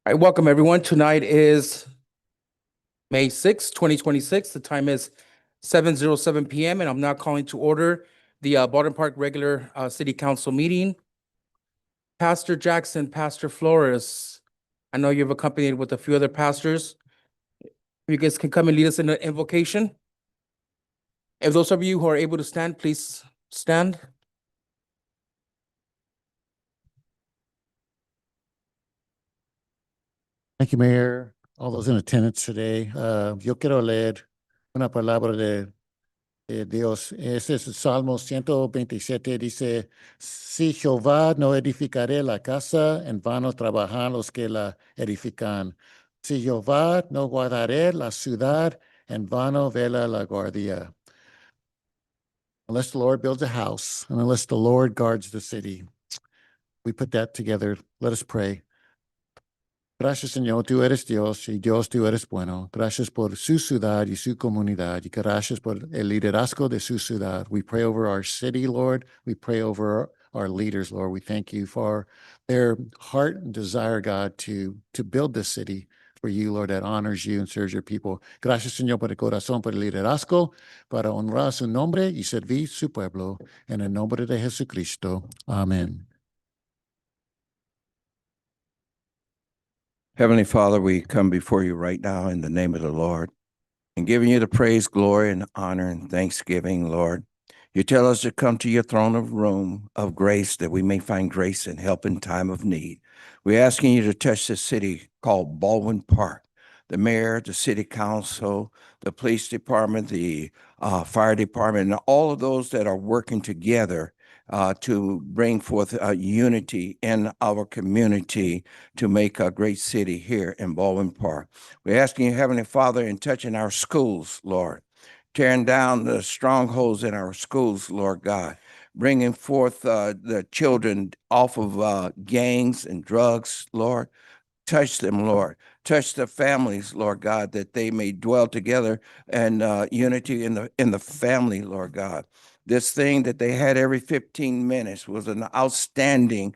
All right, welcome everyone. Tonight is May 6th, 2026. The time is 7:07 PM, and I'm now calling to order the Baldwin Park regular city council meeting. Pastor Jackson, Pastor Flores, I know you've accompanied with a few other pastors. You guys can come and lead us in the invocation. If those of you who are able to stand, please stand. Thank you, Mayor. All those in attendance today. Yo quiero leer una palabra de Dios. Ese es el Salmo 127. Dice, si Jehová no edificaré la casa, en vano trabajan los que la edifican. Si Jehová no guardaré la ciudad, en vano vela la guardia. Unless the Lord builds a house, and unless the Lord guards the city. We put that together. Let us pray. Gracias, Señor, tú eres Dios y Dios, tú eres bueno. Gracias por su ciudad y su comunidad. Y gracias por el liderazgo de su ciudad. We pray over our city, Lord. We pray over our leaders, Lord. We thank you for their heart and desire, God, to build this city for you, Lord, that honors you and serves your people. Gracias, Señor, por el corazón, por el liderazgo, para honrar su nombre y servir su pueblo. En el nombre de Jesucristo. Amén. Heavenly Father, we come before you right now in the name of the Lord and giving you the praise, glory, and honor and thanksgiving, Lord. You tell us to come to your throne of room of grace that we may find grace and help in time of need. We're asking you to touch this city called Baldwin Park, the mayor, the city council, the police department, the fire department, and all of those that are working together to bring forth unity in our community to make a great city here in Baldwin Park. We're asking you, Heavenly Father, in touching our schools, Lord, tearing down the strongholds in our schools, Lord God, bringing forth the children off of gangs and drugs, Lord. Touch them, Lord. Touch the families, Lord God, that they may dwell together and unity in the family, Lord God. This thing that they had every 15 minutes was an outstanding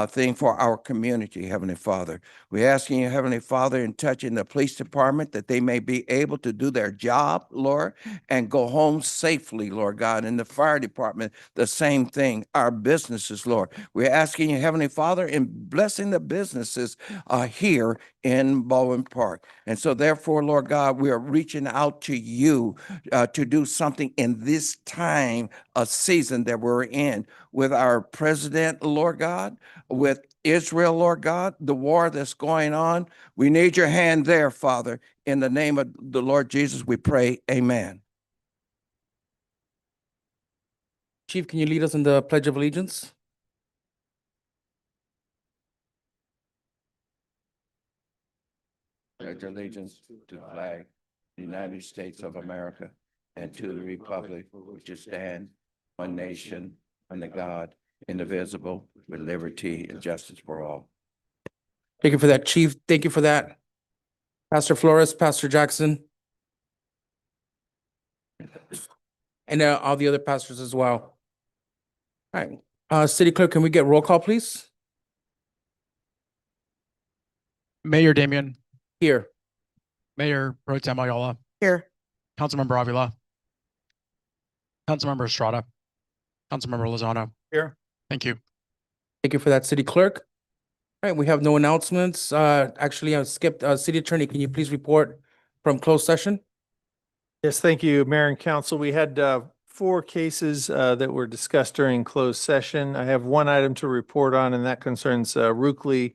thing for our community, Heavenly Father. We're asking you, Heavenly Father, in touching the police department that they may be able to do their job, Lord, and go home safely, Lord God. In the fire department, the same thing. Our businesses, Lord. We're asking you, Heavenly Father, in blessing the businesses here in Baldwin Park. And so therefore, Lord God, we are reaching out to you to do something in this time, a season that we're in with our president, Lord God, with Israel, Lord God, the war that's going on. We need your hand there, Father. In the name of the Lord Jesus, we pray. Amen. Chief, can you lead us in the Pledge of Allegiance? Pledge allegiance to the flag of the United States of America and to the republic which stands one nation under God, indivisible, with liberty and justice for all. Thank you for that, Chief. Thank you for that. Pastor Flores, Pastor Jackson. And all the other pastors as well. All right, City Clerk, can we get roll call, please? Mayor Damian, Here. Mayor Pro Tem Ayala, Here. Councilmember Avila, Councilmember Estrada, Councilmember Lozano. Here. Thank you. Thank you for that, City Clerk. All right, we have no announcements. Actually, I skipped, City Attorney, can you please report from closed session? Yes, thank you, Mayor and Council. We had 4 cases that were discussed during closed session. I have one item to report on, and that concerns Rookley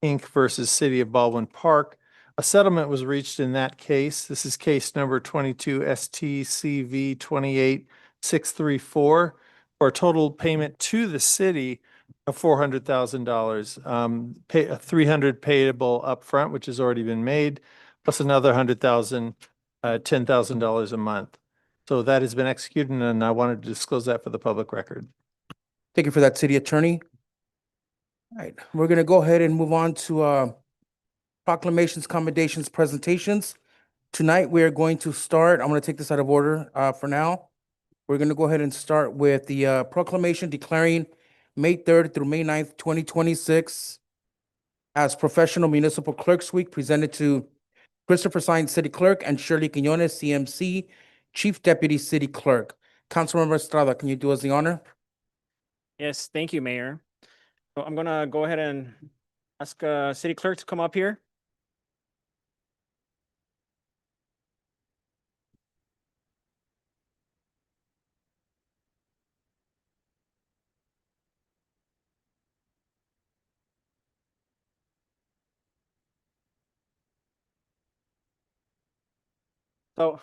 Inc. versus City of Baldwin Park. A settlement was reached in that case. This is case number 22 STCV 28634 for a total payment to the city of $400,000. $300 payable upfront, which has already been made, plus another $100,000. $10,000 a month. So that has been executed, and I wanted to disclose that for the public record. Thank you for that, City Attorney. All right, we're gonna go ahead and move on to proclamations, commendations, presentations. Tonight, we are going to start, I'm gonna take this out of order for now. We're gonna go ahead and start with the proclamation declaring May 3rd through May 9th, 2026 as Professional Municipal Clerks Week presented to Christopher Sines, City Clerk, and Shirley Quinones, CMC, Chief Deputy City Clerk. Councilmember Estrada, can you do us the honor? Yes, thank you, Mayor. So I'm gonna go ahead and ask City Clerk to come up here. So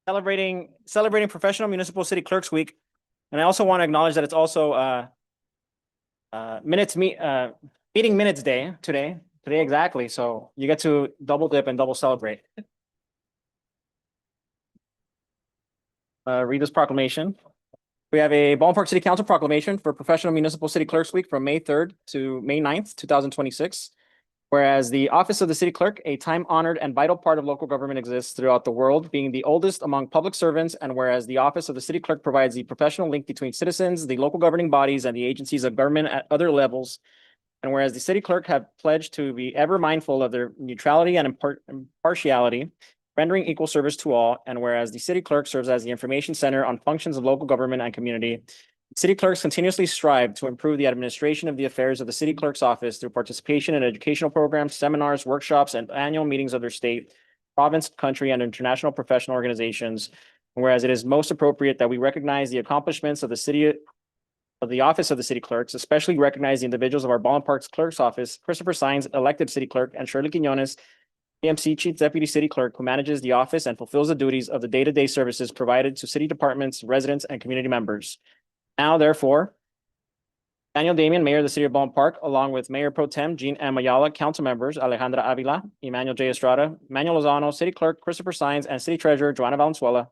celebrating Professional Municipal City Clerks Week. And I also want to acknowledge that it's also meeting minutes day today exactly. So you get to double dip and double celebrate. Read this proclamation. We have a Baldwin Park City Council proclamation for Professional Municipal City Clerks Week from May 3rd to May 9th, 2026. Whereas the office of the city clerk, a time-honored and vital part of local government, exists throughout the world, being the oldest among public servants, and whereas the office of the city clerk provides the professional link between citizens, the local governing bodies, and the agencies of government at other levels, and whereas the city clerk have pledged to be ever mindful of their neutrality and impartiality, rendering equal service to all, and whereas the city clerk serves as the information center on functions of local government and community, city clerks continuously strive to improve the administration of the affairs of the city clerk's office through participation in educational programs, seminars, workshops, and annual meetings of their state, province, country, and international professional organizations. Whereas it is most appropriate that we recognize the accomplishments of the office of the city clerks, especially recognize the individuals of our Baldwin Park's clerk's office, Christopher Sines, elected city clerk, and Shirley Quinones, AMC Chief Deputy City Clerk, who manages the office and fulfills the duties of the day-to-day services provided to city departments, residents, and community members. Now, therefore, Daniel Damian, Mayor of the City of Baldwin Park, along with Mayor Pro Tem Jean M. Ayala, council members Alejandra Avila, Emmanuel J. Estrada, Manuel Lozano, City Clerk Christopher Sines, and City Treasurer Joanna Valenzuela,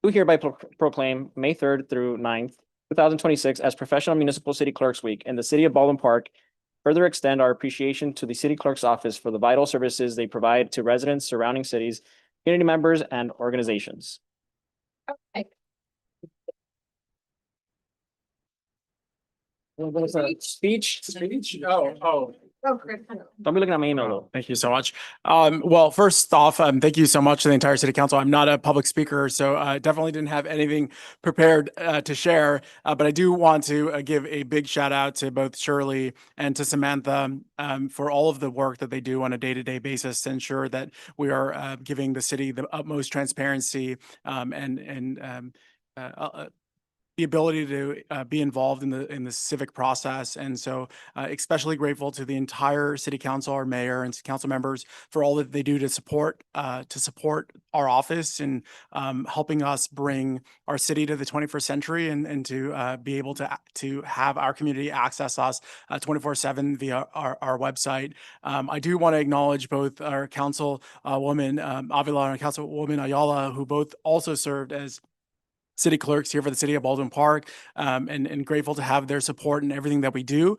do hereby proclaim May 3rd through 9th, 2026 as Professional Municipal City Clerks Week in the City of Baldwin Park. Further extend our appreciation to the City Clerk's office for the vital services they provide to residents, surrounding cities, community members, and organizations. Speech. Don't be looking at my email though. Thank you so much. Well, first off, thank you so much to the entire city council. I'm not a public speaker, so I definitely didn't have anything prepared to share. But I do want to give a big shout out to both Shirley and to Samantha for all of the work that they do on a day-to-day basis to ensure that we are giving the city the utmost transparency and the ability to be involved in the civic process. And so especially grateful to the entire city council, our mayor and council members for all that they do to support our office and helping us bring our city to the 21st century and to be able to have our community access us 24/7 via our website. I do want to acknowledge both our council woman Avila and Councilwoman Ayala, who both also served as city clerks here for the city of Baldwin Park, and grateful to have their support in everything that we do,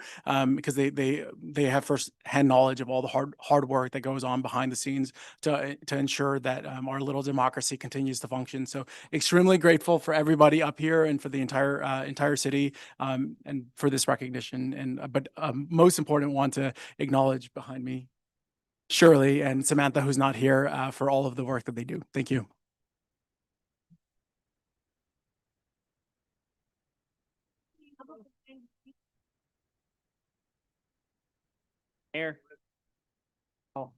because they have first-hand knowledge of all the hard work that goes on behind the scenes to ensure that our little democracy continues to function. So extremely grateful for everybody up here and for the entire city, and for this recognition. And but most important, want to acknowledge behind me Shirley and Samantha, who's not here, for all of the work that they do. Thank you. Mayor. Oh.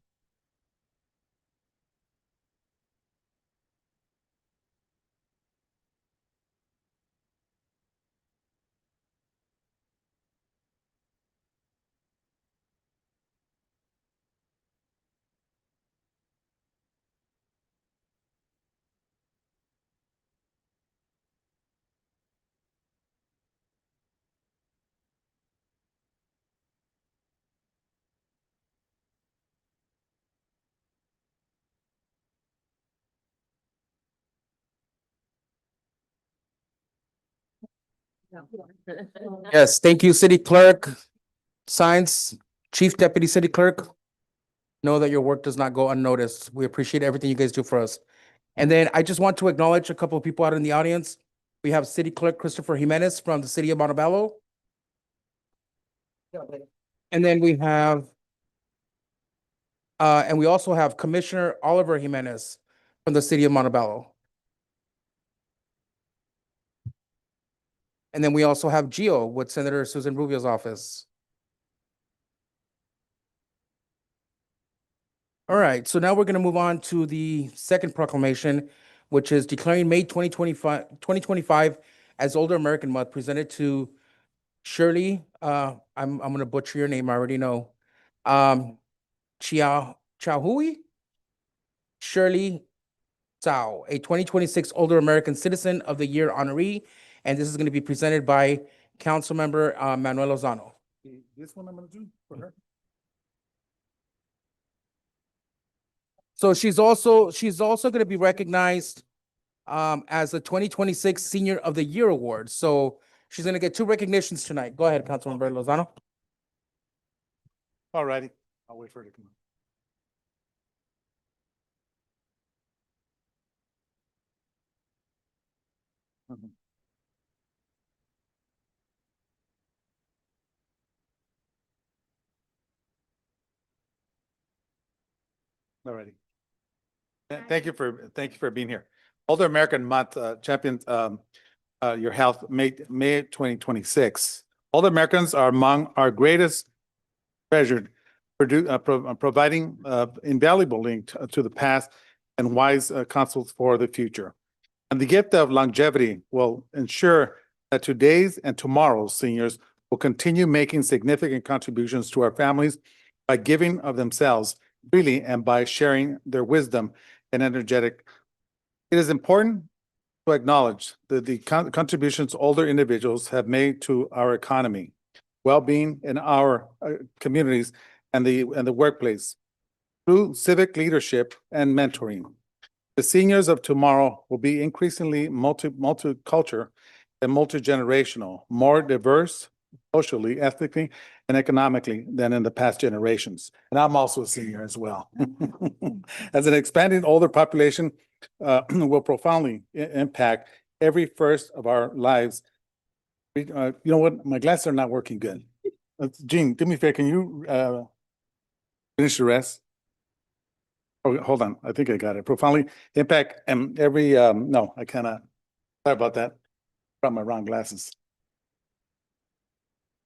Yes, thank you, City Clerk, Sines, Chief Deputy City Clerk. Know that your work does not go unnoticed. We appreciate everything you guys do for us. And then I just want to acknowledge a couple of people out in the audience. We have City Clerk Christopher Jimenez from the city of Montebello. And then we have, and we also have Commissioner Oliver Jimenez from the city of Montebello. And then we also have Geo with Senator Susan Rubio's office. All right, so now we're going to move on to the second proclamation, which is declaring May 2025 as Older American Month, presented to Shirley, I'm going to butcher your name, I already know. Chahui? Shirley Zhao, a 2026 Older American Citizen of the Year honoree, and this is going to be presented by Councilmember Manuel Lozano. This one I'm gonna do for her. So she's also going to be recognized as the 2026 Senior of the Year award. So she's going to get two recognitions tonight. Go ahead, Councilmember Lozano. All righty, I'll wait for it to come. All righty. Thank you for being here. Older American Month, champions, your health, May 2026. Older Americans are among our greatest treasured, providing invaluable link to the past and wise counsels for the future. And the gift of longevity will ensure that today's and tomorrow's seniors will continue making significant contributions to our families by giving of themselves freely and by sharing their wisdom and energetic. It is important to acknowledge the contributions older individuals have made to our economy, well-being in our communities and the workplace through civic leadership and mentoring. The seniors of tomorrow will be increasingly multicultural and multi-generational, more diverse socially, ethnically, and economically than in the past generations. And I'm also a senior as well. As an expanding older population will profoundly impact every first of our lives. You know what? My glasses are not working good. Gene, do me a favor. Can you finish the rest? Oh, hold on. I think I got it. Profoundly impact every, no, I cannot. Sorry about that. Brought my wrong glasses.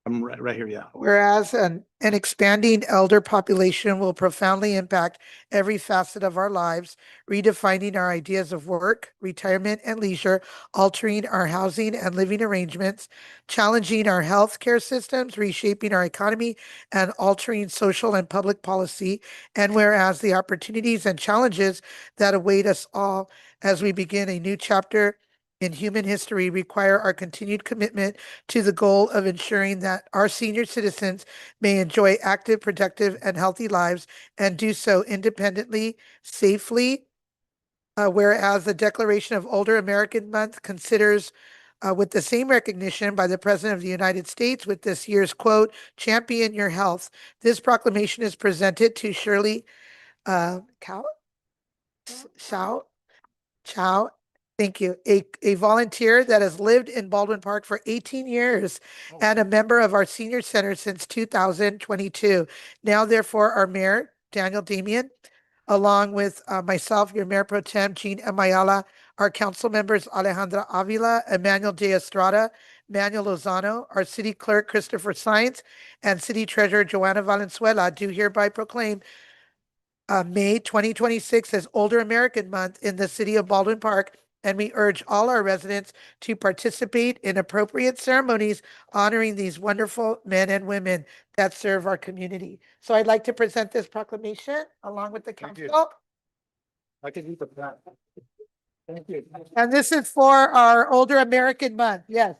I'm right here, yeah. Whereas an expanding elder population will profoundly impact every facet of our lives, redefining our ideas of work, retirement, and leisure, altering our housing and living arrangements, challenging our healthcare systems, reshaping our economy, and altering social and public policy. And whereas the opportunities and challenges that await us all as we begin a new chapter in human history require our continued commitment to the goal of ensuring that our senior citizens may enjoy active, productive, and healthy lives and do so independently, safely. Whereas the Declaration of Older American Month considers with the same recognition by the President of the United States with this year's quote, "Champion your health." This proclamation is presented to Shirley Chow. Thank you. A volunteer that has lived in Baldwin Park for 18 years and a member of our senior center since 2022. Now, therefore, our mayor, Daniel Damian, along with myself, your Mayor Pro Tem, Jean Amayala, our council members, Alejandra Avila, Emmanuel de Estrada, Manuel Lozano, our city clerk, Christopher Science, and city treasurer, Joanna Valenzuela, do hereby proclaim May 2026 as Older American Month in the city of Baldwin Park, and we urge all our residents to participate in appropriate ceremonies honoring these wonderful men and women that serve our community. So I'd like to present this proclamation along with the Thank you. council. I can read the plan. Thank you. And this is for our Older American Month. Yes.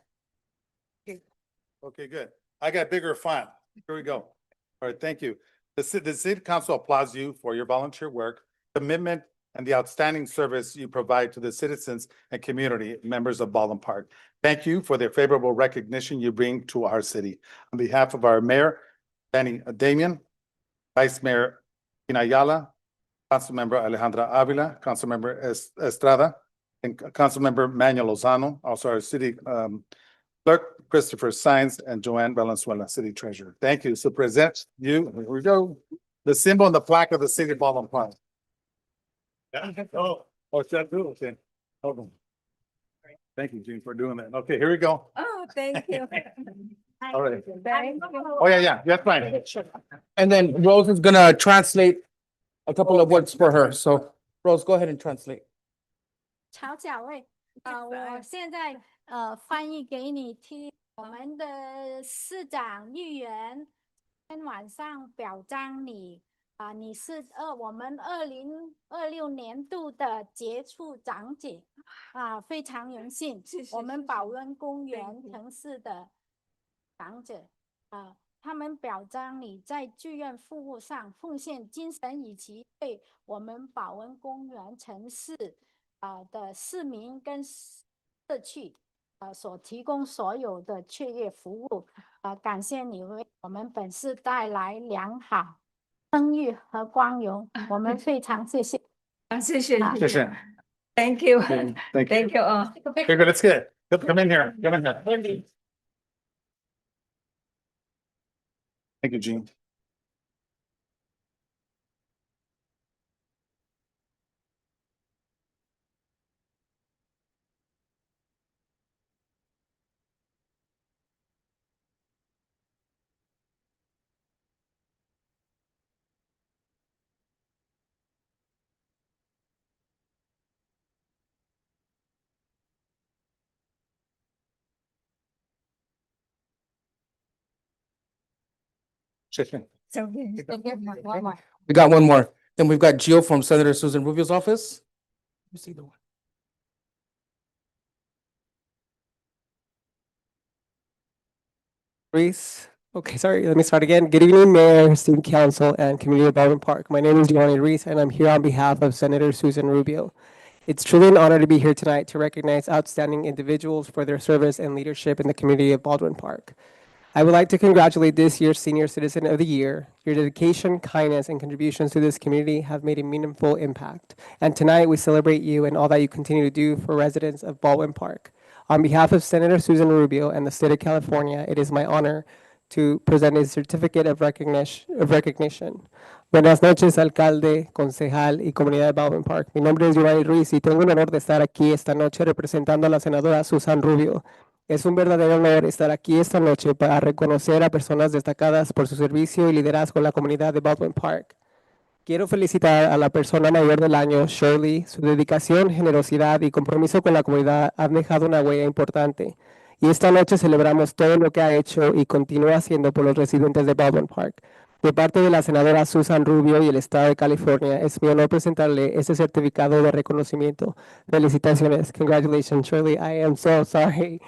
Okay, good. I got bigger font. Here we go. All right, thank you. The city council applauds you for your volunteer work, commitment, and the outstanding service you provide to the citizens and community members of Baldwin Park. Thank you for the favorable recognition you bring to our city. On behalf of our mayor, Danny Damian, Vice Mayor Ina Ayala, Councilmember Alejandra Avila, Councilmember Estrada, and Councilmember Manuel Lozano, also our city clerk, Christopher Science, and Joanne Valenzuela, City Treasurer. Thank you. So present you, here we go, the symbol and the plaque of the city of Baldwin Park. Yeah. Oh, it's that too, okay. Hold on. Thank you, Jean, for doing that. Okay, here we go. Oh, thank you. All right. Thank you. Oh, yeah, that's fine. And then Rose is gonna translate a couple of words for her. So Rose, go ahead and translate. 乔甲卫，我现在翻译给你听。我们的市长议员今天晚上表彰你你是我们2026年度的杰出长者非常荣幸。我们保温公园城市的长者他们表彰你在志愿服务上奉献精神，以及对我们保温公园城市的市民跟社区所提供所有的确业服务感谢你为我们本市带来良好声誉和光荣，我们非常谢谢。谢谢。Thank you. Thank you. Thank you. Here, let's get it. Come in here. Come in here. Thank you, Jean. Sure. We got one more. Then we've got Gio from Senator Susan Rubio's office. Let me see the one. Reese. Okay, sorry, let me start again. Good evening, Mayor, Student Council, and Community of Baldwin Park. My name is Giovanni Reese, and I'm here on behalf of Senator Susan Rubio. It's truly an honor to be here tonight to recognize outstanding individuals for their service and leadership in the community of Baldwin Park. I would like to congratulate this year's Senior Citizen of the Year. Your dedication, kindness, and contributions to this community have made a meaningful impact. And tonight, we celebrate you and all that you continue to do for residents of Baldwin Park. On behalf of Senator Susan Rubio and the state of California, it is my honor to present a certificate of recognition. Buenas noches, alcalde, concejal y comunidad de Baldwin Park. Mi nombre es Giovanni Ruiz y tengo el honor de estar aquí esta noche representando a la senadora Susan Rubio. Es un verdadero honor estar aquí esta noche para reconocer a personas destacadas por su servicio y liderazgo en la comunidad de Baldwin Park. Quiero felicitar a la persona mayor del año, Shirley. Su dedicación, generosidad y compromiso con la comunidad han dejado una huella importante. Y esta noche celebramos todo lo que ha hecho y continúa haciendo por los residentes de Baldwin Park. De parte de la senadora Susan Rubio y el Estado de California, es mi honor presentarle este certificado de reconocimiento. Felicitaciones. Congratulations, Shirley. I am so sorry.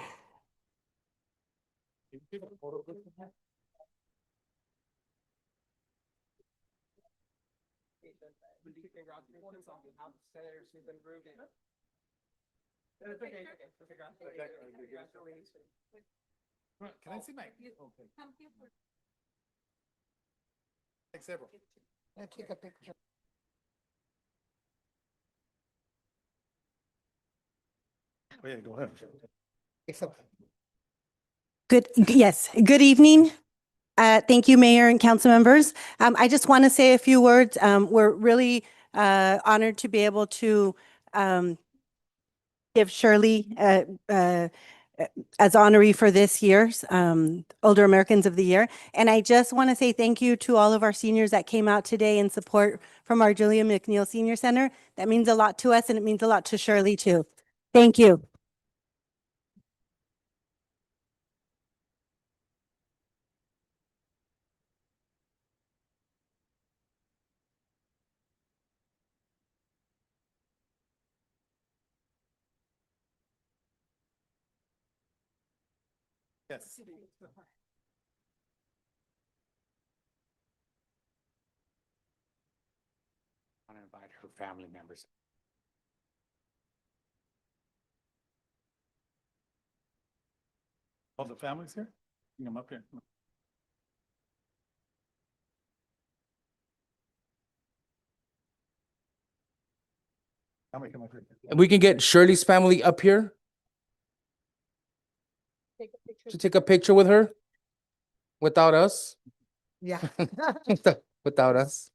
Can I see my? Thanks, several. Take a picture. Oh, yeah, go ahead. Good evening. Thank you, Mayor and council members. I just want to say a few words. We're really honored to be able to give Shirley as honoree for this year's Older Americans of the Year. And I just want to say thank you to all of our seniors that came out today in support from our Julia McNeil Senior Center. That means a lot to us, and it means a lot to Shirley too. Thank you. Yes. I want to invite her family members. All the families here? Bring them up here. Come up here. And we can get Shirley's family up here. to take a picture with her? Without us? Yeah. Without us?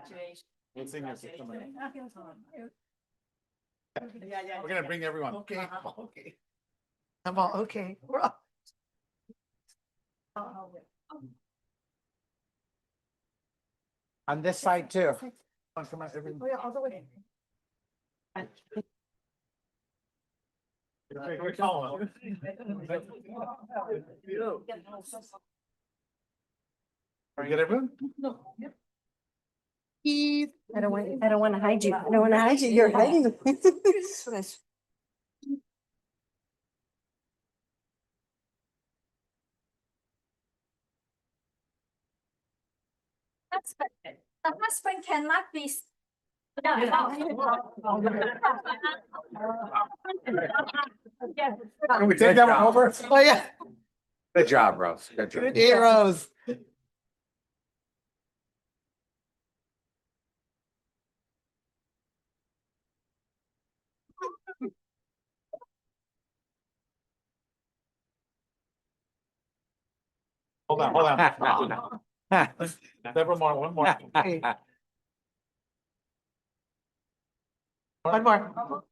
Okay. We'll sing this. We're gonna bring everyone. Okay, okay. I'm all, okay. We're all. On this side too. Come on, everyone. Oh, yeah, all the way. We're calling. Get everyone? I don't want to hide you. I don't want to hide you. You're hiding. The husband cannot be. Can we take that one over? Oh, yeah. Good job, Rose. Good job. Good heroes. Hold on. Several more, one more. Okay. One more.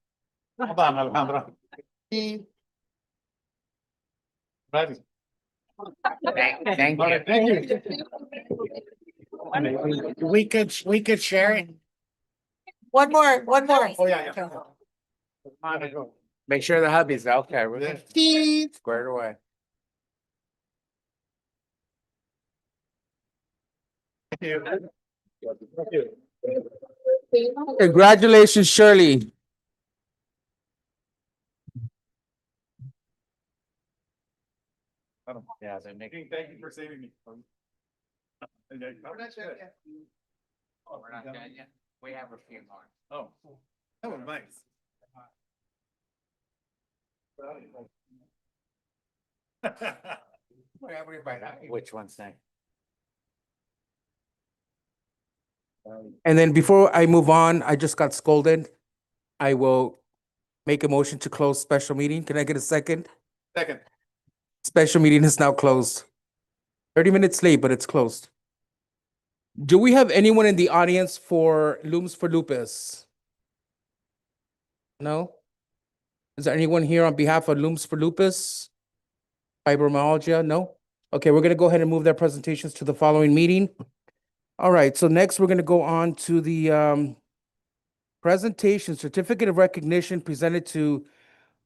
Hold on, Alejandra. Ready. Thank All right, thank you. you. We could share it. One more, one more. Oh, yeah. Make sure the hubby's okay. We're good. Squared away. Thank you. Thank you. Congratulations, Shirley. Yeah, they're making. Thank you for saving me. Oh, we're not done yet. We have a few more. Oh, that was nice. Which one's next? And then before I move on, I just got scolded. I will make a motion to close special meeting. Can I get a second? Second. Special meeting is now closed. 30 minutes late, but it's closed. Do we have anyone in the audience for Looms for Lupus? No? Is there anyone here on behalf of Looms for Lupus? Fibromyalgia? No? Okay, we're gonna go ahead and move their presentations to the following meeting. All right, so next we're gonna go on to the presentation certificate of recognition presented to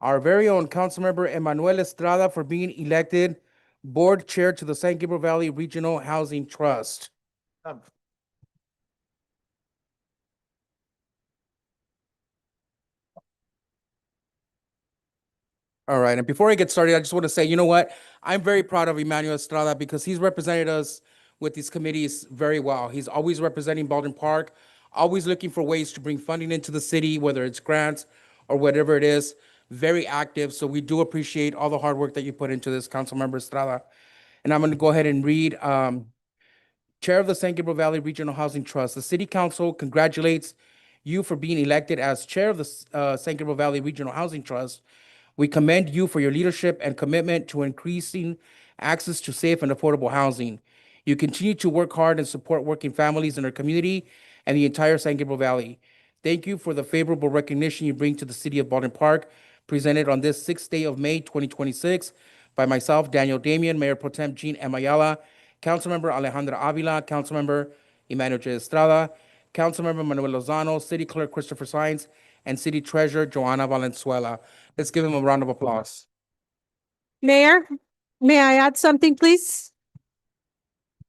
our very own Councilmember Emmanuel Estrada for being elected Board Chair to the San Gabriel Valley Regional Housing Trust. All right, and before I get started, I just want to say, you know what? I'm very proud of Emmanuel Estrada because he's represented us with these committees very well. He's always representing Baldwin Park, always looking for ways to bring funding into the city, whether it's grants or whatever it is. Very active, so we do appreciate all the hard work that you put into this, Councilmember Estrada. And I'm going to go ahead and read, Chair of the San Gabriel Valley Regional Housing Trust. The City Council congratulates you for being elected as Chair of the San Gabriel Valley Regional Housing Trust. We commend you for your leadership and commitment to increasing access to safe and affordable housing. You continue to work hard and support working families in our community and the entire San Gabriel Valley. Thank you for the favorable recognition you bring to the city of Baldwin Park, presented on this 6th day of May, 2026, by myself, Daniel Damian, Mayor Pro Tem Jean M. Ayala, Councilmember Alejandra Avila, Councilmember Emmanuel J. Estrada, Councilmember Manuel Lozano, City Clerk Christopher Sines, and City Treasurer Joanna Valenzuela. Let's give him a round of applause. Mayor, may I add something, please?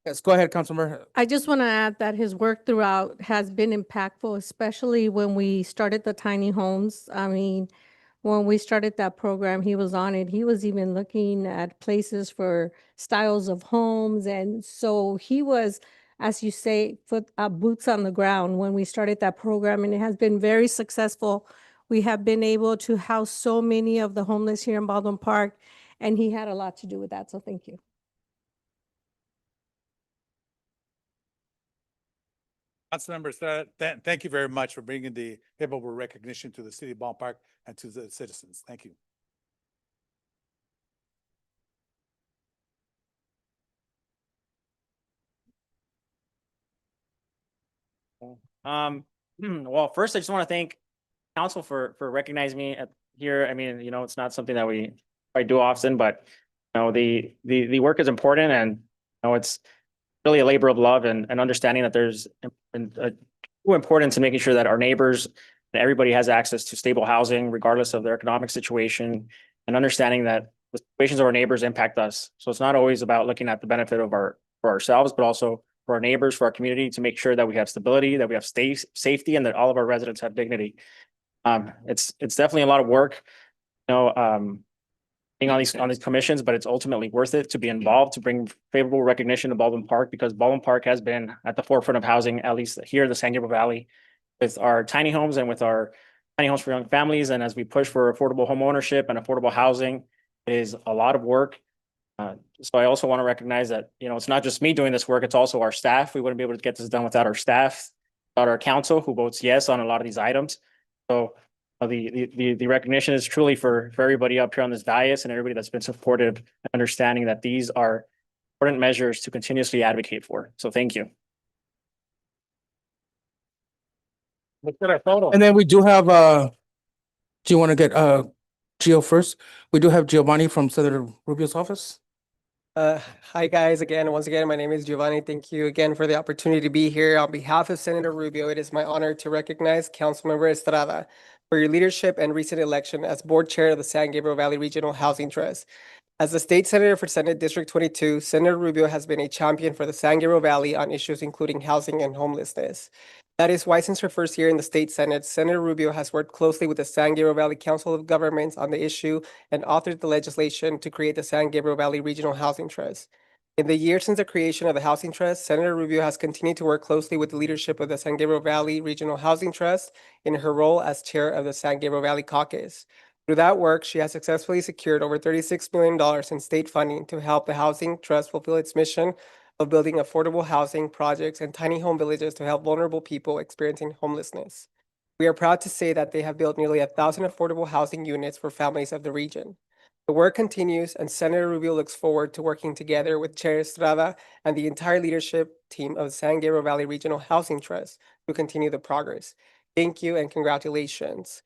Yes, go ahead, Councilmember. I just want to add that his work throughout has been impactful, especially when we started the tiny homes. I mean, when we started that program, he was on it. He was even looking at places for styles of homes. And so he was, as you say, boots on the ground when we started that program, and it has been very successful. We have been able to house so many of the homeless here in Baldwin Park, and he had a lot to do with that. So thank you. Councilmember Estrada, thank you very much for bringing the favorable recognition to the city of Baldwin Park and to the citizens. Thank you. Well, first, I just want to thank council for recognizing me here. I mean, it's not something that I do often, but the work is important, and it's really a labor of love and understanding that there's a true importance in making sure that our neighbors and everybody has access to stable housing regardless of their economic situation, and understanding that the situations of our neighbors impact us. So it's not always about looking at the benefit of for ourselves, but also for our neighbors, for our community, to make sure that we have stability, that we have safety, and that all of our residents have dignity. It's definitely a lot of work, being on these commissions, but it's ultimately worth it to be involved, to bring favorable recognition to Baldwin Park, because Baldwin Park has been at the forefront of housing, at least here in the San Gabriel Valley, with our tiny homes and with our tiny homes for young families. And as we push for affordable home ownership and affordable housing, it is a lot of work. So I also want to recognize that, it's not just me doing this work, it's also our staff. We wouldn't be able to get this done without our staff, without our council who votes yes on a lot of these items. So the recognition is truly for everybody up here on this dais and everybody that's been supportive and understanding that these are important measures to continuously advocate for. So thank you. Look at our photo. And then we do have, do you want to get, Gio first? We do have Giovanni from Senator Rubio's office. Hi, guys. Once again, my name is Giovanni. Thank you again for the opportunity to be here. On behalf of Senator Rubio, it is my honor to recognize Councilmember Estrada for your leadership and recent election as board chair of the San Gabriel Valley Regional Housing Trust. As the state senator for Senate District 22, Senator Rubio has been a champion for the San Gabriel Valley on issues including housing and homelessness. That is why, since her first year in the state Senate, Senator Rubio has worked closely with the San Gabriel Valley Council of Governments on the issue and authored the legislation to create the San Gabriel Valley Regional Housing Trust. In the year since the creation of the Housing Trust, Senator Rubio has continued to work closely with the leadership of the San Gabriel Valley Regional Housing Trust in her role as chair of the San Gabriel Valley Caucus. Through that work, she has successfully secured over $36 million in state funding to help the Housing Trust fulfill its mission of building affordable housing projects and tiny home villages to help vulnerable people experiencing homelessness. We are proud to say that they have built nearly 1,000 affordable housing units for families of the region. The work continues, and Senator Rubio looks forward to working together with Chair Estrada and the entire leadership team of San Gabriel Valley Regional Housing Trust to continue the progress. Thank you and congratulations.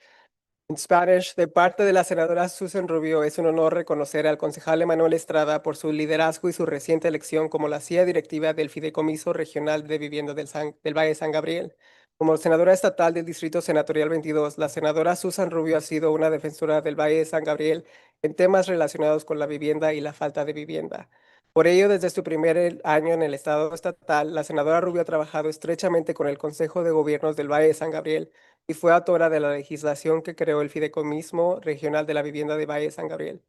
In Spanish, de parte de la senadora Susan Rubio, es un honor reconocer al concejal Emanuel Estrada por su liderazgo y su reciente elección como la silla directiva del Fideicomiso Regional de Vivienda del Valle de San Gabriel. Como senadora estatal del Distrito Senatorial 22, la senadora Susan Rubio ha sido una defensora del Valle de San Gabriel en temas relacionados con la vivienda y la falta de vivienda. Por ello, desde su primer año en el estado estatal, la senadora Rubio ha trabajado estrechamente con el Consejo de Gobiernos del Valle de San Gabriel y fue autora de la legislación que creó el Fideicomiso Regional de la Vivienda de Valle de San Gabriel.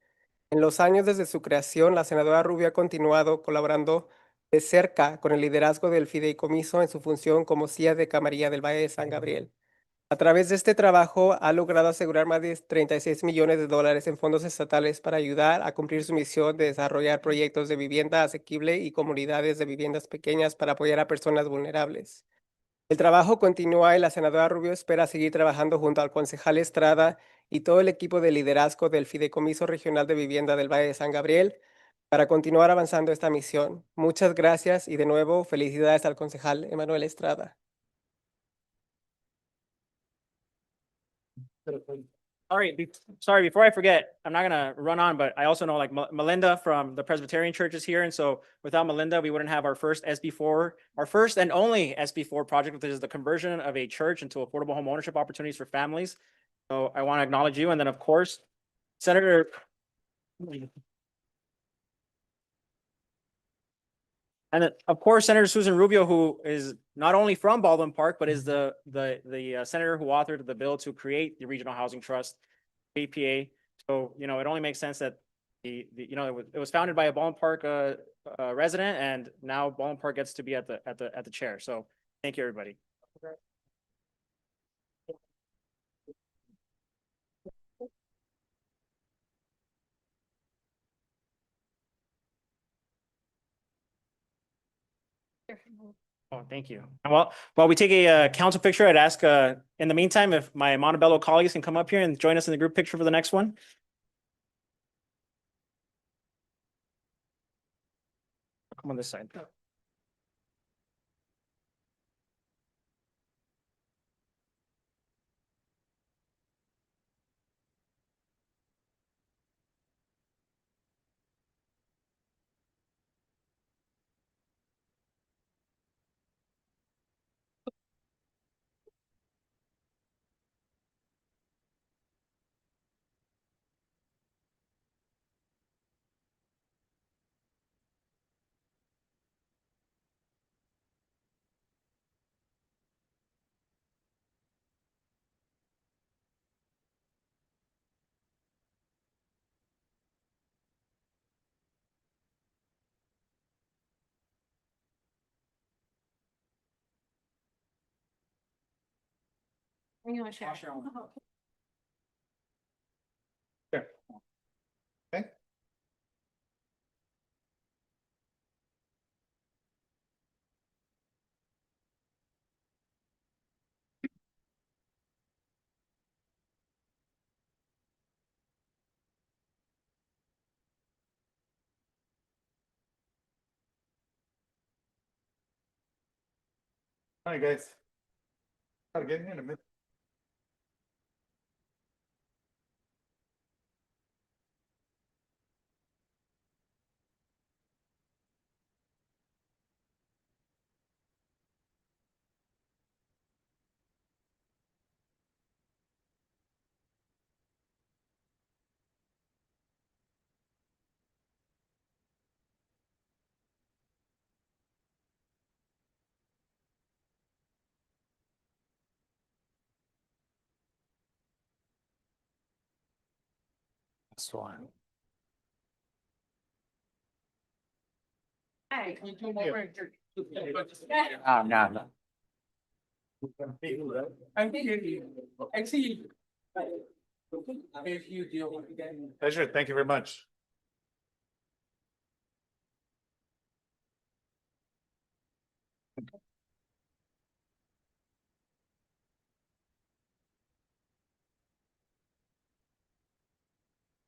En los años desde su creación, la senadora Rubio ha continuado colaborando de cerca con el liderazgo del Fideicomiso en su función como silla de camarilla del Valle de San Gabriel. A través de este trabajo, ha logrado asegurar más de $36 millones en fondos estatales para ayudar a cumplir su misión de desarrollar proyectos de vivienda asequible y comunidades de viviendas pequeñas para apoyar a personas vulnerables. El trabajo continúa y la senadora Rubio espera seguir trabajando junto al concejal Estrada y todo el equipo de liderazgo del Fideicomiso Regional de Vivienda del Valle de San Gabriel para continuar avanzando esta misión. Muchas gracias y de nuevo felicidades al concejal Emanuel Estrada. Sorry, before I forget, I'm not gonna run on, but I also know like Melinda from the Presbyterian Church is here. And so without Melinda, we wouldn't have our first SB4, our first and only SB4 project, which is the conversion of a church into affordable home ownership opportunities for families. So I want to acknowledge you. And then of course, Senator. And then, of course, Senator Susan Rubio, who is not only from Baldwin Park, but is the senator who authored the bill to create the Regional Housing Trust. BPA. So, you know, it only makes sense that it was founded by a Baldwin Park resident, and now Baldwin Park gets to be at the chair. So thank you, everybody. Oh, thank you. Well, while we take a council picture, I'd ask in the meantime if my Montebello colleagues can come up here and join us in the group picture for the next one. Come on this side. Hi, guys. I'll get in a minute. That's one. Oh, no. Pleasure. Thank you very much.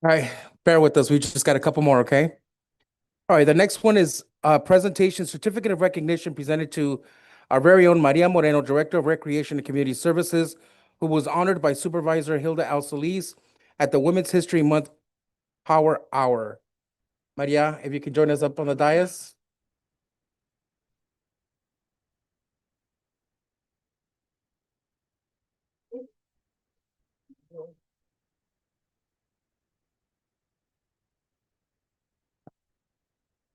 All right, bear with us. We just got a couple more, okay? All right, the next one is a presentation certificate of recognition presented to our very own Maria Moreno, Director of Recreation and Community Services, who was honored by Supervisor Hilda Al Solis at the Women's History Month Power Hour. Maria, if you can join us up on the dais.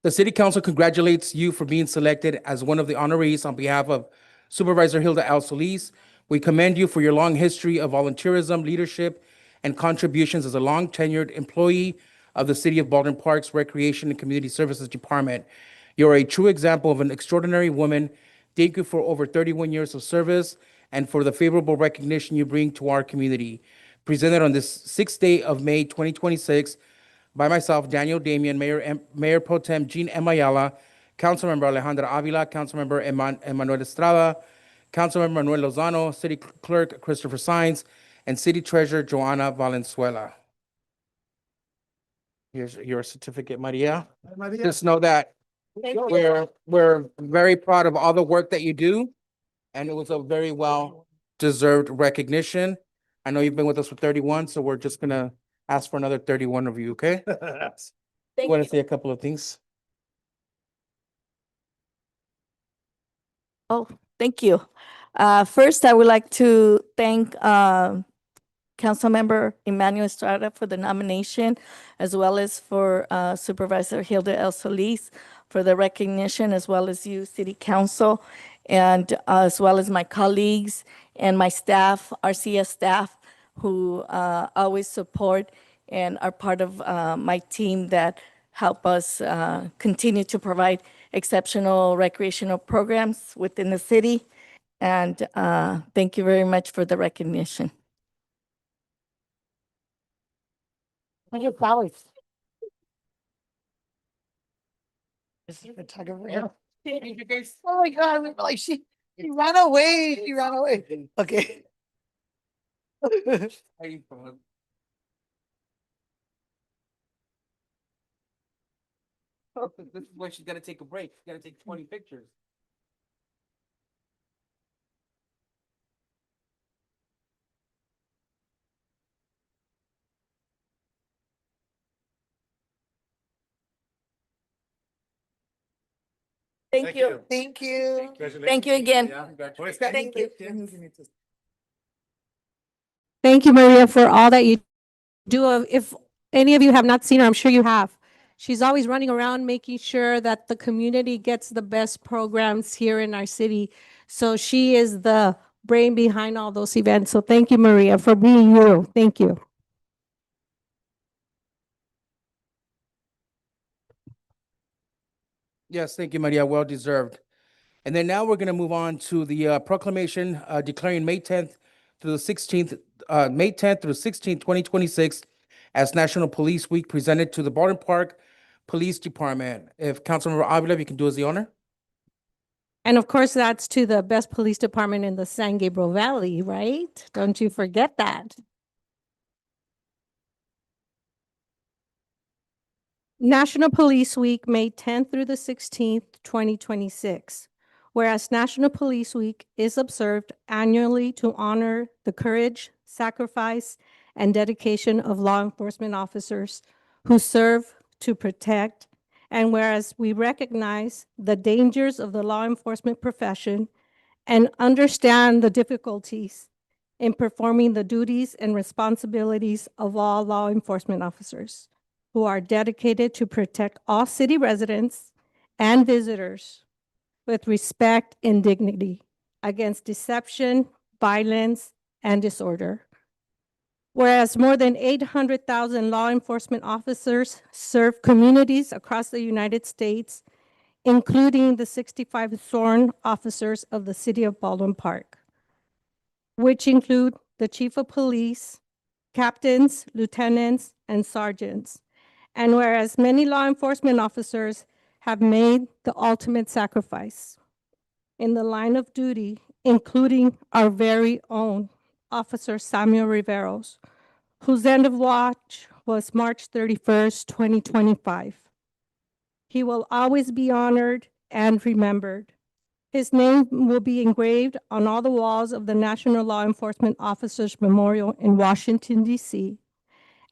The City Council congratulates you for being selected as one of the honorees on behalf of Supervisor Hilda Al Solis. We commend you for your long history of volunteerism, leadership, and contributions as a long-tenured employee of the City of Baldwin Park's Recreation and Community Services Department. You're a true example of an extraordinary woman. Thank you for over 31 years of service and for the favorable recognition you bring to our community. Presented on this 6th day of May 2026, by myself, Daniel Damian, Mayor Pro Tem Jean M. Ayala, Councilmember Alejandra Avila, Councilmember Emmanuel Estrada, Councilmember Manuel Lozano, City Clerk Christopher Sines, and City Treasurer Joanna Valenzuela. Here's your certificate, Maria. Just know that we're very proud of all the work that you do, and it was a very well-deserved recognition. I know you've been with us for 31, so we're just gonna ask for another 31 of you, okay? Want to say a couple of things? Oh, thank you. First, I would like to thank Councilmember Emmanuel Estrada for the nomination, as well as for Supervisor Hilda El Solis for the recognition, as well as you, City Council, and as well as my colleagues and my staff, RCS staff. who always support and are part of my team that help us continue to provide exceptional recreational programs within the city. And thank you very much for the recognition. Thank you, Sally. This is photographer. Oh my God, we were like she ran away. She ran away. Okay. How you doing? This is why she's gotta take a break. She's gotta take 20 pictures. Thank you. Thank you. Thank you again. Thank you. Thank you, Maria, for all that you do. If any of you have not seen her, I'm sure you have. She's always running around making sure that the community gets the best programs here in our city. So she is the brain behind all those events. So thank you, Maria, for being you. Thank you. Yes, thank you, Maria. Well deserved. And then now we're going to move on to the proclamation declaring May 10th through the 16th, May 10th through 16th, 2026 as National Police Week presented to the Baldwin Park Police Department. If Councilmember Avila, you can do us the honor. And of course, that's to the best police department in the San Gabriel Valley, right? Don't you forget that. National Police Week, May 10th through the 16th, 2026. Whereas National Police Week is observed annually to honor the courage, sacrifice, and dedication of law enforcement officers who serve to protect, and whereas we recognize the dangers of the law enforcement profession and understand the difficulties in performing the duties and responsibilities of all law enforcement officers who are dedicated to protect all city residents and visitors with respect and dignity against deception, violence, and disorder. Whereas more than 800,000 law enforcement officers serve communities across the United States, including the 65 sworn officers of the City of Baldwin Park, which include the Chief of Police, captains, lieutenants, and sergeants. And whereas many law enforcement officers have made the ultimate sacrifice in the line of duty, including our very own Officer Samuel Riveros, whose end of watch was March 31st, 2025. He will always be honored and remembered. His name will be engraved on all the walls of the National Law Enforcement Officers Memorial in Washington, D.C.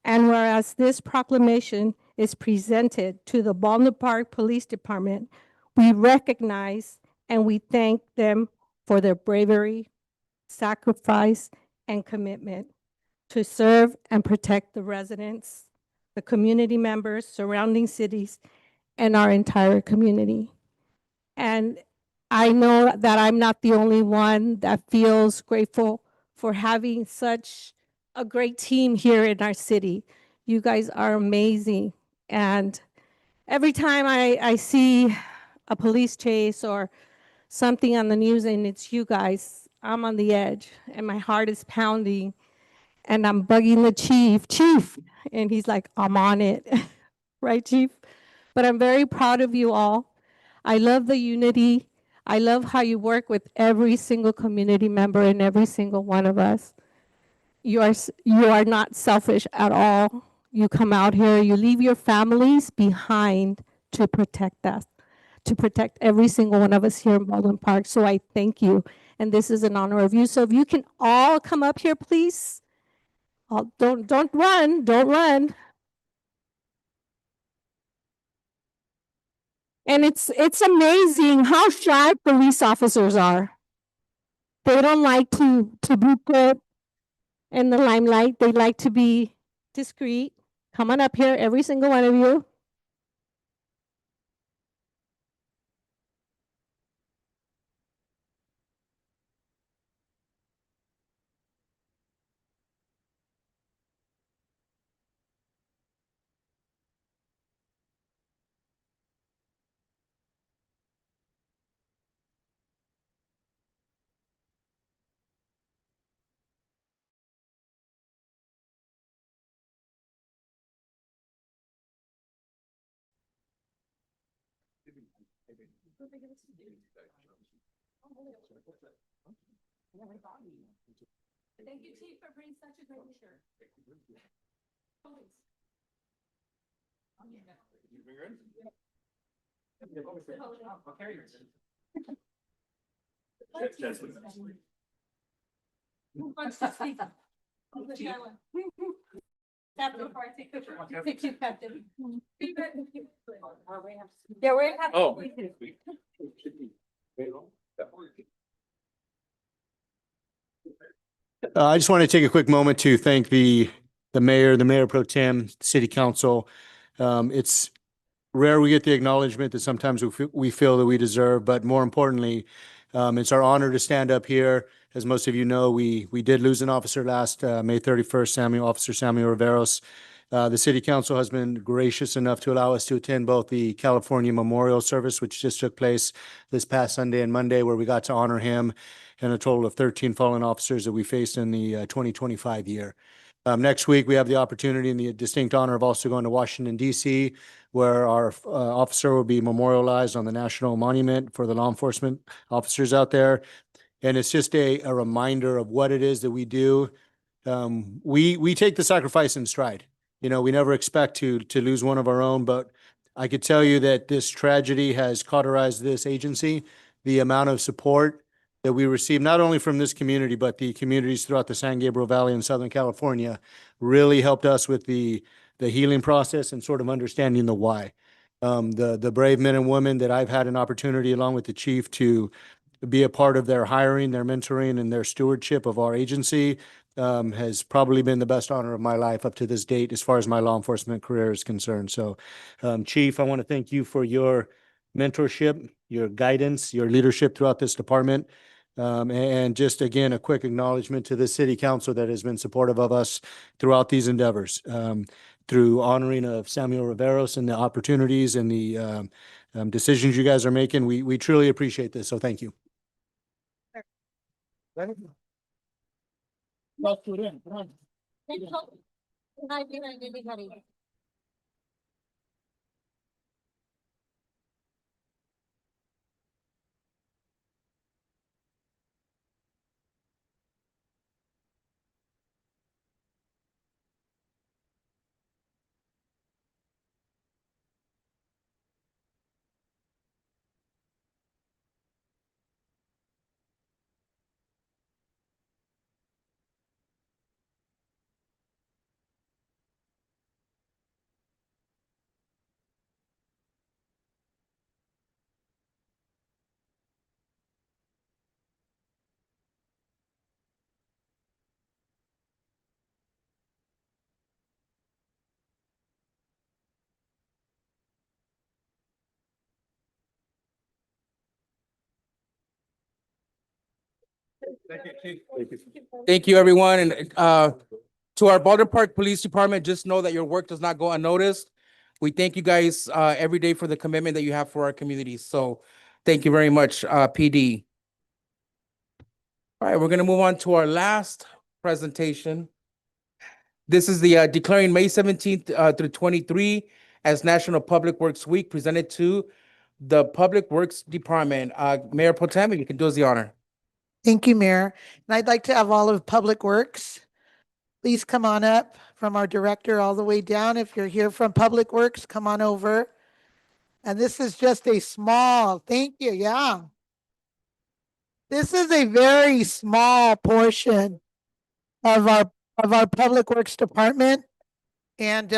And whereas this proclamation is presented to the Baldwin Park Police Department, we recognize and we thank them for their bravery, sacrifice, and commitment to serve and protect the residents, the community members, surrounding cities, and our entire community. And I know that I'm not the only one that feels grateful for having such a great team here in our city. You guys are amazing. And every time I see a police chase or something on the news and it's you guys, I'm on the edge and my heart is pounding and I'm bugging the chief, and he's like, I'm on it. Right, Chief? But I'm very proud of you all. I love the unity. I love how you work with every single community member and every single one of us. You are not selfish at all. You come out here, you leave your families behind to protect us, to protect every single one of us here in Baldwin Park. So I thank you, and this is an honor of you. So if you can all come up here, please. Don't run, don't run. And it's amazing how shy police officers are. They don't like to be put in the limelight. They like to be discreet. Come on up here, every single one of you. Thank you, Chief, for bringing such a great shirt. Who wants to speak? Captain, before I take the picture. Thank you, Captain. Yeah, we're gonna have. Oh. I just want to take a quick moment to thank the mayor, the mayor pro tem, city council. It's rare we get the acknowledgement that sometimes we feel that we deserve, but more importantly, it's our honor to stand up here. As most of you know, we did lose an officer last May 31st, Officer Samuel Riveros. The city council has been gracious enough to allow us to attend both the California Memorial Service, which just took place this past Sunday and Monday, where we got to honor him and a total of 13 fallen officers that we faced in the 2025 year. Next week, we have the opportunity and the distinct honor of also going to Washington, D.C., where our officer will be memorialized on the National Monument for the law enforcement officers out there. And it's just a reminder of what it is that we do. We take the sacrifice in stride. You know, we never expect to lose one of our own, but I could tell you that this tragedy has cauterized this agency. The amount of support that we receive, not only from this community, but the communities throughout the San Gabriel Valley in Southern California, really helped us with the healing process and sort of understanding the why. The brave men and women that I've had an opportunity, along with the chief, to be a part of their hiring, their mentoring, and their stewardship of our agency has probably been the best honor of my life up to this date as far as my law enforcement career is concerned. So, Chief, I want to thank you for your mentorship, your guidance, your leadership throughout this department. And just again, a quick acknowledgement to the city council that has been supportive of us throughout these endeavors, through honoring of Samuel Riveros and the opportunities and the decisions you guys are making. We truly appreciate this. So thank you. Thank you, everyone. And to our Baldwin Park Police Department, just know that your work does not go unnoticed. We thank you guys every day for the commitment that you have for our communities. So thank you very much, PD. All right, we're going to move on to our last presentation. This is the declaring May 17th through 23 as National Public Works Week, presented to the Public Works Department. Mayor Pro Tem, you can do us the honor. Thank you, Mayor. And I'd like to have all of Public Works, please come on up, from our director all the way down. If you're here from Public Works, come on over. And this is just a small, thank you, yeah. This is a very small portion of our Public Works Department. And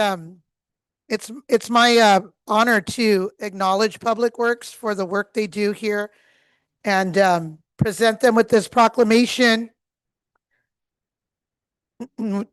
it's my honor to acknowledge Public Works for the work they do here and present them with this proclamation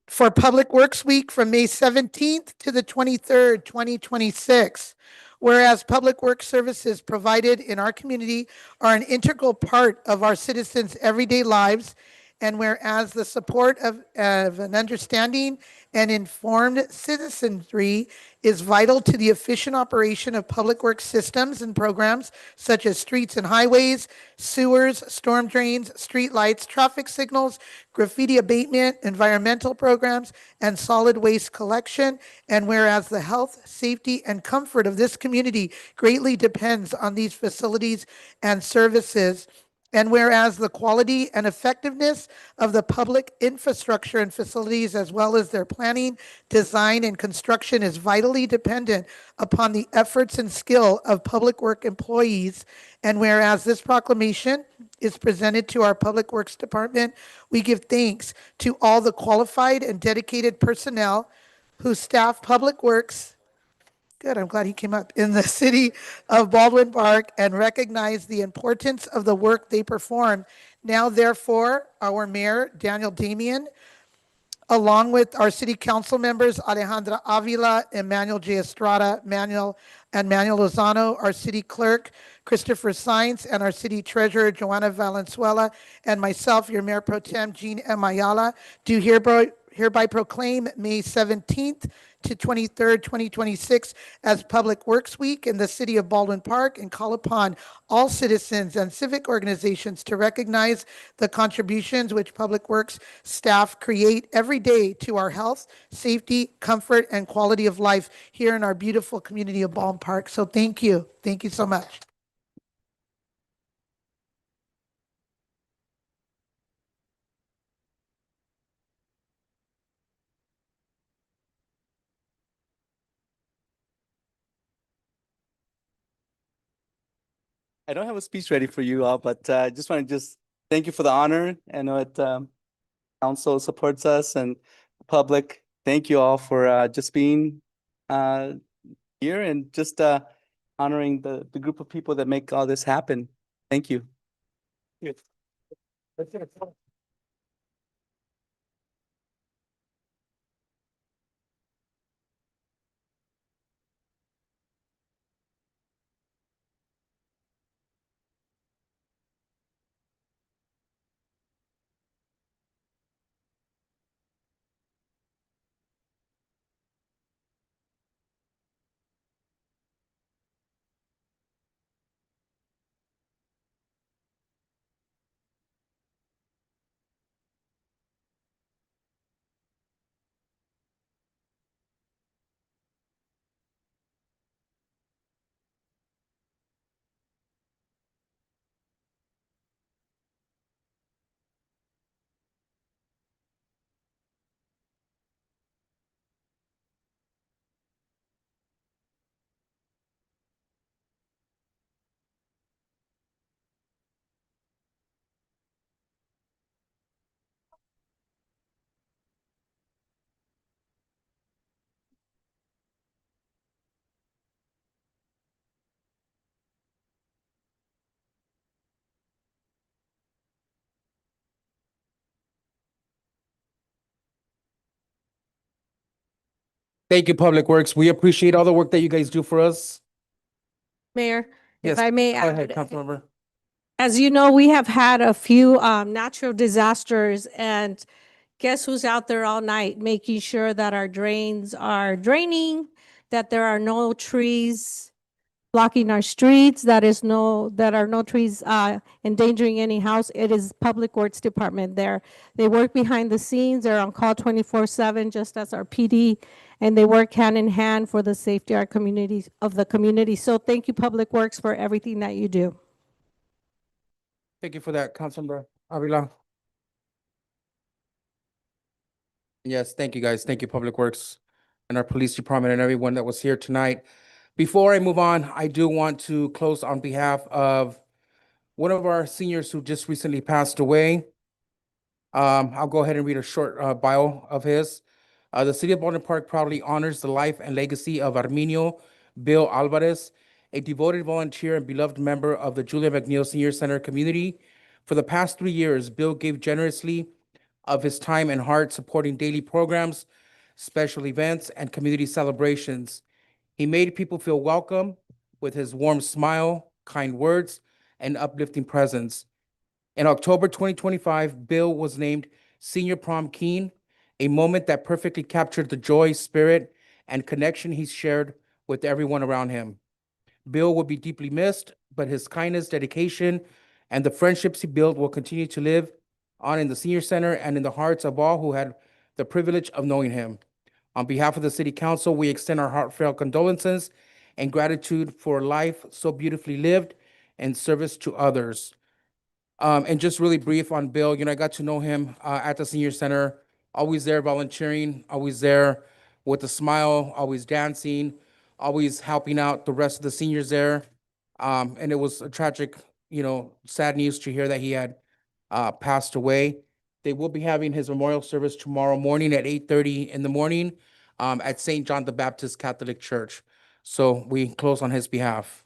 for Public Works Week from May 17th to the 23rd, 2026. Whereas public works services provided in our community are an integral part of our citizens' everyday lives And whereas the support of an understanding and informed citizenry is vital to the efficient operation of public works systems and programs such as streets and highways, sewers, storm drains, street lights, traffic signals, graffiti abatement, environmental programs, and solid waste collection. And whereas the health, safety, and comfort of this community greatly depends on these facilities and services. And whereas the quality and effectiveness of the public infrastructure and facilities, as well as their planning, design, and construction, is vitally dependent upon the efforts and skill of public work employees. And whereas this proclamation is presented to our Public Works Department, we give thanks to all the qualified and dedicated personnel who staff Public Works. Good, I'm glad he came up, in the city of Baldwin Park, and recognize the importance of the work they perform. Now, therefore, our mayor, Daniel Damian, along with our city council members, Alejandra Avila, Emmanuel J. Estrada, Manuel Lozano, our city clerk, Christopher Science, and our city treasurer, Joanna Valenzuela, and myself, your mayor pro tem, Jean M. Ayala, do hereby proclaim May 17th to 23rd, 2026 as Public Works Week in the city of Baldwin Park, and call upon all citizens and civic organizations to recognize the contributions which Public Works staff create every day to our health, safety, comfort, and quality of life here in our beautiful community of Baldwin Park. So thank you. Thank you so much. I don't have a speech ready for you all, but I just want to thank you for the honor. I know it council supports us and the public. Thank you all for just being here and just honoring the group of people that make all this happen. Thank you. Thank you, Public Works. We appreciate all the work that you guys do for us. Mayor, Yes, if I may Go add, ahead, Councilmember. as you know, we have had a few natural disasters, and guess who's out there all night making sure that our drains are draining, that there are no trees blocking our streets, that are no trees endangering any house. It is Public Works Department there. They work behind the scenes. They're on call 24/7, just as our PD, and they work hand in hand for the safety of our communities, of the community. So thank you, Public Works, for everything that you do. Thank you for that, Councilmember Avila. Yes, thank you, guys. Thank you, Public Works and our police department and everyone that was here tonight. Before I move on, I do want to close on behalf of one of our seniors who just recently passed away. I'll go ahead and read a short bio of his. The city of Baldwin Park proudly honors the life and legacy of Arminio Bill Alvarez, a devoted volunteer and beloved member of the Julia McNeil Senior Center community. For the past 3 years, Bill gave generously of his time and heart, supporting daily programs, special events, and community celebrations. He made people feel welcome with his warm smile, kind words, and uplifting presence. In October 2025, Bill was named Senior Prom King, a moment that perfectly captured the joy, spirit, and connection he shared with everyone around him. Bill will be deeply missed, but his kindness, dedication, and the friendships he built will continue to live on in the senior center and in the hearts of all who had the privilege of knowing him. On behalf of the City Council, we extend our heartfelt condolences and gratitude for a life so beautifully lived and service to others. And just really brief on Bill, I got to know him at the senior center, always there volunteering, always there with a smile, always dancing, always helping out the rest of the seniors there. And it was a tragic, sad news to hear that he had passed away. They will be having his memorial service tomorrow morning at 8:30 in the morning at St. John the Baptist Catholic Church. So we close on his behalf.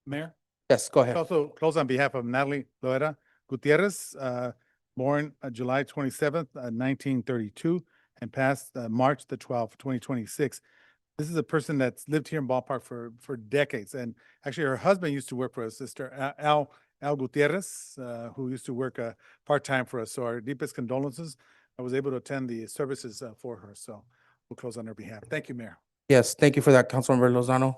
Mayor? Yes, go ahead. Also close on behalf of Natalie Loera Gutierrez, born July 27th, 1932, and passed March the 12th, 2026. This is a person that's lived here in Ballpark for decades. And actually, her husband used to work for us, Sister Al Gutierrez, who used to work part-time for us. So our deepest condolences. I was able to attend the services for her. So we'll close on her behalf. Thank you, Mayor. Yes, thank you for that, Councilmember Lozano.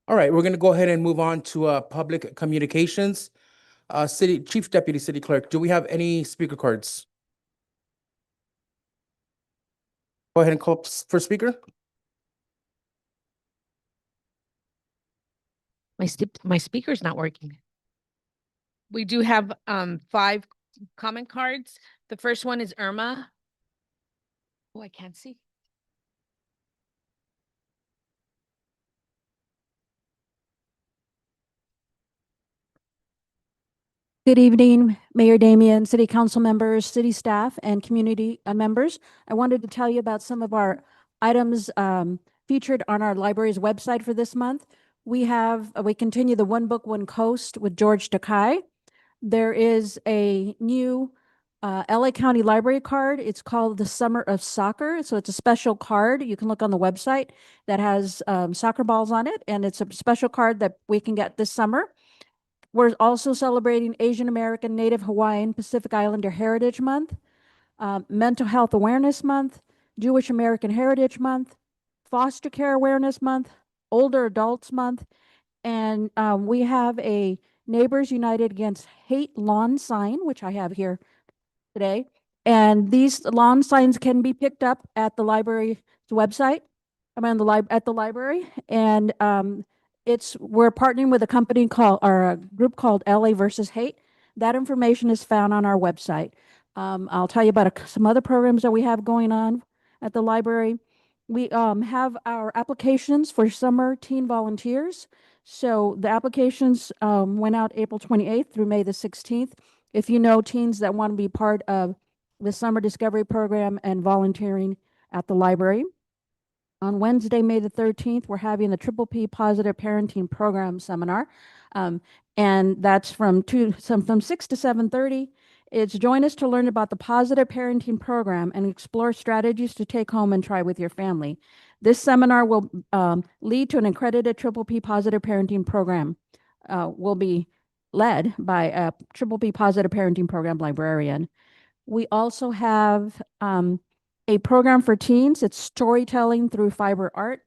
All right, we're going to go ahead and move on to public communications. Chief Deputy City Clerk, do we have any speaker cards? Go ahead and call up for speaker. My speaker's not working. We do have 5 comment cards. The first one is Irma. Oh, I can't see. Good evening, Mayor Damian, City Council members, city staff, and community members. I wanted to tell you about some of our items featured on our library's website for this month. We continue the One Book, One Coast with George Takei. There is a new LA County Library card. It's called the Summer of Soccer. So it's a special card. You can look on the website that has soccer balls on it, and it's a special card that we can get this summer. We're also celebrating Asian American, Native Hawaiian, Pacific Islander Heritage Month, Mental Health Awareness Month, Jewish American Heritage Month, Foster Care Awareness Month, Older Adults Month, and we have a Neighbors United Against Hate lawn sign, which I have here today. And these lawn signs can be picked up at the library's website. At the library, and we're partnering with a company a group called LA versus Hate. That information is found on our website. I'll tell you about some other programs that we have going on at the library. We have our applications for summer teen volunteers. So the applications went out April 28th through May the 16th. If you know teens that want to be part of the Summer Discovery Program and volunteering at the library. On Wednesday, May the 13th, we're having the Triple P Positive Parenting Program Seminar. And that's from 6 to 7:30. It's join us to learn about the Positive Parenting Program and explore strategies to take home and try with your family. This seminar will lead to an accredited Triple P Positive Parenting Program. Will be led by a Triple P Positive Parenting Program librarian. We also have a program for teens. It's storytelling through fiber art.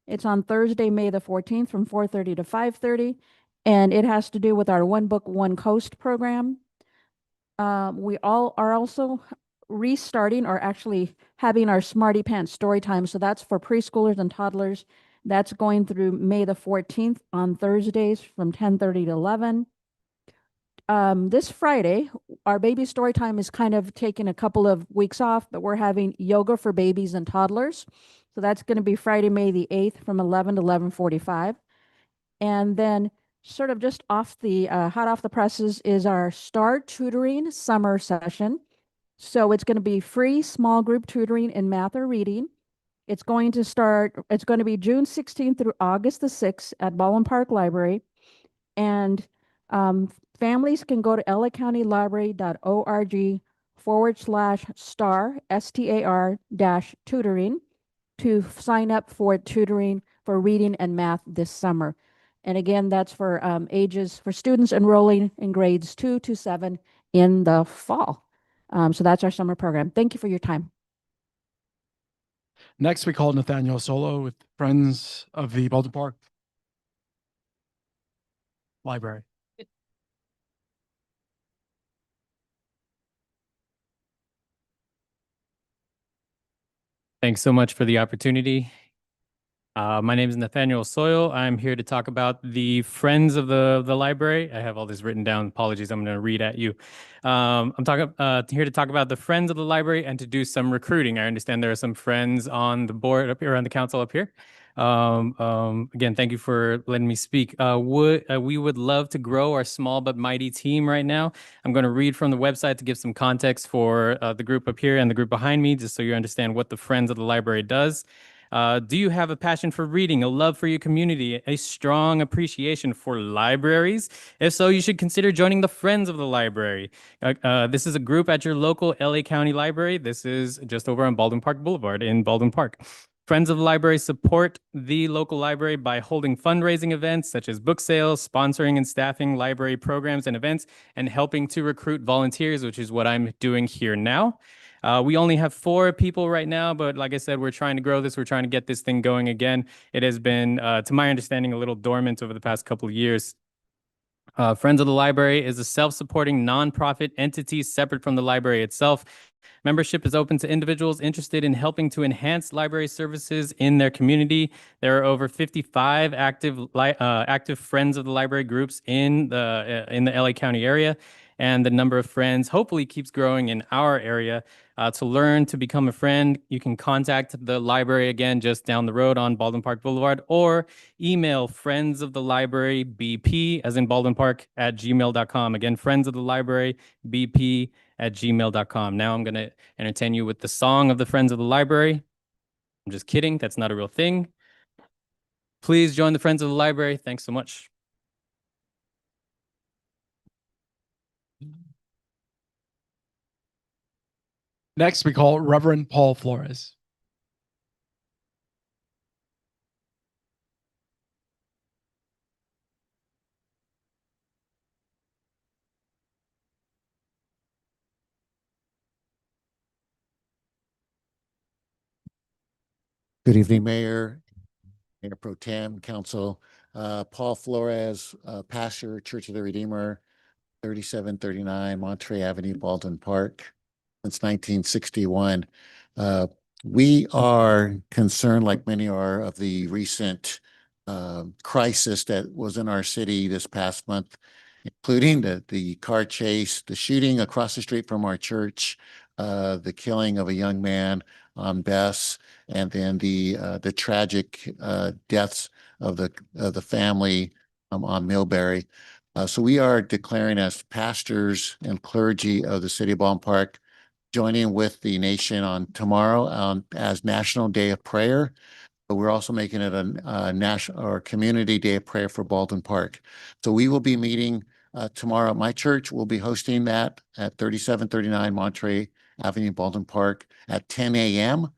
It's on Thursday, May the 14th from 4:30 to 5:30. And it has to do with our One Book, One Coast program. We all are also restarting or actually having our Smarty Pants story time. So that's for preschoolers and toddlers. That's going through May the 14th on Thursdays from 10:30 to 11. This Friday, our baby story time is kind of taking a couple of weeks off, but we're having yoga for babies and toddlers. So that's going to be Friday, May the 8th from 11 to 11:45. And then sort of just hot off the presses is our Star Tutoring Summer Session. So it's going to be free small group tutoring in math or reading. It's going to be June 16th through August the 6th at Baldwin Park Library. And families can go to lacountylibrary.org/star tutoring to sign up for tutoring for reading and math this summer. And again, that's for for students enrolling in grades 2 to 7 in the fall. So that's our summer program. Thank you for your time. Next, we call Nathaniel Solo with Friends of the Baldwin Park Library. Thanks so much for the opportunity. My name is Nathaniel Soil. I'm here to talk about the Friends of the Library. I have all this written down. Apologies, I'm going to read at you. I'm here to talk about the Friends of the Library and to do some recruiting. I understand there are some friends on the board up here, on the council up here. Again, thank you for letting me speak. We would love to grow our small but mighty team right now. I'm going to read from the website to give some context for the group up here and the group behind me, just so you understand what the Friends of the Library does. Do you have a passion for reading, a love for your community, a strong appreciation for libraries? If so, you should consider joining the Friends of the Library. This is a group at your local LA County Library. This is just over on Baldwin Park Boulevard in Baldwin Park. Friends of the Library support the local library by holding fundraising events such as book sales, sponsoring and staffing library programs and events, and helping to recruit volunteers, which is what I'm doing here now. We only have 4 people right now, but like I said, we're trying to grow this. We're trying to get this thing going again. It has been, to my understanding, a little dormant over the past couple of years. Friends of the Library is a self-supporting nonprofit entity separate from the library itself. Membership is open to individuals interested in helping to enhance library services in their community. There are over 55 active Friends of the Library groups in the LA County area, and the number of friends hopefully keeps growing in our area. To learn to become a friend, you can contact the library again just down the road on Baldwin Park Boulevard, or email Friends of the Library BP, as in Baldwin Park, at gmail.com. Again, Friends of the Library BP at gmail.com. Now I'm going to entertain you with the song of the Friends of the Library. I'm just kidding. That's not a real thing. Please join the Friends of the Library. Thanks so much. Next, we call Reverend Paul Flores. Good evening, Mayor, Mayor Pro Tem, Council. Paul Flores, pastor, Church of the Redeemer, 3739 Monterey Avenue, Baldwin Park, since 1961. We are concerned, like many are, of the recent crisis that was in our city this past month, including the car chase, the shooting across the street from our church, the killing of a young man on Bess, and then the tragic deaths of the family on Millbury. So we are declaring as pastors and clergy of the city of Baldwin Park, joining with the nation on tomorrow as National Day of Prayer. But we're also making it a national or community day of prayer for Baldwin Park. So we will be meeting tomorrow. My church will be hosting that at 3739 Monterey Avenue, Baldwin Park at 10 a.m.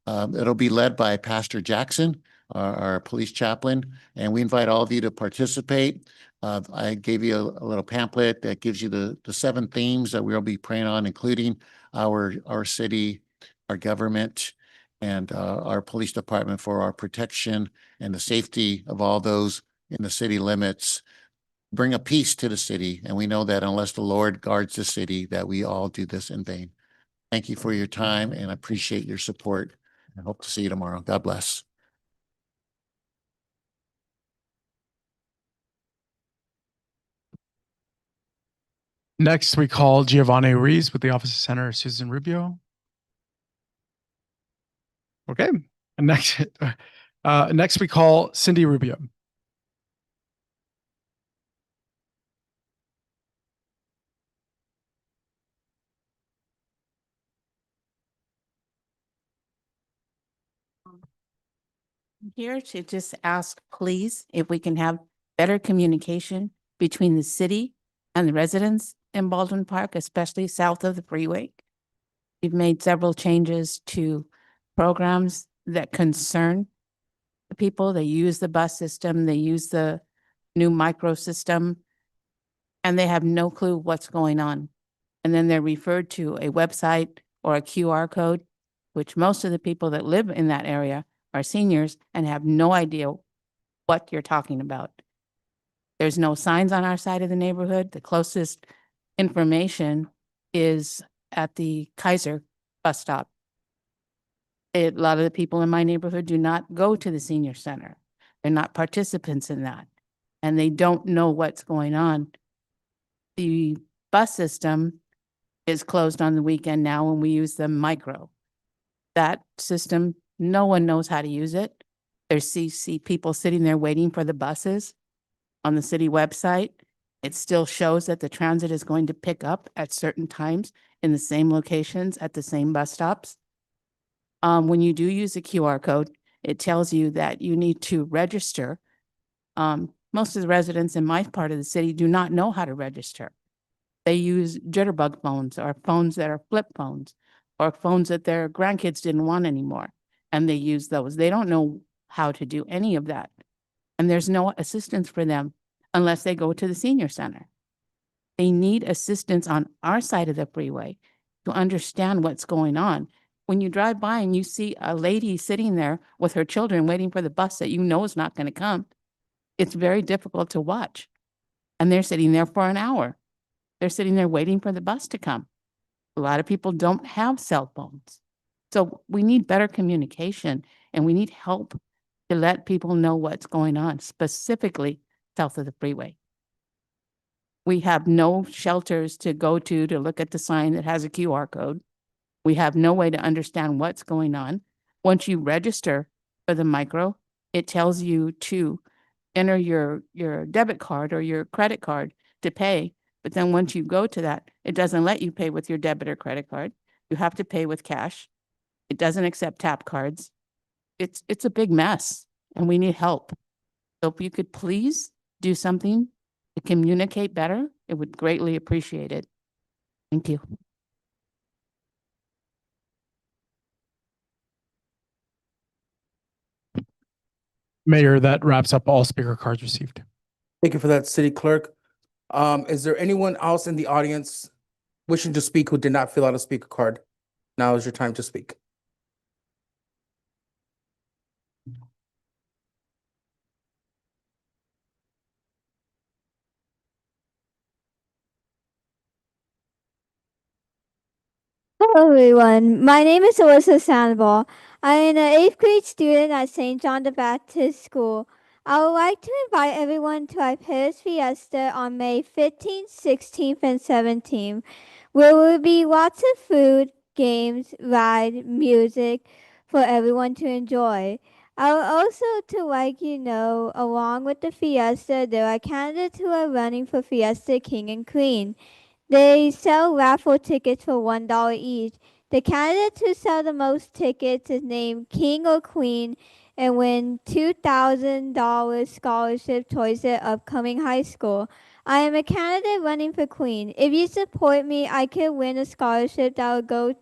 It'll be led by Pastor Jackson, our police chaplain, and we invite all of you to participate. I gave you a little pamphlet that gives you the 7 themes that we'll be praying on, including our city, our government, and our police department for our protection and the safety of all those in the city limits. Bring a peace to the city, and we know that unless the Lord guards the city, that we all do this in vain. Thank you for your time, and I appreciate your support. I hope to see you tomorrow. God bless. Next, we call Giovanni Ruiz with the Office of Senator Susan Rubio. Okay. And next we call Cindy Rubio. Here to just ask, please, if we can have better communication between the city and the residents in Baldwin Park, especially south of the freeway. We've made several changes to programs that concern the people. They use the bus system, they use the new micro system, and they have no clue what's going on. And then they're referred to a website or a QR code, which most of the people that live in that area are seniors and have no idea what you're talking about. There's no signs on our side of the neighborhood. The closest information is at the Kaiser bus stop. A lot of the people in my neighborhood do not go to the senior center. They're not participants in that, and they don't know what's going on. The bus system is closed on the weekend now, and we use the micro. That system, no one knows how to use it. There's see people sitting there waiting for the buses on the city website. It still shows that the transit is going to pick up at certain times in the same locations at the same bus stops. When you do use a QR code, it tells you that you need to register. Most of the residents in my part of the city do not know how to register. They use jitterbug phones or phones that are flip phones or phones that their grandkids didn't want anymore, and they use those. They don't know how to do any of that. And there's no assistance for them unless they go to the senior center. They need assistance on our side of the freeway to understand what's going on. When you drive by and you see a lady sitting there with her children waiting for the bus that you know is not going to come, it's very difficult to watch. And they're sitting there for an hour. They're sitting there waiting for the bus to come. A lot of people don't have cell phones. So we need better communication, and we need help to let people know what's going on, specifically south of the freeway. We have no shelters to go to look at the sign that has a QR code. We have no way to understand what's going on. Once you register for the micro, it tells you to enter your debit card or your credit card to pay. But then once you go to that, it doesn't let you pay with your debit or credit card. You have to pay with cash. It doesn't accept tap cards. It's a big mess, and we need help. So if you could please do something to communicate better, it would greatly appreciate it. Thank you. Mayor, that wraps up all speaker cards received. Thank you for that, City Clerk. Is there anyone else in the audience wishing to speak who did not fill out a speaker card? Now is your time to speak. Hello, everyone. My name is Alyssa Sandoval. I am an 8th grade student at St. John the Baptist School. I would like to invite everyone to our Paris Fiesta on May 15th, 16th, and 17th, where there will be lots of food, games, ride, music for everyone to enjoy. I would also to like you know, along with the Fiesta, there are candidates who are running for Fiesta King and Queen. They sell raffle tickets for $1 each. The candidate who sell the most tickets is named King or Queen and win $2,000 scholarship towards their upcoming high school. I am a candidate running for Queen. If you support me, I could win a scholarship that will go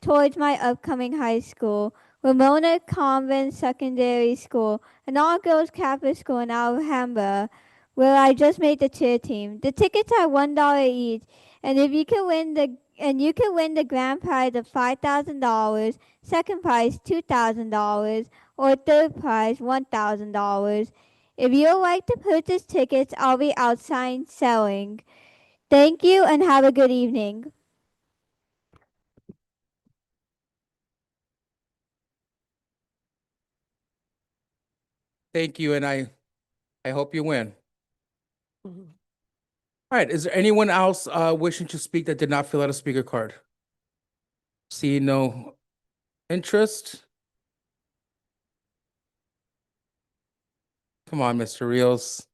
towards my upcoming high school, Ramona Convent Secondary School, an all-girls Catholic school in Alhambra, where I just made the cheer team. The tickets are $1 each, and if you can win the grand prize of $5,000, second prize $2,000, or third prize $1,000. If you would like to purchase tickets, I'll be outside selling. Thank you and have a good evening. Thank you, and I hope you win. All right, is there anyone else wishing to speak that did not fill out a speaker card? See no interest? Come on, Mr. Rios.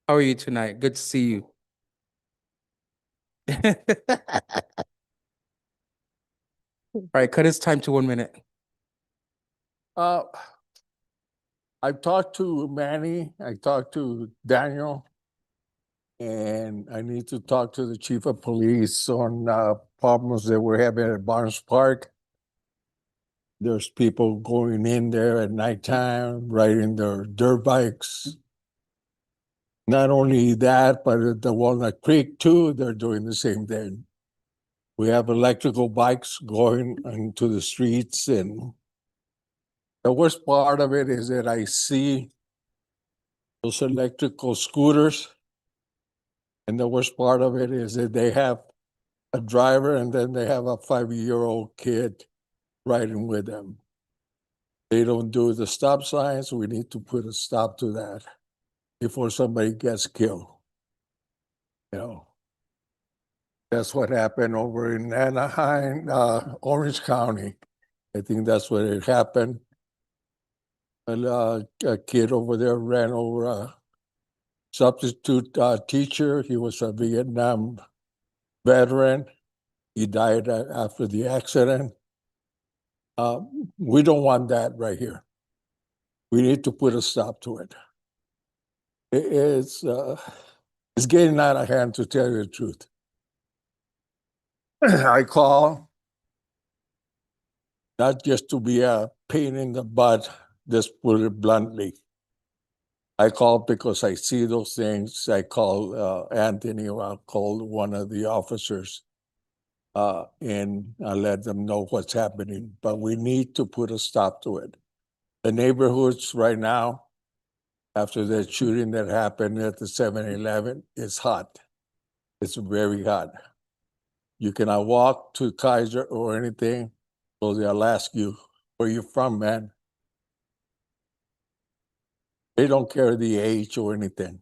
How are you tonight? Good to see you. All right, cut his time to 1 minute. I've talked to Manny, I talked to Daniel, and I need to talk to the chief of police on problems that we're having at Barnes Park. There's people going in there at nighttime, riding their dirt bikes. Not only that, but at the Walnut Creek too, they're doing the same thing. We have electrical bikes going into the streets, and the worst part of it is that I see those electrical scooters. And the worst part of it is that they have a driver and then they have a 5-year-old kid riding with them. They don't do the stop signs. We need to put a stop to that before somebody gets killed. You know, that's what happened over in Anaheim, Orange County. I think that's where it happened. A kid over there ran over a substitute teacher. He was a Vietnam veteran. He died after the accident. We don't want that right here. We need to put a stop to it. It's getting out of hand, to tell you the truth. I call not just to be a pain in the butt, just put it bluntly. I call because I see those things. I call Anthony, or I'll call one of the officers, and I let them know what's happening. But we need to put a stop to it. The neighborhoods right now, after the shooting that happened at the 7-Eleven, it's hot. It's very hot. You cannot walk to Kaiser or anything, so they'll ask you, where you from, man? They don't care the age or anything.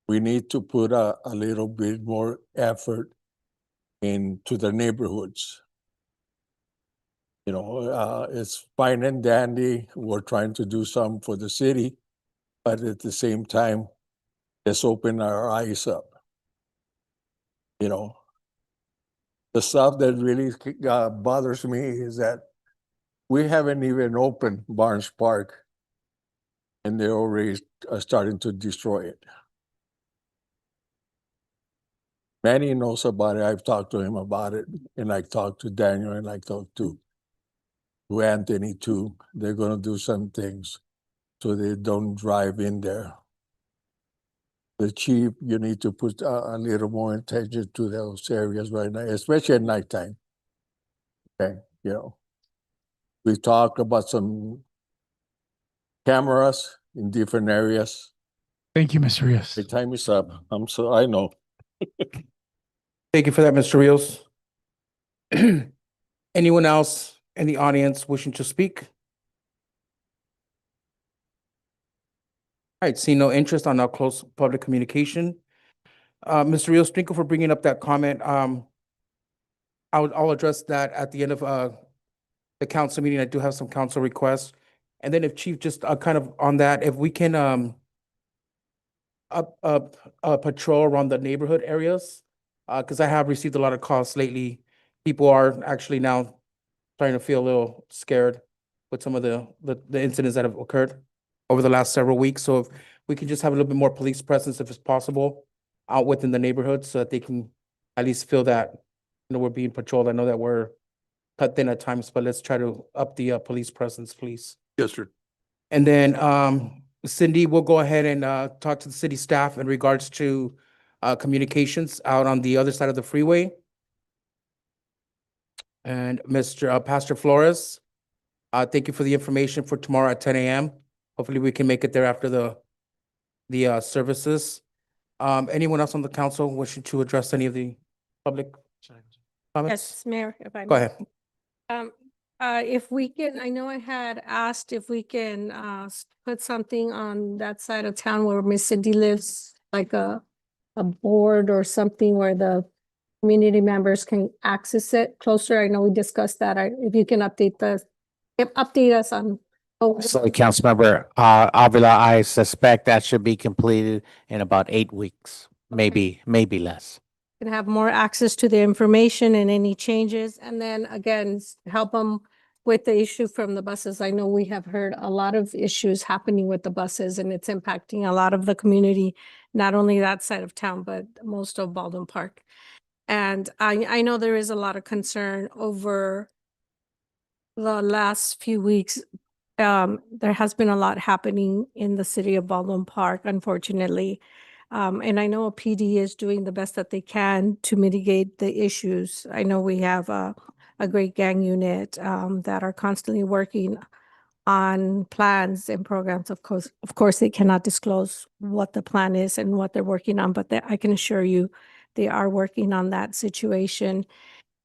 We need to put a little bit more effort into the neighborhoods. You know, it's fine and dandy. We're trying to do something for the city, but at the same time, let's open our eyes up. You know, the stuff that really bothers me is that we haven't even opened Barnes Park, and they're already starting to destroy it. Manny knows about it. I've talked to him about it, and I talked to Daniel, and I talked to Anthony too. They're gonna do some things so they don't drive in there. The chief, you need to put a little more attention to those areas right now, especially at nighttime. Okay, you know, we talked about some cameras in different areas. Thank you, Mr. Rios. The time is up. I know. Thank you for that, Mr. Rios. Anyone else in the audience wishing to speak? All right, see no interest, I'll now close public communication. Mr. Rios, thank you for bringing up that comment. I'll address that at the end of the council meeting. I do have some council requests. And then if Chief, just kind of on that, if we can patrol around the neighborhood areas, because I have received a lot of calls lately. People are actually now starting to feel a little scared with some of the incidents that have occurred over the last several weeks. So if we can just have a little bit more police presence, if it's possible, out within the neighborhood, so that they can at least feel that, you know, we're being patrolled. I know that we're cut thin at times, but let's try to up the police presence, please. Yes, sir. And then Cindy, we'll go ahead and talk to the city staff in regards to communications out on the other side of the freeway. And Mr. Pastor Flores, thank you for the information for tomorrow at 10 a.m. Hopefully we can make it there after the services. Anyone else on the council wishing to address any of the public comments? Yes, Mayor, if I may. Go ahead. If we can, I know I had asked if we can put something on that side of town where Miss Cindy lives, like a board or something where the community members can access it closer. I know we discussed that. If you can update us on. So Councilmember Avila, I suspect that should be completed in about 8 weeks, maybe less. Can have more access to the information and any changes. And then again, help them with the issue from the buses. I know we have heard a lot of issues happening with the buses, and it's impacting a lot of the community, not only that side of town, but most of Baldwin Park. And I know there is a lot of concern over the last few weeks, there has been a lot happening in the city of Baldwin Park, unfortunately. And I know PD is doing the best that they can to mitigate the issues. I know we have a great gang unit that are constantly working on plans and programs. Of course, they cannot disclose what the plan is and what they're working on, but I can assure you they are working on that situation.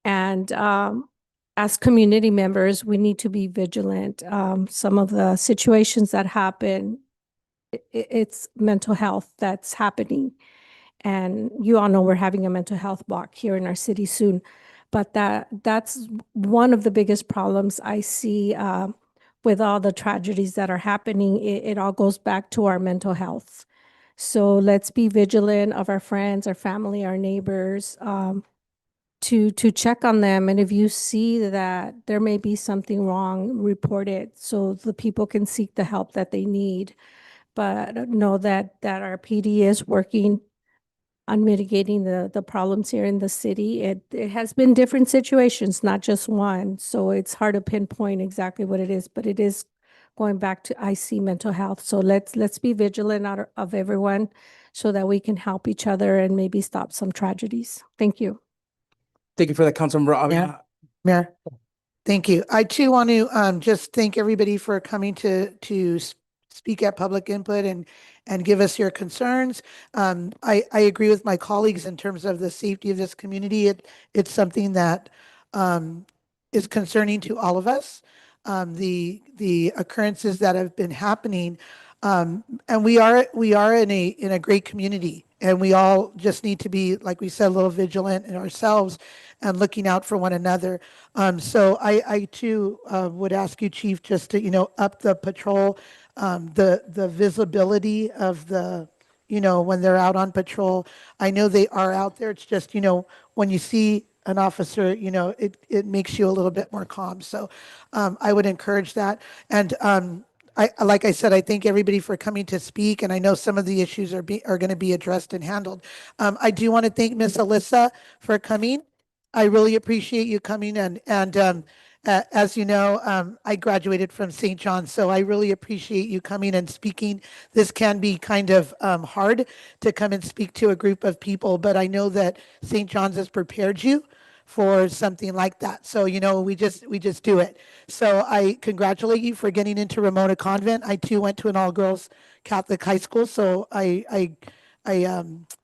And as community members, we need to be vigilant. Some of the situations that happen, it's mental health that's happening. And you all know we're having a mental health walk here in our city soon. But that's one of the biggest problems I see with all the tragedies that are happening. It all goes back to our mental health. So let's be vigilant of our friends, our family, our neighbors, to check on them. And if you see that there may be something wrong, report it so the people can seek the help that they need. But know that our PD is working on mitigating the problems here in the city. It has been different situations, not just one. So it's hard to pinpoint exactly what it is, but it is going back to IC mental health. So let's be vigilant of everyone so that we can help each other and maybe stop some tragedies. Thank you. Thank you for that, Councilmember Avila. Mayor, thank you. I too want to just thank everybody for coming to speak at public input and give us your concerns. I agree with my colleagues in terms of the safety of this community. It's something that is concerning to all of us. The occurrences that have been happening, and we are in a great community, and we all just need to be, like we said, a little vigilant in ourselves and looking out for one another. So I too would ask you, Chief, just to up the patrol, the visibility of the when they're out on patrol. I know they are out there. It's just when you see an officer, it makes you a little bit more calm. So I would encourage that. And like I said, I thank everybody for coming to speak, and I know some of the issues are going to be addressed and handled. I do want to thank Miss Alyssa for coming. I really appreciate you coming, and as you know, I graduated from St. John's, so I really appreciate you coming and speaking. This can be kind of hard to come and speak to a group of people, but I know that St. John's has prepared you for something like that. So, we just do it. So I congratulate you for getting into Ramona Convent. I too went to an all-girls Catholic high school, so I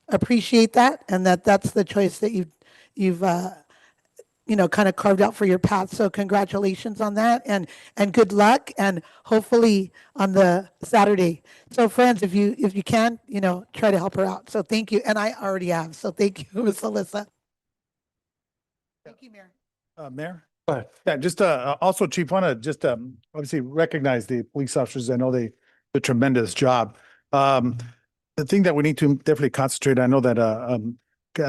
appreciate that, and that's the choice that you've kind of carved out for your path. So congratulations on that, and good luck, and hopefully on the Saturday. So friends, if you can, try to help her out. So thank you. And I already have. So thank you, Ms. Alyssa. Thank you, Mayor. Mayor? Yeah, just also, Chief, want to just obviously recognize the police officers. I know they do a tremendous job. The thing that we need to definitely concentrate, I know that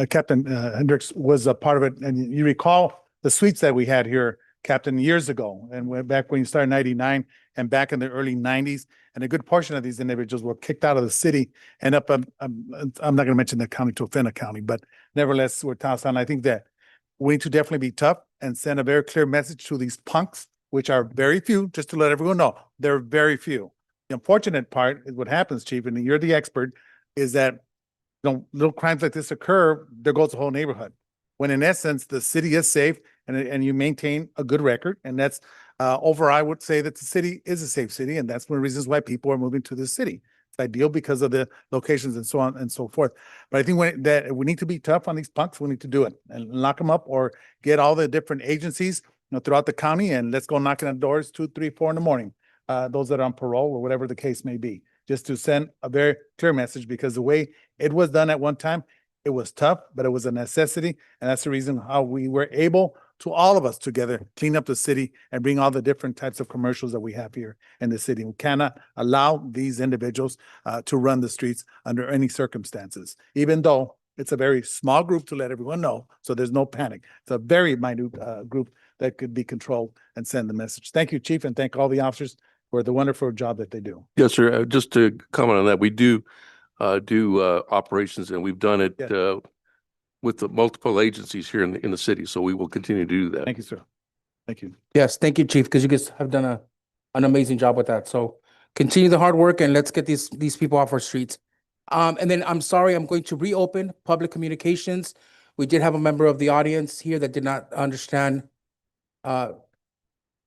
Captain Hendricks was a part of it, and you recall the suites that we had here, Captain, years ago, and back when you started in '99 and back in the early '90s, and a good portion of these individuals were kicked out of the city and up. I'm not going to mention the county to offend a county, but nevertheless, we're tossed on. I think that we need to definitely be tough and send a very clear message to these punks, which are very few, just to let everyone know, they're very few. The unfortunate part is what happens, Chief, and you're the expert, is that little crimes like this occur, there goes the whole neighborhood. When in essence, the city is safe and you maintain a good record. And that's I would say that the city is a safe city. And that's one of the reasons why people are moving to the city. It's ideal because of the locations and so on and so forth. But I think we need to be tough on these punks. We need to do it and lock them up, or get all the different agencies throughout the county, and let's go knocking on doors 2, 3, 4 in the morning. Those that are on parole or whatever the case may be, just to send a very clear message, because the way it was done at one time, it was tough, but it was a necessity. And that's the reason how we were able to, all of us together, clean up the city and bring all the different types of commercials that we have here in the city. We cannot allow these individuals to run the streets under any circumstances, even though it's a very small group, to let everyone know. So there's no panic. It's a very minute group that could be controlled and send the message. Thank you, Chief, and thank all the officers for the wonderful job that they do. Yes, sir. Just to comment on that, we do operations, and we've done it with the multiple agencies here in the city. So we will continue to do that. Thank you, sir. Thank you. Yes, thank you, Chief, because you guys have done a an amazing job with that. So continue the hard work and let's get these people off our streets. And then I'm sorry, I'm going to reopen public communications. We did have a member of the audience here that did not understand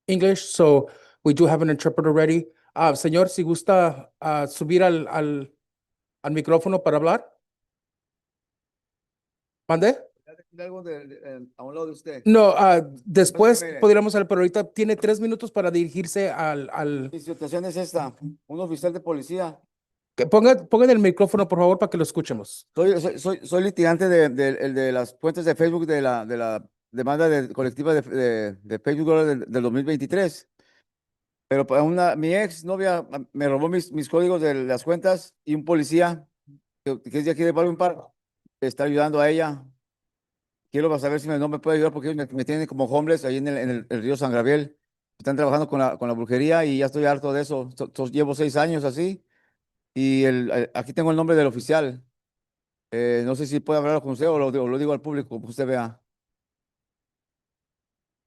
English, so we do have an interpreter ready. Señor, si gusta subir al micrófono para hablar. ¿Mande? A un lado de usted. No, después Mire. podríamos hablar, pero ahorita tiene 3 minutos para dirigirse al... Mi situación es esta, un oficial de policía. Pongan el micrófono, por favor, para que lo escuchemos. Soy litigante de las cuentas de Facebook de la demanda colectiva de Facebook ahora del 2023. Pero mi ex novia me robó mis códigos de las cuentas y un policía que es de aquí de Baldwin Park está ayudando a ella. Quiero saber si no me puede ayudar porque ellos me tienen como homeless ahí en el río San Gabriel. Están trabajando con la brujería y ya estoy harto de eso. Llevo 6 años así y aquí tengo el nombre del oficial. No sé si puede hablar con usted o lo digo al público, que usted vea.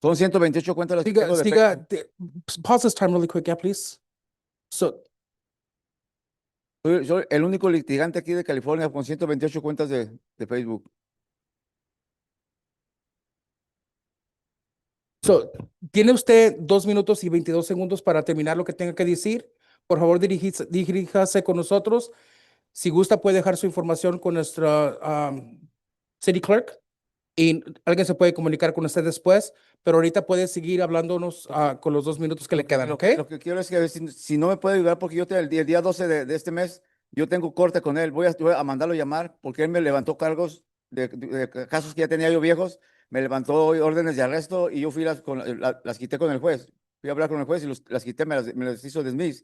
Son 128 cuentas las que tengo de Facebook. Pause this time really quick, yeah, please. So, Soy el único litigante aquí de California con 128 cuentas de Facebook. tiene usted 2 minutos y 22 segundos para terminar lo que tenga que decir. Por favor, diríjase con nosotros. Si gusta, puede dejar su información con nuestra city clerk y alguien se puede comunicar con usted después, pero ahorita puede seguir hablándonos con los 2 minutos que le quedan, ¿ok? Lo que quiero es que si no me puede ayudar, porque yo el día 12 de este mes, yo tengo corte con él. Voy a mandarlo llamar porque él me levantó cargos de casos que ya tenía yo viejos. Me levantó órdenes de arresto y yo fui las quité con el juez. Fui a hablar con el juez y las quité, me las hizo dismiss.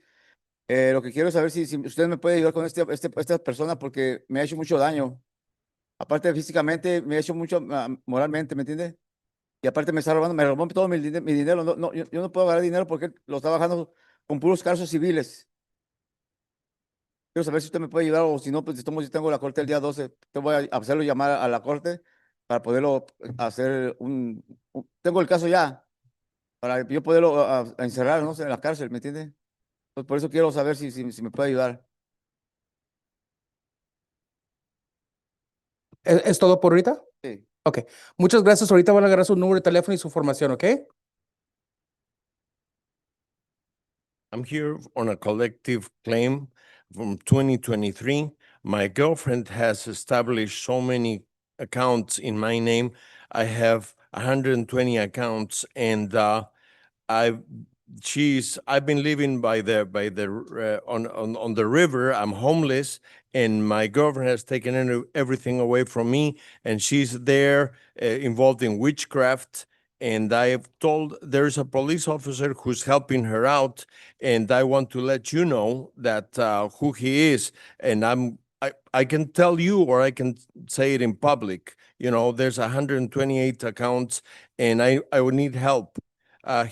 Lo que quiero es saber si usted me puede ayudar con esta persona porque me ha hecho mucho daño. Aparte físicamente, me ha hecho mucho moralmente, ¿me entiende? Y aparte me robó todo mi dinero. Yo no puedo ganar dinero porque lo está bajando con puros casos civiles. Quiero saber si usted me puede ayudar o si no, pues yo tengo la corte el día 12. Te voy a hacerlo llamar a la corte para poderlo hacer tengo el caso ya, para yo poderlo encerrar, no sé, en la cárcel, ¿me entiende? Pues por eso quiero saber si me puede ayudar. ¿Es todo por ahorita? Sí. Ok. Muchas gracias. Ahorita van a agarrar su número de teléfono y su formación, ¿ok? I'm here on a collective claim from 2023. My girlfriend has established so many accounts in my name. I have 120 accounts, and I've been living by on the river. I'm homeless, and my girlfriend has taken everything away from me, and she's there involved in witchcraft. And I've told there's a police officer who's helping her out, and I want to let you know that who he is. And I can tell you, or I can say it in public. You know, there's 128 accounts, and I would need help.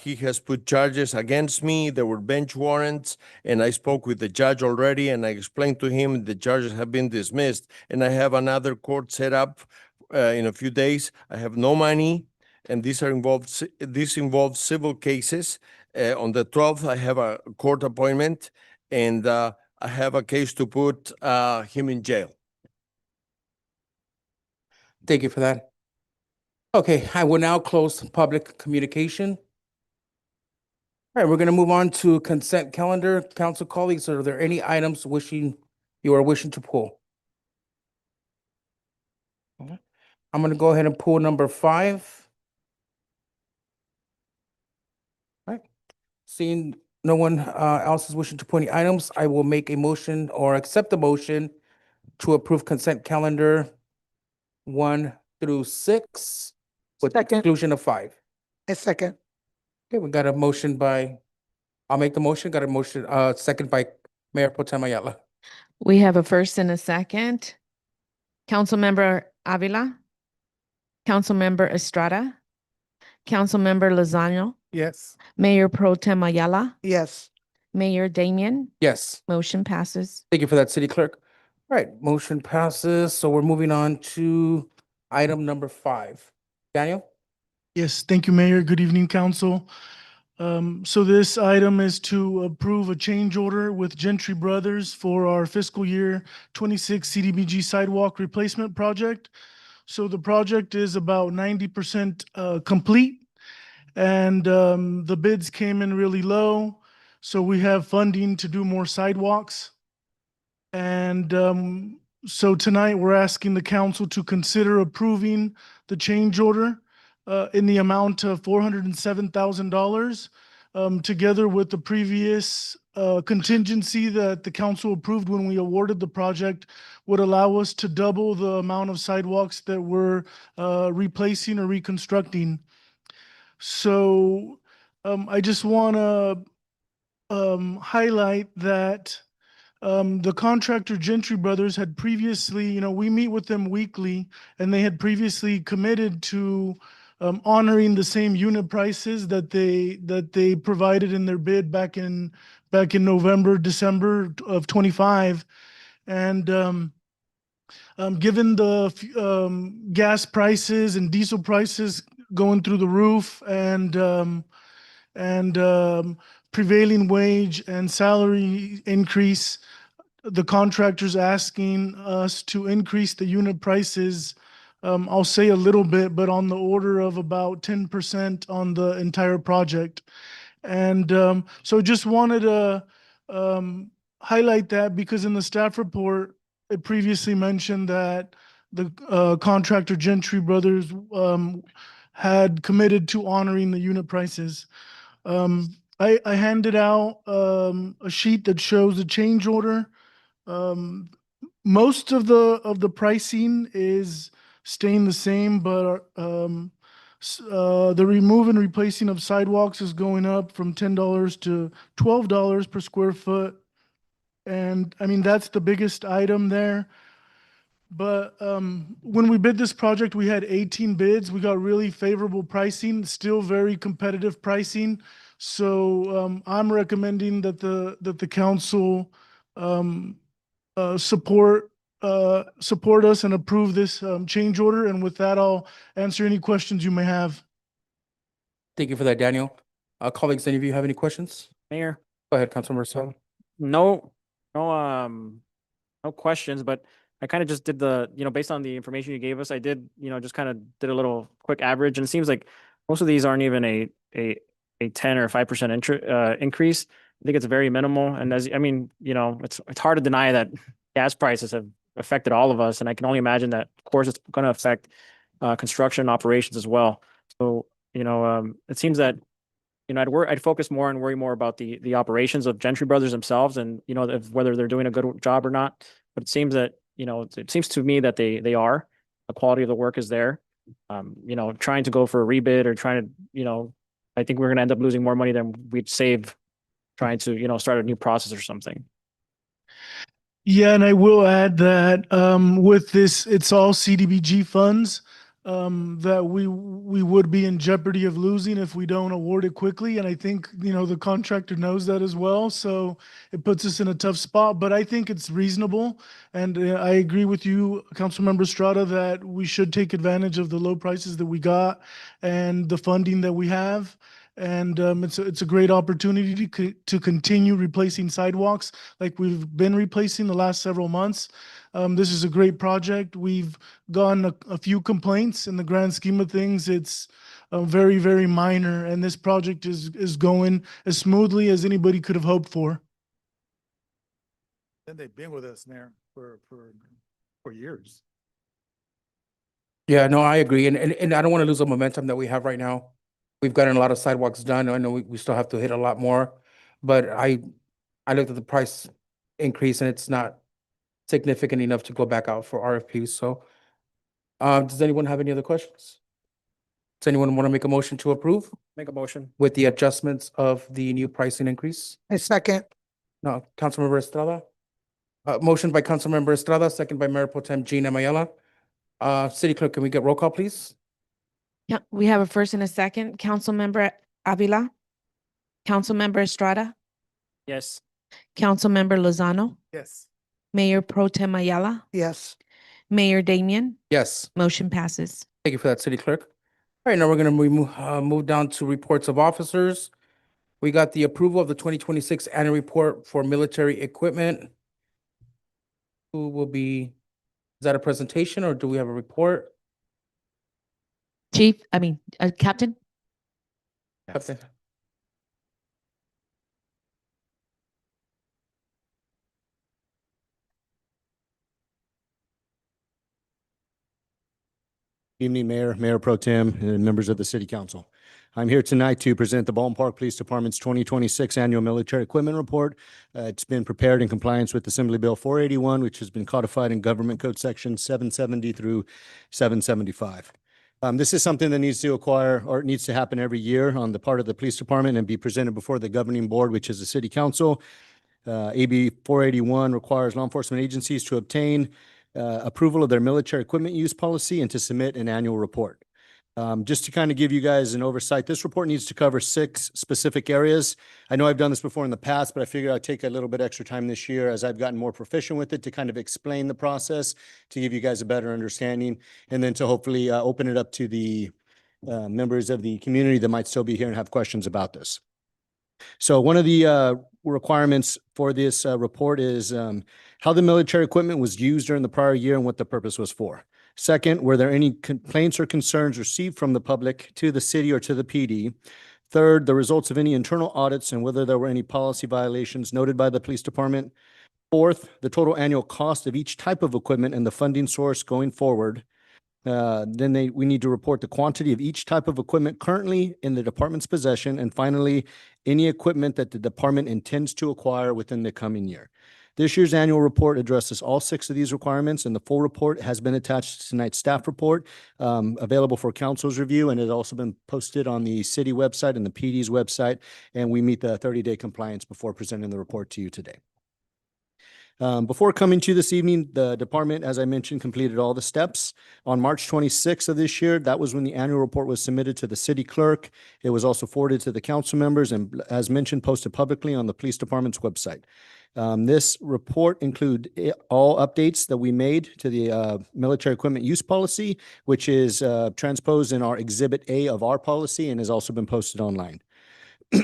He has put charges against me. There were bench warrants, and I spoke with the judge already, and I explained to him the charges have been dismissed, and I have another court set up in a few days. I have no money, and this involves civil cases. On the 12th, I have a court appointment, and I have a case to put him in jail. Thank you for that. Okay, I will now close public communication. All right, we're going to move on to consent calendar. Council colleagues, are there any items you are wishing to pull? Okay. I'm going to go ahead and pull number 5. All right. Seeing no one else is wishing to pull any items, I will make a motion or accept the motion to approve consent calendar 1 through 6 with the exclusion of 5. A second. Okay, we got a motion I'll make the motion, got a motion, second by Mayor Pro Tem Ayala. We have a first and a second. Councilmember Avila, Councilmember Estrada, Councilmember Lozano, Yes. Mayor Pro Tem Ayala, Yes. Mayor Damian. Yes. Motion passes. Thank you for that, City Clerk. All right, motion passes. So we're moving on to item number 5. Daniel? Yes, thank you, Mayor. Good evening, Council. So this item is to approve a change order with Gentry Brothers for our fiscal year 26 CDBG sidewalk replacement project. So the project is about 90% complete, and the bids came in really low. So we have funding to do more sidewalks. And so tonight, we're asking the council to consider approving the change order in the amount of $407,000, together with the previous contingency that the council approved when we awarded the project, would allow us to double the amount of sidewalks that we're replacing or reconstructing. So I just want to highlight that the contractor Gentry Brothers had previously, we meet with them weekly, and they had previously committed to honoring the same unit prices that they provided in their bid back in November, December of 25. And given the gas prices and diesel prices going through the roof, and prevailing wage and salary increase, the contractor's asking us to increase the unit prices. I'll say a little bit, but on the order of about 10% on the entire project. And so just wanted to highlight that, because in the staff report, it previously mentioned that the contractor Gentry Brothers had committed to honoring the unit prices. I handed out a sheet that shows a change order. Most of the pricing is staying the same, but the remove and replacing of sidewalks is going up from $10 to $12 per square foot. And I mean, that's the biggest item there. But when we bid this project, we had 18 bids. We got really favorable pricing, still very competitive pricing. So I'm recommending that the council support us and approve this change order. And with that, I'll answer any questions you may have. Thank you for that, Daniel. Colleagues, any of you have any questions? Mayor, Go ahead, Councilmember Estrada. no questions, but I kind of just did based on the information you gave us, I did, just kind of did a little quick average, and it seems like most of these aren't even a 10 or 5% increase. I think it's very minimal. And it's hard to deny that gas prices have affected all of us. And I can only imagine that, of course, it's going to affect construction operations as well. So, it seems that, I'd focus more and worry more about the operations of Gentry Brothers themselves, and, whether they're doing a good job or not. But it seems that, it seems to me that they are. The quality of the work is there. Trying to go for a rebid or trying to, I think we're going to end up losing more money than we'd save trying to, start a new process or something. Yeah, and I will add that with this, it's all CDBG funds that we would be in jeopardy of losing if we don't award it quickly. And I think, the contractor knows that as well. So it puts us in a tough spot, but I think it's reasonable. And I agree with you, Councilmember Estrada, that we should take advantage of the low prices that we got and the funding that we have. And it's a great opportunity to continue replacing sidewalks like we've been replacing the last several months. This is a great project. We've gotten a few complaints. In the grand scheme of things, it's very, very minor, and this project is going as smoothly as anybody could have hoped for. And they've been with us, Mayor, for years. Yeah, no, I agree. And I don't want to lose the momentum that we have right now. We've gotten a lot of sidewalks done. I know we still have to hit a lot more, but I looked at the price increase and it's not significant enough to go back out for RFPs. So does anyone have any other questions? Does anyone want to make a motion to approve Make a motion. with the adjustments of the new pricing increase? I second. No, Councilmember Estrada. Motion by Councilmember Estrada, second by Mayor Pro Tem Gina Mayala. City Clerk, can we get roll call, please? Yeah, we have a first and a second. Councilmember Avila, Councilmember Estrada, Yes. Councilmember Lozano, Yes. Mayor Pro Tem Ayala, Yes. Mayor Damian. Yes. Motion passes. Thank you for that, City Clerk. All right, now we're going to move down to reports of officers. We got the approval of the 2026 annual report for military equipment. Who will be, is that a presentation or do we have a report? Captain? Captain? Evening, Mayor, Mayor Pro Tem, and members of the City Council. I'm here tonight to present the Baldwin Park Police Department's 2026 Annual Military Equipment Report. It's been prepared in compliance with Assembly Bill 481, which has been codified in Government Code Section 770 through 775. This is something that needs to acquire, or it needs to happen every year on the part of the Police Department and be presented before the Governing Board, which is the City Council. AB 481 requires law enforcement agencies to obtain approval of their military equipment use policy and to submit an annual report. Just to kind of give you guys an oversight, this report needs to cover 6 specific areas. I know I've done this before in the past, but I figured I'd take a little bit extra time this year as I've gotten more proficient with it to kind of explain the process, to give you guys a better understanding, and then to hopefully open it up to the members of the community that might still be here and have questions about this. So one of the requirements for this report is how the military equipment was used during the prior year and what the purpose was for. Second, were there any complaints or concerns received from the public to the city or to the PD? Third, the results of any internal audits and whether there were any policy violations noted by the police department. Fourth, the total annual cost of each type of equipment and the funding source going forward. We need to report the quantity of each type of equipment currently in the department's possession. And finally, any equipment that the department intends to acquire within the coming year. This year's annual report addresses all 6 of these requirements, and the full report has been attached to tonight's staff report, available for council's review, and it has also been posted on the city website and the PD's website, and we meet the 30-day compliance before presenting the report to you today. Before coming to this evening, the department, as I mentioned, completed all the steps. On March 26th of this year, that was when the annual report was submitted to the city clerk. It was also forwarded to the council members and, as mentioned, posted publicly on the police department's website. This report includes all updates that we made to the military equipment use policy, which is transposed in our Exhibit A of our policy and has also been posted online.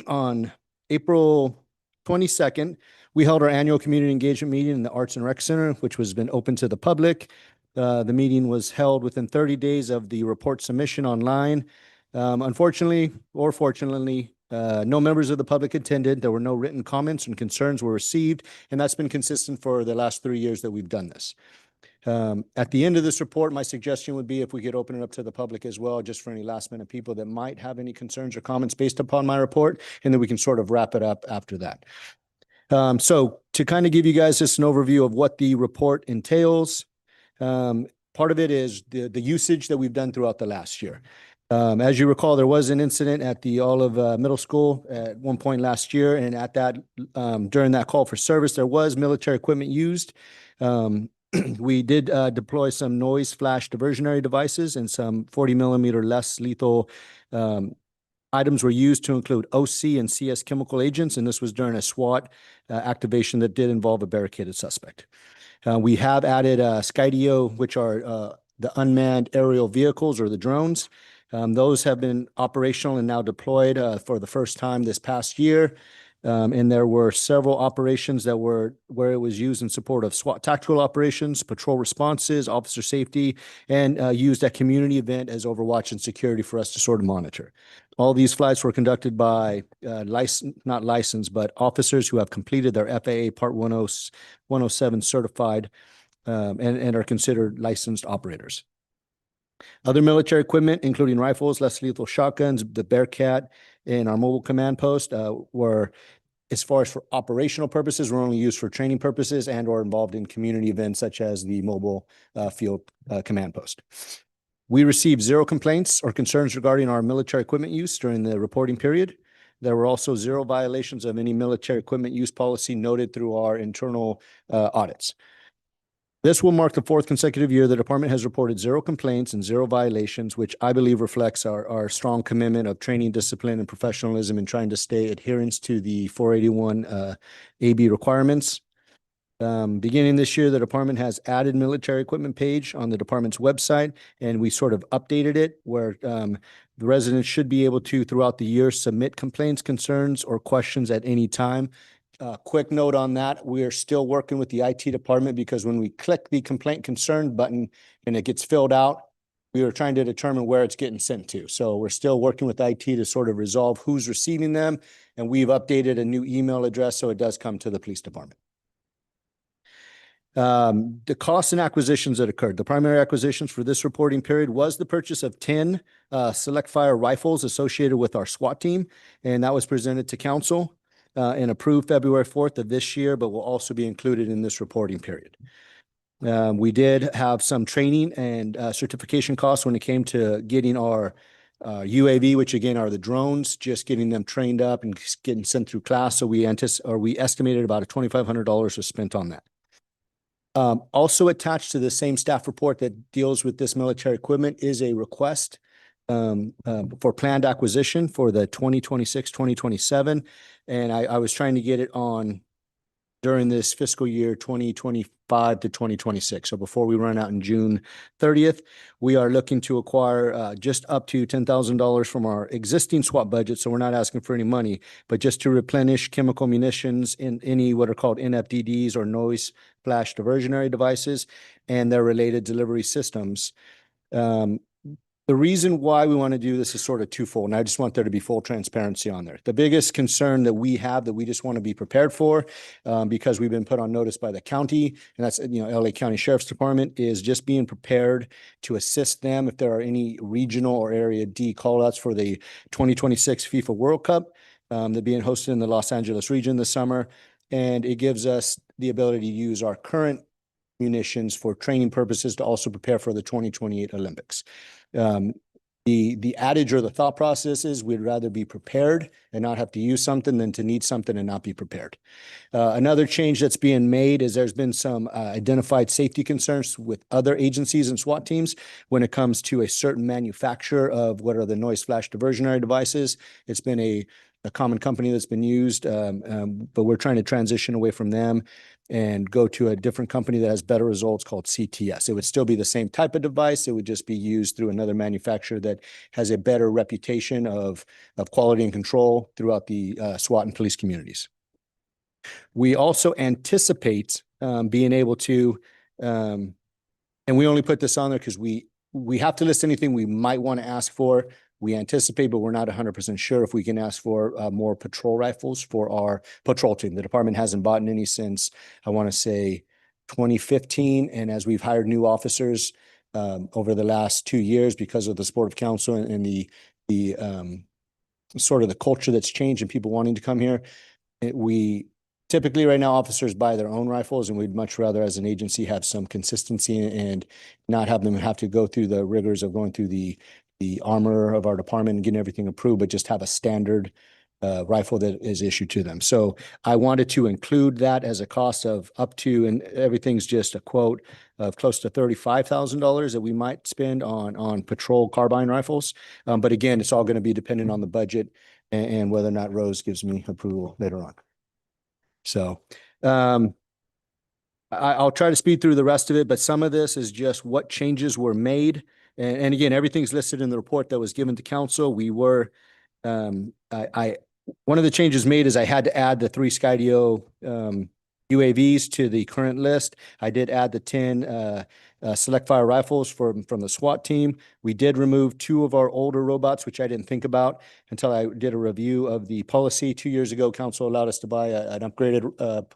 On April 22nd, we held our annual community engagement meeting in the Arts and Rec Center, which has been open to the public. The meeting was held within 30 days of the report submission online. Unfortunately, or fortunately, no members of the public attended. There were no written comments and concerns were received, and that's been consistent for the last 3 years that we've done this. At the end of this report, my suggestion would be if we could open it up to the public as well, just for any last minute people that might have any concerns or comments based upon my report, and then we can sort of wrap it up after that. So to kind of give you guys just an overview of what the report entails, part of it is the usage that we've done throughout the last year. As you recall, there was an incident at the Olive Middle School at one point last year, and at that during that call for service, there was military equipment used. We did deploy some noise flash diversionary devices and some 40 millimeter less lethal items were used to include OC and CS chemical agents, and this was during a SWAT activation that did involve a barricaded suspect. We have added Skydio, which are the unmanned aerial vehicles or the drones. Those have been operational and now deployed for the first time this past year. And there were several operations that were where it was used in support of SWAT tactical operations, patrol responses, officer safety, and used at community event as overwatch and security for us to sort of monitor. All these flights were conducted by not licensed, but officers who have completed their FAA Part 107 certified and are considered licensed operators. Other military equipment, including rifles, less lethal shotguns, the Bearcat, and our mobile command post were, as far as for operational purposes, were only used for training purposes and or involved in community events such as the mobile field command post. We received 0 complaints or concerns regarding our military equipment use during the reporting period. There were also 0 violations of any military equipment use policy noted through our internal audits. This will mark the 4th consecutive year the department has reported 0 complaints and 0 violations, which I believe reflects our strong commitment of training, discipline, and professionalism in trying to stay adherence to the 481 AB requirements. Beginning this year, the department has added military equipment page on the department's website, and we sort of updated it where the residents should be able to, throughout the year, submit complaints, concerns, or questions at any time. Quick note on that, we are still working with the IT department because when we click the complaint concern button and it gets filled out, we are trying to determine where it's getting sent to. So we're still working with IT to sort of resolve who's receiving them, and we've updated a new email address so it does come to the police department. The costs and acquisitions that occurred. The primary acquisitions for this reporting period was the purchase of 10 select fire rifles associated with our SWAT team, and that was presented to council and approved February 4th of this year, but will also be included in this reporting period. We did have some training and certification costs when it came to getting our UAV, which again are the drones, just getting them trained up and getting sent through class. So we estimated about $2,500 was spent on that. Also attached to the same staff report that deals with this military equipment is a request for planned acquisition for the 2026-2027. And I was trying to get it on during this fiscal year 2025 to 2026. So before we run out in June 30th, we are looking to acquire just up to $10,000 from our existing SWAT budget. So we're not asking for any money, but just to replenish chemical munitions in any what are called NFDDs or noise flash diversionary devices and their related delivery systems. The reason why we want to do this is sort of twofold, and I just want there to be full transparency on there. The biggest concern that we have that we just want to be prepared for, because we've been put on notice by the county, and that's, LA County Sheriff's Department, is just being prepared to assist them if there are any regional or Area D callouts for the 2026 FIFA World Cup. They're being hosted in the Los Angeles region this summer, and it gives us the ability to use our current munitions for training purposes to also prepare for the 2028 Olympics. The adage or the thought process is we'd rather be prepared and not have to use something than to need something and not be prepared. Another change that's being made is there's been some identified safety concerns with other agencies and SWAT teams when it comes to a certain manufacturer of what are the noise flash diversionary devices. It's been a common company that's been used, but we're trying to transition away from them and go to a different company that has better results called CTS. It would still be the same type of device. It would just be used through another manufacturer that has a better reputation of quality and control throughout the SWAT and police communities. We also anticipate being able to, and we only put this on there because we have to list anything we might want to ask for. We anticipate, but we're not 100% sure if we can ask for more patrol rifles for our patrol team. The department hasn't bought any since, I want to say, 2015. And as we've hired new officers over the last 2 years because of the support of council and the sort of the culture that's changed and people wanting to come here, we typically right now officers buy their own rifles, and we'd much rather as an agency have some consistency and not have them have to go through the rigors of going through the armor of our department and getting everything approved, but just have a standard rifle that is issued to them. So I wanted to include that as a cost of up to, and everything's just a quote of close to $35,000 that we might spend on patrol carbine rifles. But again, it's all going to be dependent on the budget and whether or not Rose gives me approval later on. So I'll try to speed through the rest of it, but some of this is just what changes were made. And again, everything's listed in the report that was given to council. We were, one of the changes made is I had to add the 3 Skydio UAVs to the current list. I did add the 10 select fire rifles from the SWAT team. We did remove 2 of our older robots, which I didn't think about until I did a review of the policy. 2 years ago, council allowed us to buy an upgraded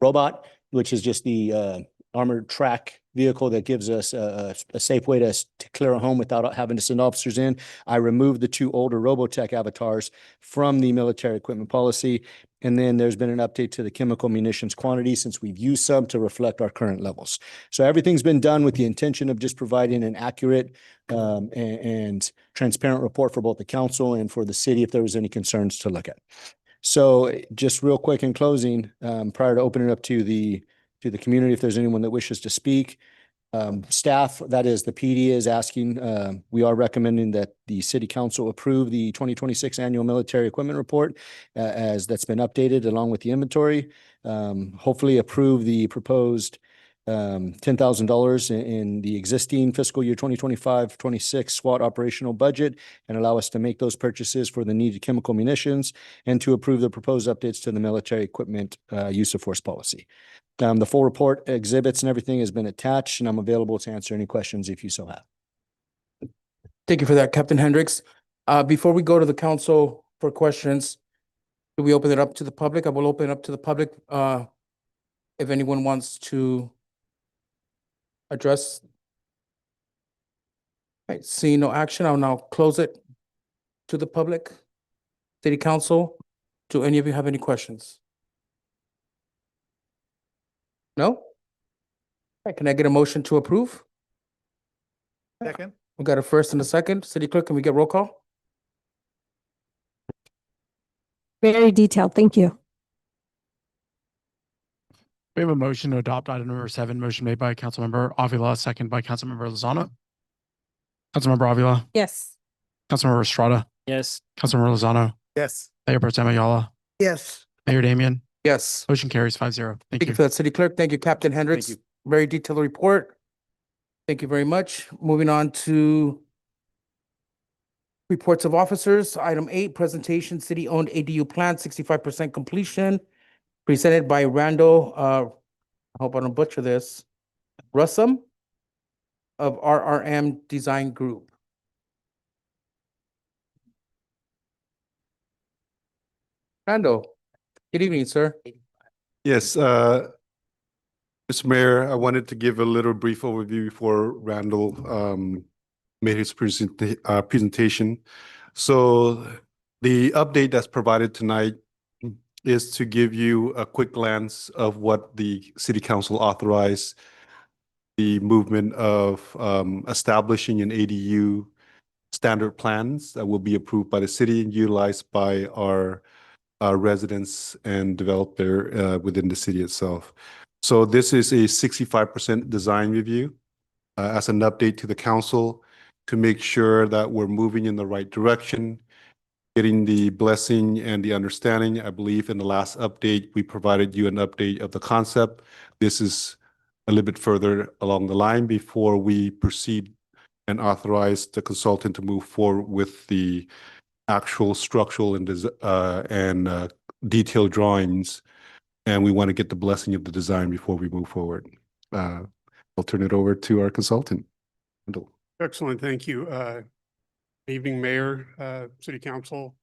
robot, which is just the armored track vehicle that gives us a safe way to clear a home without having to send officers in. I removed the 2 older Robotech avatars from the military equipment policy. And then there's been an update to the chemical munitions quantity since we've used some to reflect our current levels. So everything's been done with the intention of just providing an accurate and transparent report for both the council and for the city if there was any concerns to look at. So just real quick in closing, prior to opening it up to the community, if there's anyone that wishes to speak, staff, that is the PD, is asking, we are recommending that the city council approve the 2026 annual military equipment report as that's been updated along with the inventory. hopefully approve the proposed $10,000 in the existing fiscal year 2025-26 SWAT operational budget and allow us to make those purchases for the needed chemical munitions and to approve the proposed updates to the military equipment use of force policy. The full report, exhibits and everything has been attached, and I'm available to answer any questions if you so have. Thank you for that, Captain Hendricks. Before we go to the council for questions, do we open it up to the public? I will open it up to the public. If anyone wants to address. Right, seeing no action, I'll now close it to the public. City Council, do any of you have any questions? No? Right, can I get a motion to approve? Second. We got a first and a second. City Clerk, can we get roll call? Very detailed. Thank you. We have a motion to adopt item number 7, motion made by Councilmember Avila, second by Councilmember Lozano. Councilmember Avila, Yes. Councilmember Estrada, Yes. Councilmember Lozano, Yes. Mayor Pro Tem Ayala, Yes. Mayor Damian. Yes. Motion carries 5-0. Thank Thank you you. for that, City Clerk. Thank you, Captain Hendricks. you. Very detailed report. Thank you very much. Moving on to reports of officers. Item 8, presentation, city-owned ADU plan, 65% completion, presented by Randall, I hope I don't butcher this, Russum of RRM Design Group. Randall, good evening, sir. Yes, Mr. Mayor, I wanted to give a little brief overview before Randall made his presentation. So the update that's provided tonight is to give you a quick glance of what the City Council authorized, the movement of establishing an ADU standard plans that will be approved by the city and utilized by our residents and developer within the city itself. So this is a 65% design review as an update to the council to make sure that we're moving in the right direction, getting the blessing and the understanding. I believe in the last update, we provided you an update of the concept. This is a little bit further along the line before we proceed and authorize the consultant to move forward with the actual structural and detailed drawings. And we want to get the blessing of the design before we move forward. I'll turn it over to our consultant. Excellent, thank you. Evening, Mayor, City Council.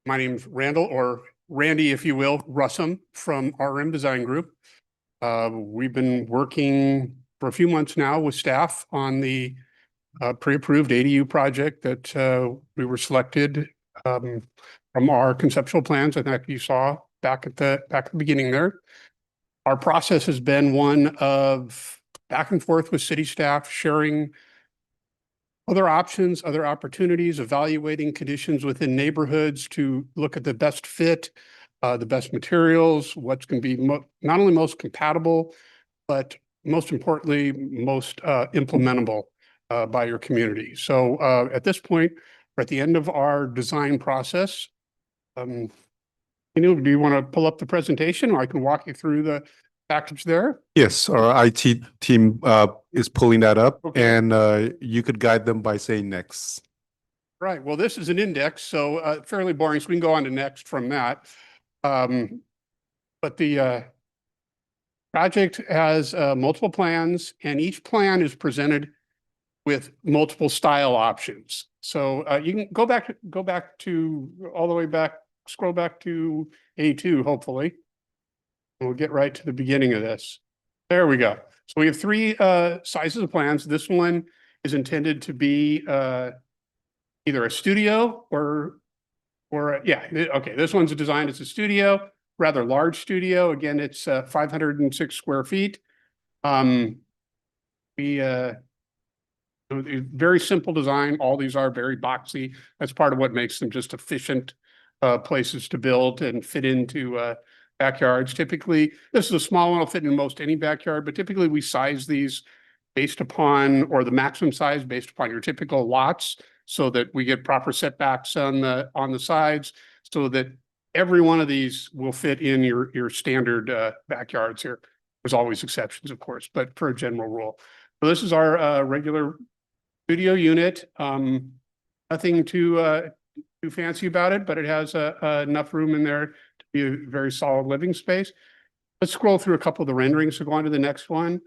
My name is Randall, or Randy, if you will, Russum from RM Design Group. We've been working for a few months now with staff on the pre-approved ADU project that we were selected from our conceptual plans. I think you saw back at the beginning there. Our process has been one of back and forth with city staff, sharing other options, other opportunities, evaluating conditions within neighborhoods to look at the best fit, the best materials, what's going to be not only most compatible, but most importantly, most implementable by your community. So at this point, we're at the end of our design process. Do you want to pull up the presentation, or I can walk you through the package there? Yes, our IT team is pulling that up, and you could guide them by saying next. Right. Well, this is an index, so fairly boring. So we can go on to next from that. But the project has multiple plans, and each plan is presented with multiple style options. So you can go back to all the way back, scroll back to A2, hopefully. We'll get right to the beginning of this. There we go. So we have 3 sizes of plans. This one is intended to be either a studio or okay. This one's designed as a studio, rather large studio. Again, it's 506 square feet. Very simple design. All these are very boxy. That's part of what makes them just efficient places to build and fit into backyards. Typically, this is a small one, will fit in most any backyard, but typically we size these based upon, or the maximum size based upon your typical lots, so that we get proper setbacks on the sides, so that every one of these will fit in your standard backyards here. There's always exceptions, of course, but for a general rule. So this is our regular studio unit. Nothing too fancy about it, but it has enough room in there to be a very solid living space. Let's scroll through a couple of the renderings. So go on to the next one.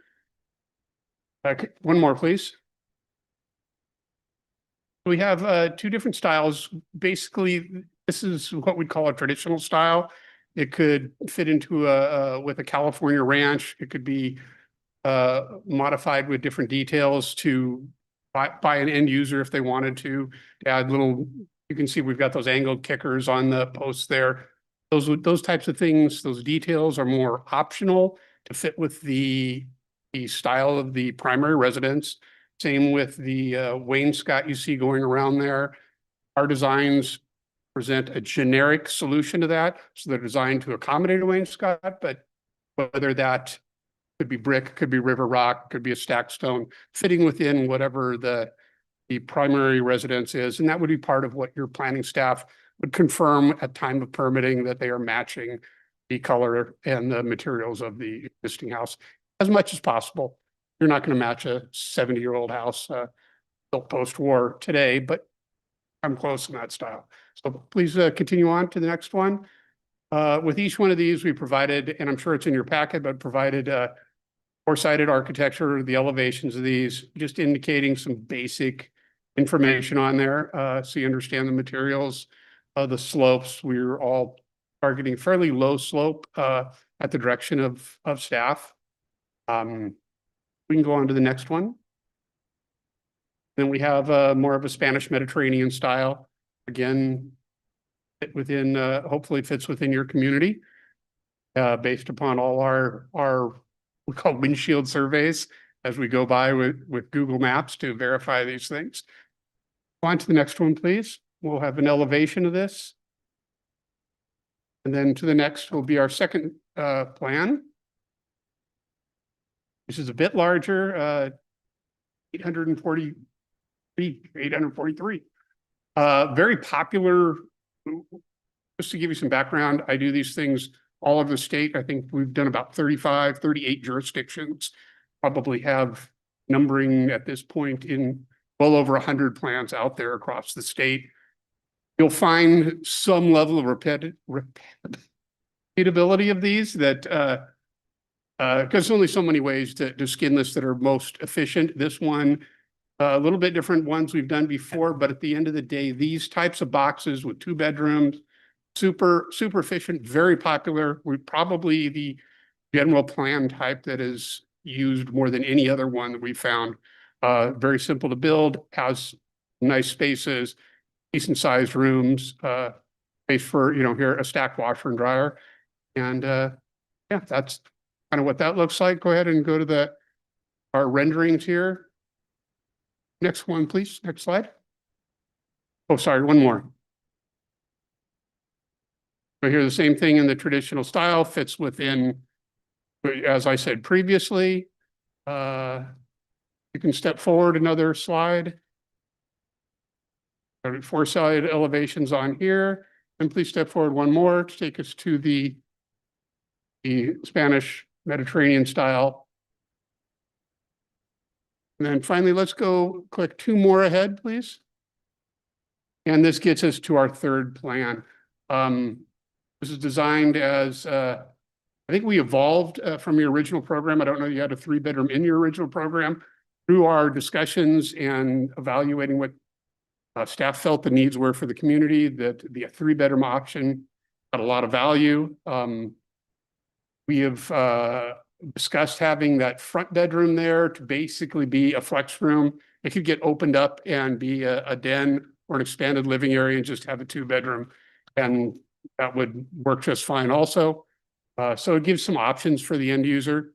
One more, please. We have two different styles. Basically, this is what we'd call a traditional style. It could fit into with a California ranch. It could be modified with different details to by an end user if they wanted to add little. You can see we've got those angled kickers on the posts there. Those types of things, those details are more optional to fit with the style of the primary residence. Same with the wainscot you see going around there. Our designs present a generic solution to that. So they're designed to accommodate a wainscot, but whether that could be brick, could be river rock, could be a stacked stone, fitting within whatever the primary residence is. And that would be part of what your planning staff would confirm at time of permitting, that they are matching the color and the materials of the existing house as much as possible. You're not going to match a 70-year-old house built post-war today, but I'm close in that style. So please continue on to the next one. With each one of these, we provided, and I'm sure it's in your packet, but provided four-sided architecture, the elevations of these, just indicating some basic information on there so you understand the materials, the slopes. We're all targeting fairly low slope at the direction of staff. We can go on to the next one. Then we have more of a Spanish Mediterranean style. Again, within hopefully fits within your community based upon all our we call windshield surveys as we go by with Google Maps to verify these things. Go on to the next one, please. We'll have an elevation of this. And then to the next will be our second plan. This is a bit larger, 843. Very popular. Just to give you some background, I do these things all over the state. I think we've done about 35, 38 jurisdictions, probably have numbering at this point in well over 100 plans out there across the state. You'll find some level of repeatability of these that, because there's only so many ways to skin this that are most efficient. This one, a little bit different ones we've done before, but at the end of the day, these types of boxes with 2 bedrooms, super efficient, very popular. We're probably the general plan type that is used more than any other one that we found. Very simple to build, has nice spaces, decent sized rooms, space for, here a stacked washer and dryer. And yeah, that's kind of what that looks like. Go ahead and go to our renderings here. Next one, please. Next slide. Oh, sorry, one more. So here, the same thing in the traditional style fits within, as I said previously. You can step forward another slide. 4-side elevations on here. And please step forward one more to take us to the Spanish Mediterranean style. And then finally, let's go click 2 more ahead, please. And this gets us to our third plan. This is designed as, I think we evolved from your original program. I don't know, you had a 3-bedroom in your original program. Through our discussions and evaluating what staff felt the needs were for the community, that the 3-bedroom option had a lot of value. We have discussed having that front bedroom there to basically be a flex room. It could get opened up and be a den or an expanded living area and just have a 2-bedroom. And that would work just fine also. So it gives some options for the end user.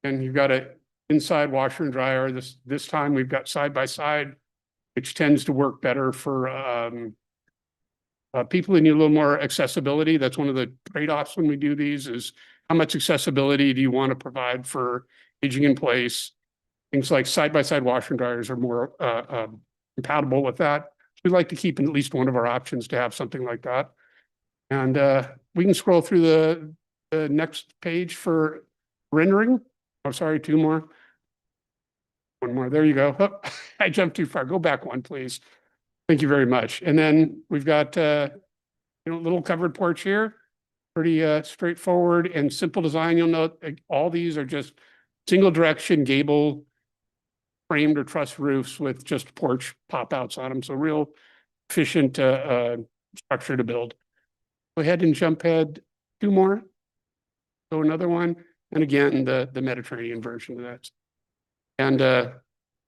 And you've got an inside washer and dryer. This time we've got side-by-side, which tends to work better for people who need a little more accessibility. That's one of the trade-offs when we do these is how much accessibility do you want to provide for aging in place? Things like side-by-side washer and dryers are more compatible with that. We'd like to keep at least one of our options to have something like that. And we can scroll through the next page for rendering. Oh, sorry, two more. One more, there you go. Oh, I jumped too far. Go back one, please. Thank you very much. And then we've got, little covered porch here. Pretty straightforward and simple design. You'll note all these are just single direction gable framed or truss roofs with just porch pop outs on them. So real efficient structure to build. Go ahead and jump ahead two more. So another one. And again, the Mediterranean version of that. And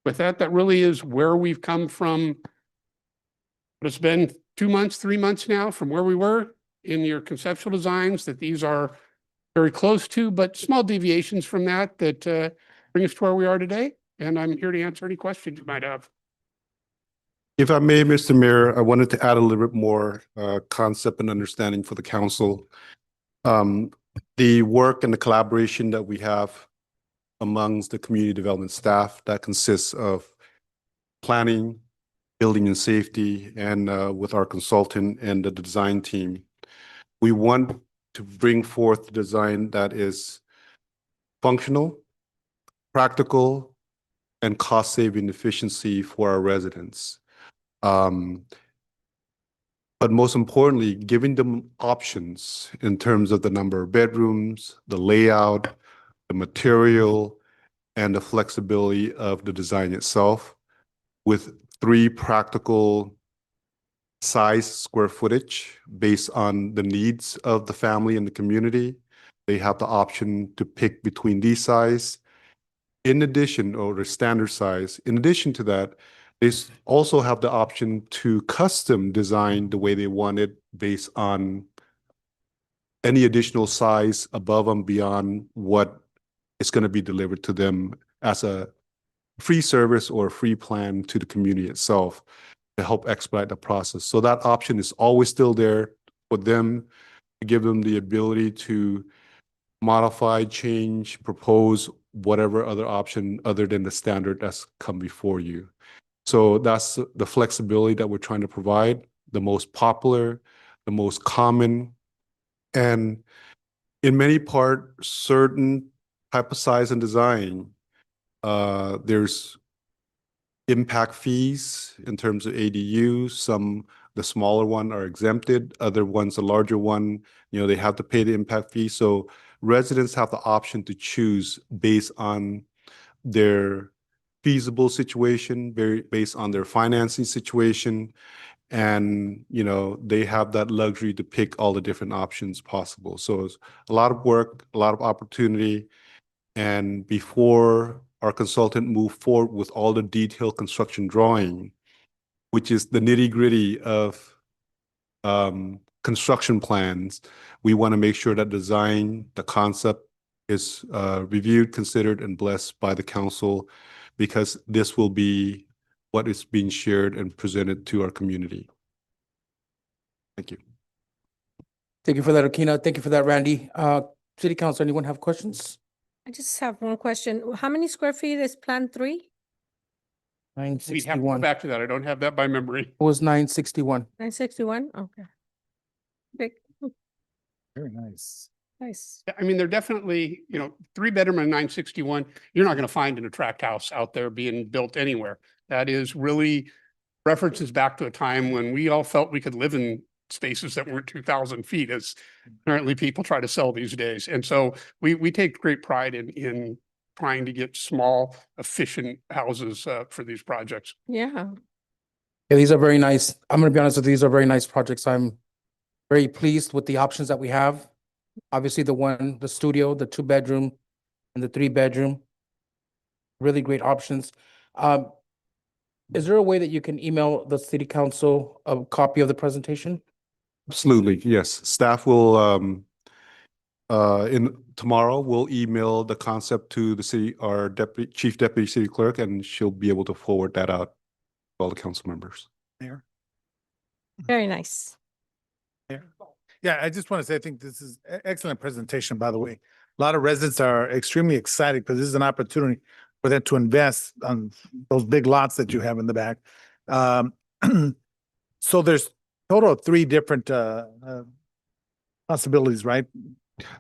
with that, that really is where we've come from. It's been 2 months, 3 months now from where we were in your conceptual designs, that these are very close to, but small deviations from that bring us to where we are today. And I'm here to answer any questions you might have. If I may, Mr. Mayor, I wanted to add a little bit more concept and understanding for the council. The work and the collaboration that we have amongst the community development staff that consists of planning, building and safety, and with our consultant and the design team. We want to bring forth the design that is functional, practical, and cost-saving efficiency for our residents. But most importantly, giving them options in terms of the number of bedrooms, the layout, the material, and the flexibility of the design itself, with 3 practical size square footage based on the needs of the family and the community. They have the option to pick between these size. In addition, or the standard size, in addition to that, they also have the option to custom design the way they want it based on any additional size above and beyond what is going to be delivered to them as a free service or a free plan to the community itself to help expedite the process. So that option is always still there for them, to give them the ability to modify, change, propose whatever other option other than the standard that's come before you. So that's the flexibility that we're trying to provide, the most popular, the most common, and in many part, certain type of size and design, there's impact fees in terms of ADUs. Some, the smaller one are exempted, other ones, the larger one, they have to pay the impact fee. So residents have the option to choose based on their feasible situation, based on their financing situation. And, they have that luxury to pick all the different options possible. So it's a lot of work, a lot of opportunity. And before our consultant moved forward with all the detailed construction drawing, which is the nitty-gritty of construction plans, we want to make sure that design, the concept is reviewed, considered, and blessed by the council, because this will be what is being shared and presented to our community. Thank you. Thank you for that, Aquino. Thank you for that, Randy. City Council, anyone have questions? I just have one question. How many square feet is Plan 3? We have to go 961. back to that. I don't have that by memory. It was 961. 961? Okay. Big, Very nice. nice. I mean, they're definitely, 3-bedroom and 961, you're not going to find in a tract house out there being built anywhere. That is really references back to a time when we all felt we could live in spaces that weren't 2,000 feet, as apparently people try to sell these days. And so we take great pride in trying to get small, efficient houses for these projects. Yeah. Yeah, these are very nice. I'm going to be honest with you, these are very nice projects. I'm very pleased with the options that we have. Obviously, the studio, the 2-bedroom, and the 3-bedroom. Really great options. Is there a way that you can email the city council a copy of the presentation? Absolutely, yes. Staff will, tomorrow, we'll email the concept to the city, our chief deputy city clerk, and she'll be able to forward that out to all the council members. Mayor? Very nice. Yeah, I just want to say, I think this is excellent presentation, by the way. A lot of residents are extremely excited because this is an opportunity for them to invest on those big lots that you have in the back. So there's total of 3 different possibilities, right?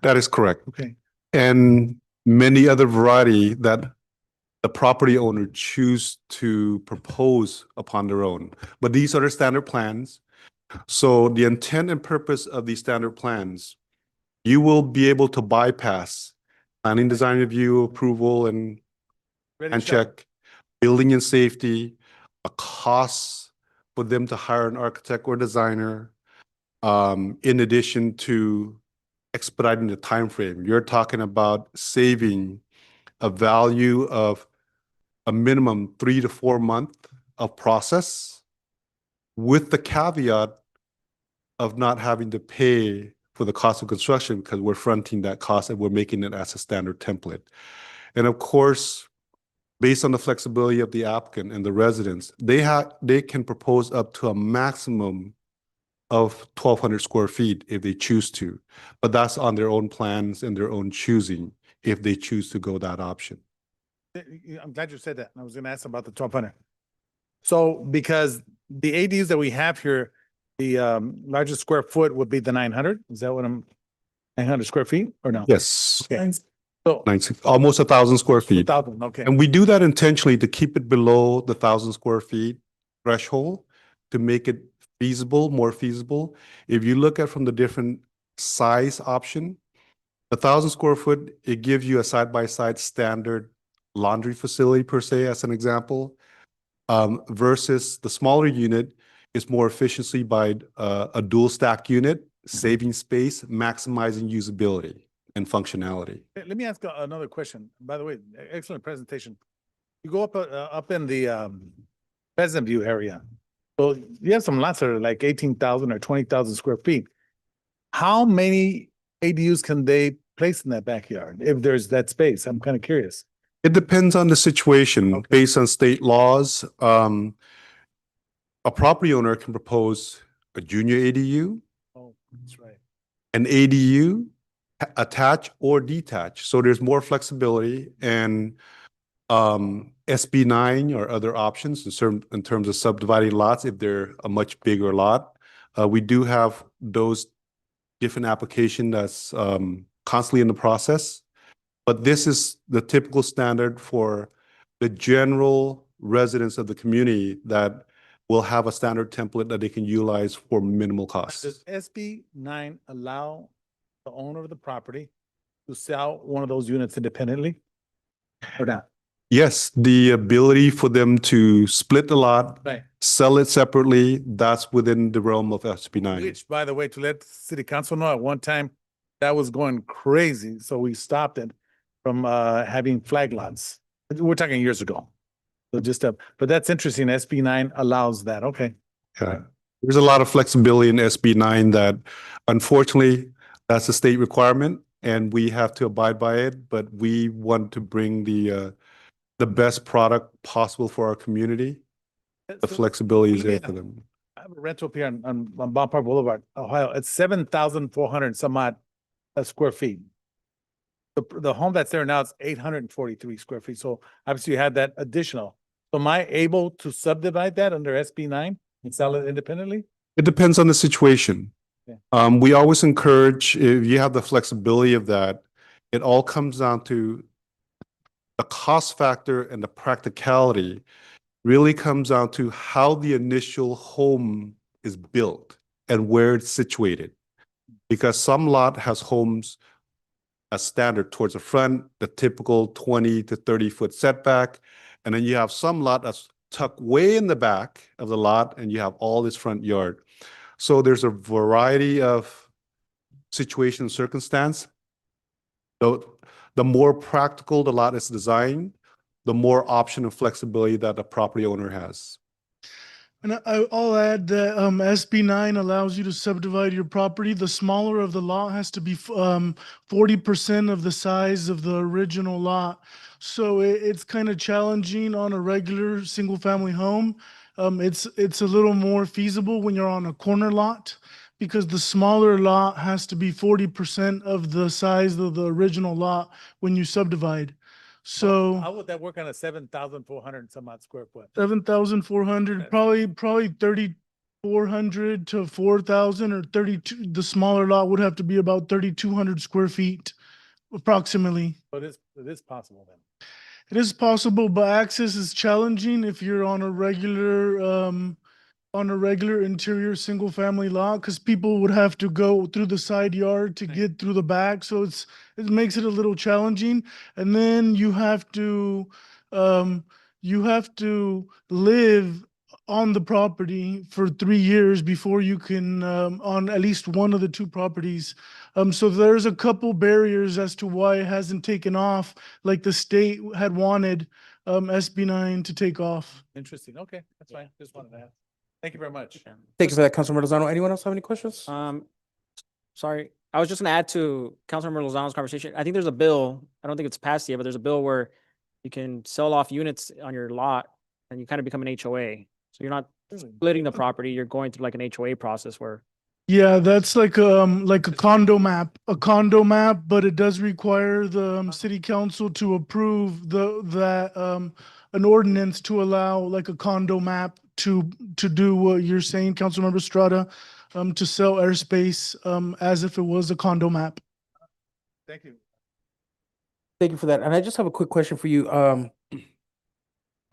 That is correct. Okay. And many other variety that the property owner choose to propose upon their own. But these are the standard plans. So the intent and purpose of these standard plans, you will be able to bypass planning, design review, approval, and Ready, shut. check, building and safety, a cost for them to hire an architect or designer, in addition to expediting the time frame. You're talking about saving a value of a minimum 3 to 4 month of process, with the caveat of not having to pay for the cost of construction because we're fronting that cost and we're making it as a standard template. And of course, based on the flexibility of the applicant and the residents, they can propose up to a maximum of 1,200 square feet if they choose to, but that's on their own plans and their own choosing if they choose to go that option. I'm glad you said that. I was gonna ask about the 1,200. So because the ADUs that we have here, the largest square foot would be the 900. Is that what 900 square feet or no? Yes. Okay. So Almost 1,000 square feet. 1,000, okay. And we do that intentionally to keep it below the 1,000 square feet threshold to make it feasible, more feasible. If you look at from the different size option, 1,000 square foot, it gives you a side-by-side standard laundry facility per se, as an example, versus the smaller unit is more efficiency by a dual stack unit, saving space, maximizing usability and functionality. Let me ask another question. By the way, excellent presentation. You go up in the Pheasant View area. So you have some lots that are like 18,000 or 20,000 square feet. How many ADUs can they place in that backyard if there's that space? I'm kind of curious. It depends on the situation. Based on state laws. A property owner can propose a junior ADU, Oh, that's right. an ADU, attach or detach. So there's more flexibility, and SB 9 or other options in terms of subdividing lots if they're a much bigger lot. We do have those different application that's constantly in the process. But this is the typical standard for the general residents of the community that will have a standard template that they can utilize for minimal costs. Does SB 9 allow the owner of the property to sell one of those units independently or not? Yes, the ability for them to split the lot, Right. sell it separately, that's within the realm of SB 9. Which, by the way, to let city council know, at one time, that was going crazy, so we stopped it from having flag lots. We're talking years ago. So just, but that's interesting, SB 9 allows that, okay. Yeah. There's a lot of flexibility in SB 9 that unfortunately, that's a state requirement and we have to abide by it, but we want to bring the best product possible for our community. The So flexibility is we there made for them. I have a rental up here on Ballpark Boulevard, Ohio. It's 7,400 some odd square feet. The home that's there now is 843 square feet. So obviously you had that additional. So am I able to subdivide that under SB 9 and sell it independently? It depends on the situation. Yeah. We always encourage, if you have the flexibility of that, it all comes down to the cost factor, and the practicality really comes down to how the initial home is built and where it's situated. Because some lot has homes as standard towards the front, the typical 20 to 30 foot setback. And then you have some lot that's tucked way in the back of the lot and you have all this front yard. So there's a variety of situation and circumstance. So the more practical the lot is designed, the more option and flexibility that the property owner has. And I'll add that SB 9 allows you to subdivide your property. The smaller of the lot has to be 40% of the size of the original lot. So it's kind of challenging on a regular single family home. It's a little more feasible when you're on a corner lot, because the smaller lot has to be 40% of the size of the original lot when you subdivide. So How would that work on a 7,400 some odd square foot? 7,400, probably 400 to 4,000 or 32. The smaller lot would have to be about 3,200 square feet approximately. But it is possible then. It is possible, but access is challenging if you're on a regular interior single family lot, because people would have to go through the side yard to get through the back. So it makes it a little challenging. And then you have to live on the property for 3 years before you can on at least one of the two properties. So there's a couple barriers as to why it hasn't taken off like the state had wanted SB9 to take off. Interesting. Okay, that's fine. Just wanted to ask. Thank you very much. Thank you for that, Councilmember Lozano. Anyone else have any questions? Sorry, I was just gonna add to Councilmember Lozano's conversation. I think there's a bill, I don't think it's passed yet, but there's a bill where you can sell off units on your lot and you kind of become an HOA. So you're not splitting the property, you're going through like an HOA process where. Yeah, that's like a condo map, but it does require the city council to approve an ordinance to allow like a condo map to do what you're saying, Councilmember Estrada, to sell airspace as if it was a condo map. Thank you. Thank you for that. And I just have a quick question for you,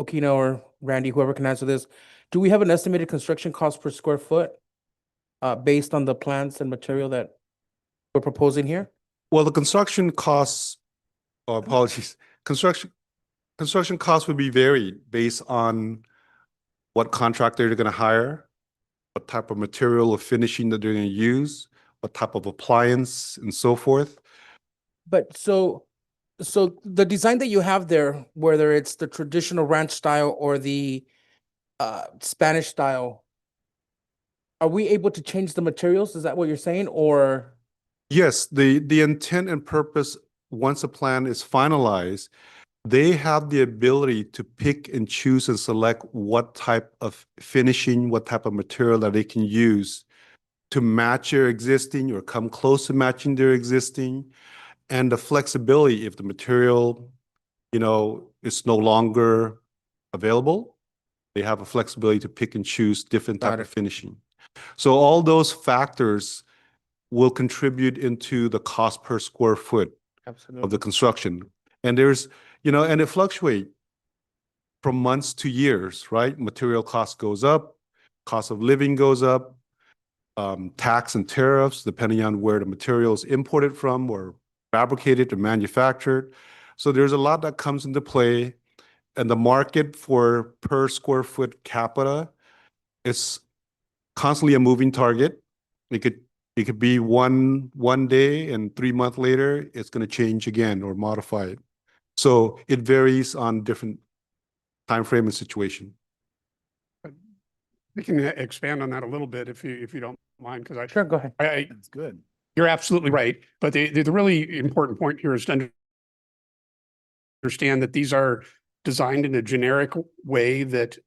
Okina or Randy, whoever can answer this. Do we have an estimated construction cost per square foot based on the plans and material that we're proposing here? Well, the construction costs, construction costs would be varied based on what contractor they're going to hire, what type of material or finishing that they're going to use, what type of appliance and so forth. But so the design that you have there, whether it's the traditional ranch style or the Spanish style, are we able to change the materials? Is that what you're saying? Or Yes, the intent and purpose, once a plan is finalized, they have the ability to pick and choose and select what type of finishing, what type of material that they can use to match their existing or come close to matching their existing. And the flexibility, if the material, is no longer available, they have a flexibility to pick and choose different type of finishing. So all those factors will contribute into the cost per square foot of the construction. And there's, and it fluctuates from months to years, right? Material cost goes up, cost of living goes up, tax and tariffs, depending on where the material is imported from or fabricated or manufactured. So there's a lot that comes into play, and the market for per square foot capita is constantly a moving target. It could be one day, and 3 months later, it's going to change again or modify it. So it varies on different time frame and situation. We can expand on that a little bit if you don't mind, because Sure, go ahead. That's good. You're absolutely right. But the really important point here is to understand that these are designed in a generic way that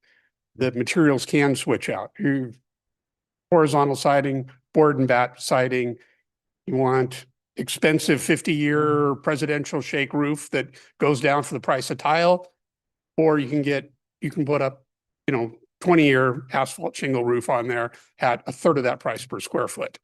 the materials can switch out. Horizontal siding, board and bat siding. You want expensive 50-year presidential shake roof that goes down for the price of tile, or you can put up, 20-year asphalt shingle roof on there at a third of that price per square foot.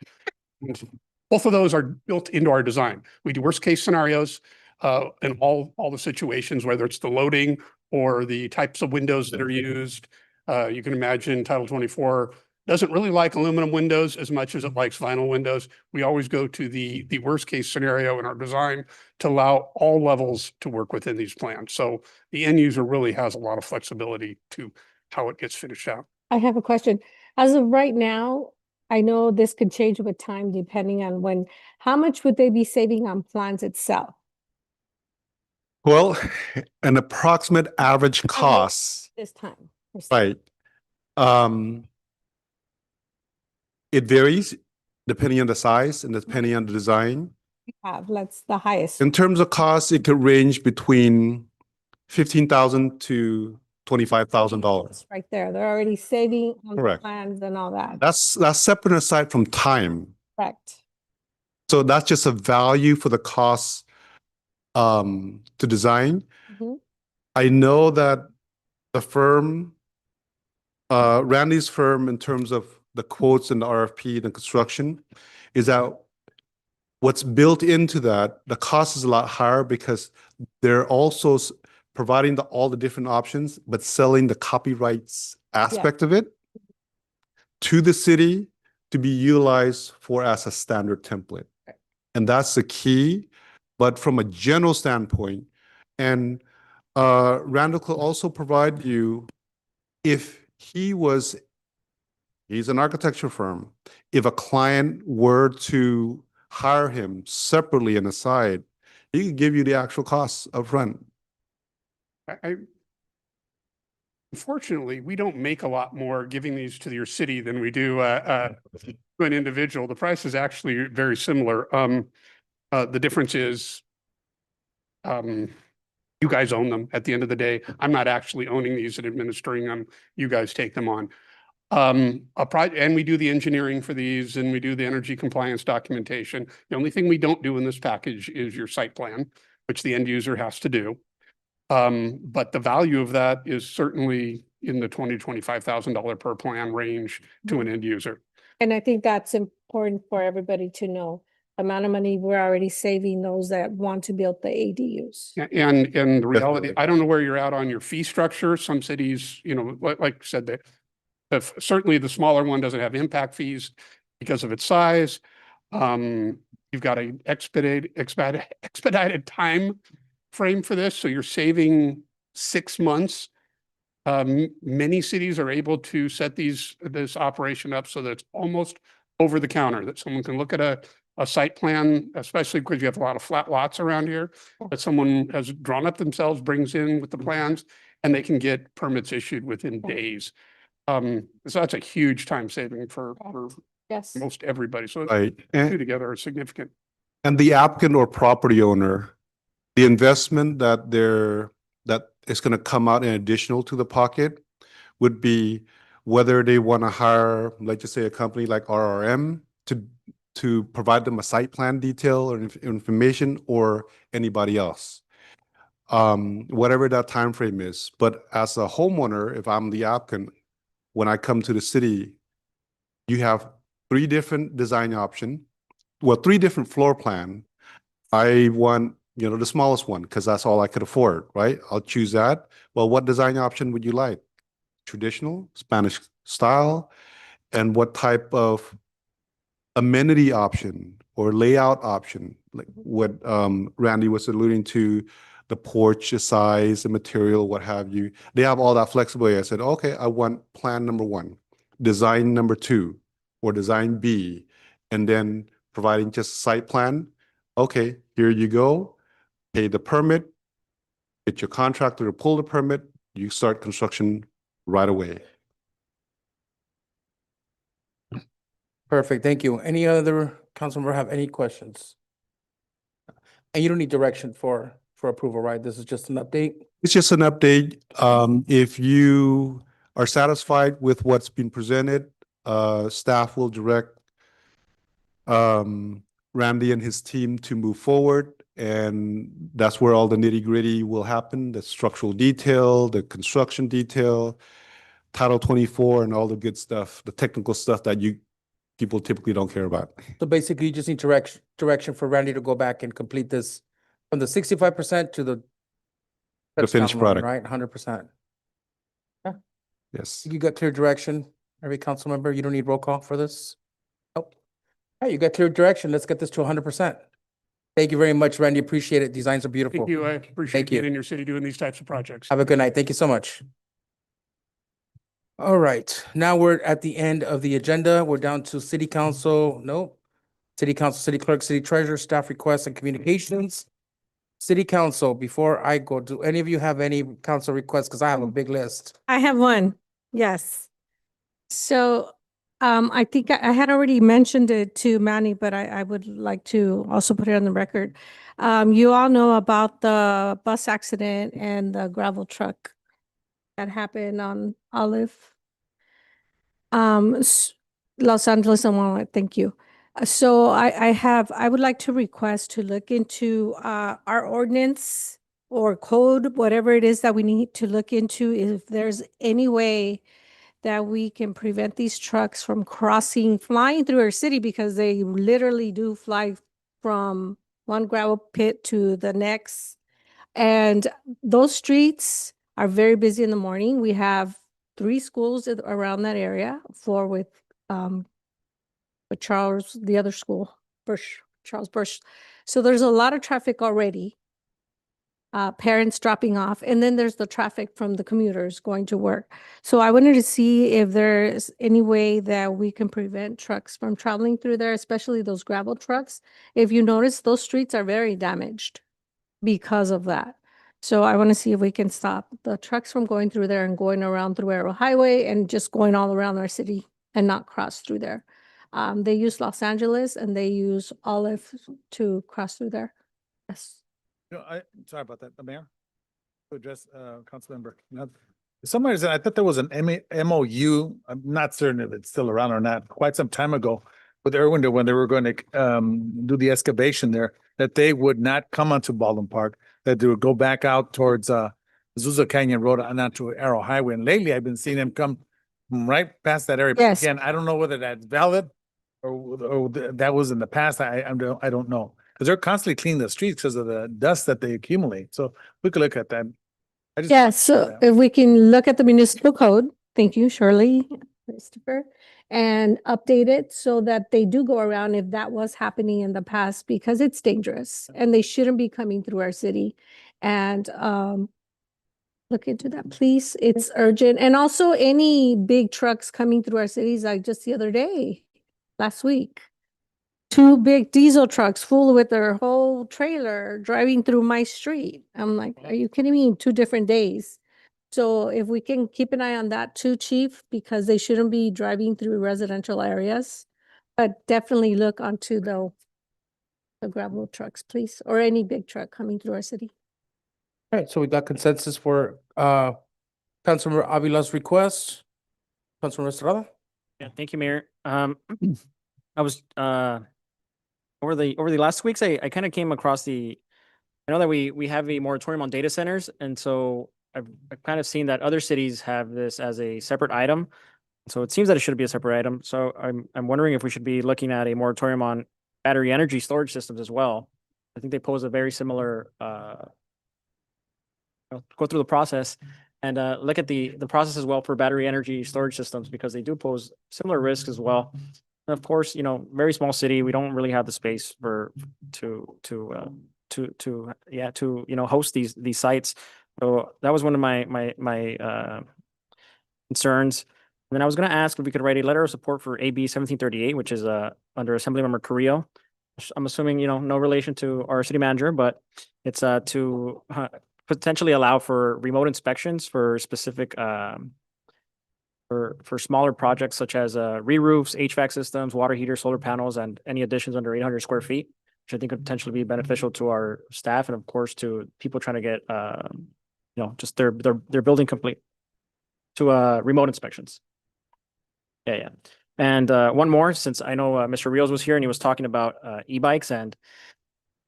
Both of those are built into our design. We do worst case scenarios in all the situations, whether it's the loading or the types of windows that are used. You can imagine Title 24 doesn't really like aluminum windows as much as it likes vinyl windows. We always go to the worst case scenario in our design to allow all levels to work within these plans. So the end user really has a lot of flexibility to how it gets finished out. I have a question. As of right now, I know this could change with time depending on how much would they be saving on plans itself? Well, an approximate average cost, This time. right? It varies depending on the size and depending on the design. That's the highest. In terms of cost, it could range between $15,000 to $25,000. Right there. They're already saving on the Correct. plans and all that. That's separate aside from time. Correct. So that's just a value for the cost to design. Mhm. I know that the firm, Randy's firm, in terms of the quotes and the RFP, the construction, is that what's built into that, the cost is a lot higher because they're also providing all the different options, but selling the copyrights aspect of it to the city to be utilized for as a standard template. And that's the key. But from a general standpoint, and Randall could also provide you, if he's an architecture firm, if a client were to hire him separately and aside, he can give you the actual costs upfront. Unfortunately, we don't make a lot more giving these to your city than we do to an individual. The price is actually very similar. The difference is you guys own them at the end of the day. I'm not actually owning these and administering them. You guys take them on. And we do the engineering for these, and we do the energy compliance documentation. The only thing we don't do in this package is your site plan, which the end user has to do. But the value of that is certainly in the $20,000 to $25,000 per plan range to an end user. And I think that's important for everybody to know. The amount of money we're already saving those that want to build the ADUs. And the reality, I don't know where you're at on your fee structure. Some cities, you know, like I said, that certainly the smaller one doesn't have impact fees because of its size. You've got an expedited time frame for this, so you're saving 6 months. Many cities are able to set this operation up so that it's almost over the counter, that someone can look at a site plan, especially because you have a lot of flat lots around here, that someone has drawn up themselves, brings in with the plans, and they can get permits issued within days. So that's a huge time saving for Yes. most everybody. So Right. the two together are significant. And the applicant or property owner, the investment that is going to come out in additional to the pocket would be whether they want to hire, let's just say, a company like RRM to provide them a site plan detail or information, or anybody else, whatever that time frame is. But as a homeowner, if I'm the applicant, when I come to the city, you have 3 different design options, 3 different floor plan. I want, the smallest one, because that's all I could afford, right? I'll choose that. Well, what design option would you like? Traditional, Spanish style, and what type of amenity option or layout option, like what Randy was alluding to, the porch, the size, the material, what have you. They have all that flexibility. I said, okay, I want plan number 1, design number 2, or design B, and then providing just site plan. Okay, here you go. Pay the permit, get your contractor to pull the permit, you start construction right away. Perfect, thank you. Any other council member have any questions? And you don't need direction for approval, right? This is just an update? It's just an update. If you are satisfied with what's been presented, staff will direct Randy and his team to move forward. And that's where all the nitty gritty will happen, the structural detail, the construction detail, Title 24, and all the good stuff, the technical stuff that people typically don't care about. So basically, you just need direction for Randy to go back and complete this from the 65% to the finished timeline, product. right? 100%. Yes. You got clear direction, every council member? You don't need roll call for this? Nope. All right, you got clear direction. Let's get this to 100%. Thank you very much, Randy. Appreciate it. Designs are beautiful. Thank you. I appreciate Thank you. you in your city doing these types of projects. Have a good night. Thank you so much. All right, now we're at the end of the agenda. We're down to city council, city council, city clerk, city treasurer, staff requests and communications. City council, before I go, do any of you have any council requests? Because I have a big list. I have one, yes. So I think I had already mentioned it to Manny, but I would like to also put it on the record. You all know about the bus accident and the gravel truck that happened on Olive. Los Angeles and Walnut, thank you. So I would like to request to look into our ordinance or code, whatever it is that we need to look into, if there's any way that we can prevent these trucks from flying through our city, because they literally do fly from one gravel pit to the next. And those streets are very busy in the morning. We have 3 schools around that area, 4 with Charles, the other school, Charles Bush. So there's a lot of traffic already. Parents dropping off, and then there's the traffic from the commuters going to work. So I wanted to see if there's any way that we can prevent trucks from traveling through there, especially those gravel trucks. If you notice, those streets are very damaged because of that. So I want to see if we can stop the trucks from going through there and going around through Arrow Highway and just going all around our city and not cross through there. They use Los Angeles and they use Olive to cross through there. Yes. Sorry about that, the mayor. To address, Councilmember. For some reason, I thought there was an MOU, I'm not certain if it's still around or not, quite some time ago with Irwindale when they were going to, do the excavation there, that they would not come onto Baldwin Park, that they would go back out towards, Azusa Canyon Road and onto Arrow Highway. And lately I've been seeing them come right past that area. But Yes. again, I don't know whether that's valid or that was in the past. I don't know. Because they're constantly cleaning the streets because of the dust that they accumulate. So we could look at that. I just- Yeah, so if we can look at the municipal code, thank you, Shirley, Christopher, and update it so that they do go around if that was happening in the past, because it's dangerous and they shouldn't be coming through our city. And look into that, please. It's urgent. And also any big trucks coming through our cities, like just the other day, last week. 2 big diesel trucks full with their whole trailer driving through my street. I'm like, are you kidding me? 2 different days. So if we can keep an eye on that too, Chief, because they shouldn't be driving through residential areas. But definitely look onto the gravel trucks, please, or any big truck coming through our city. All right, so we got consensus for Councilmember Avila's request. Councilmember Estrada? Yeah, thank you, Mayor. I was over the last weeks, I kind of came across I know that we have a moratorium on data centers, and so I've kind of seen that other cities have this as a separate item. So it seems that it should be a separate item. So I'm wondering if we should be looking at a moratorium on battery energy storage systems as well. I think they pose a very similar go through the process and look at the process as well for battery energy storage systems, because they do pose similar risks as well. And of course, very small city, we don't really have the space to host these sites. So that was one of my concerns. And then I was going to ask if we could write a letter of support for AB 1738, which is under Assemblymember Carrillo. I'm assuming, no relation to our city manager, but it's to potentially allow for remote inspections for specific for smaller projects such as re-roofs, HVAC systems, water heaters, solar panels, and any additions under 800 square feet, which I think could potentially be beneficial to our staff and of course to people trying to get just their building complete to remote inspections. Yeah. And one more, since I know Mr. Rios was here and he was talking about e-bikes, and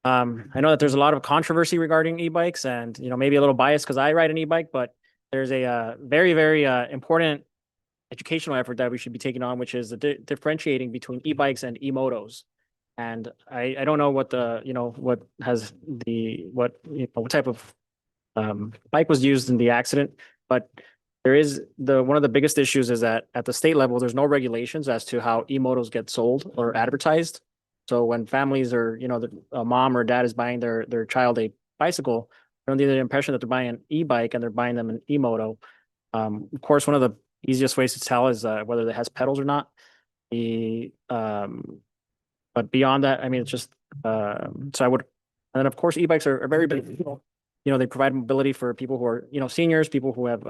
I know that there's a lot of controversy regarding e-bikes, and maybe a little biased because I ride an e-bike, but there's a very, very important educational effort that we should be taking on, which is the differentiating between e-bikes and e-motos. And I don't know what what type of bike was used in the accident, but there is one of the biggest issues is that at the state level, there's no regulations as to how e-motos get sold or advertised. So when families or, a mom or dad is buying their child a bicycle, they're under the impression that they're buying an e-bike and they're buying them an e-moto. Of course, one of the easiest ways to tell is whether it has pedals or not. But beyond that, I mean, it's just, so I would, and then of course, e-bikes are very big. They provide mobility for people who are, seniors, people who have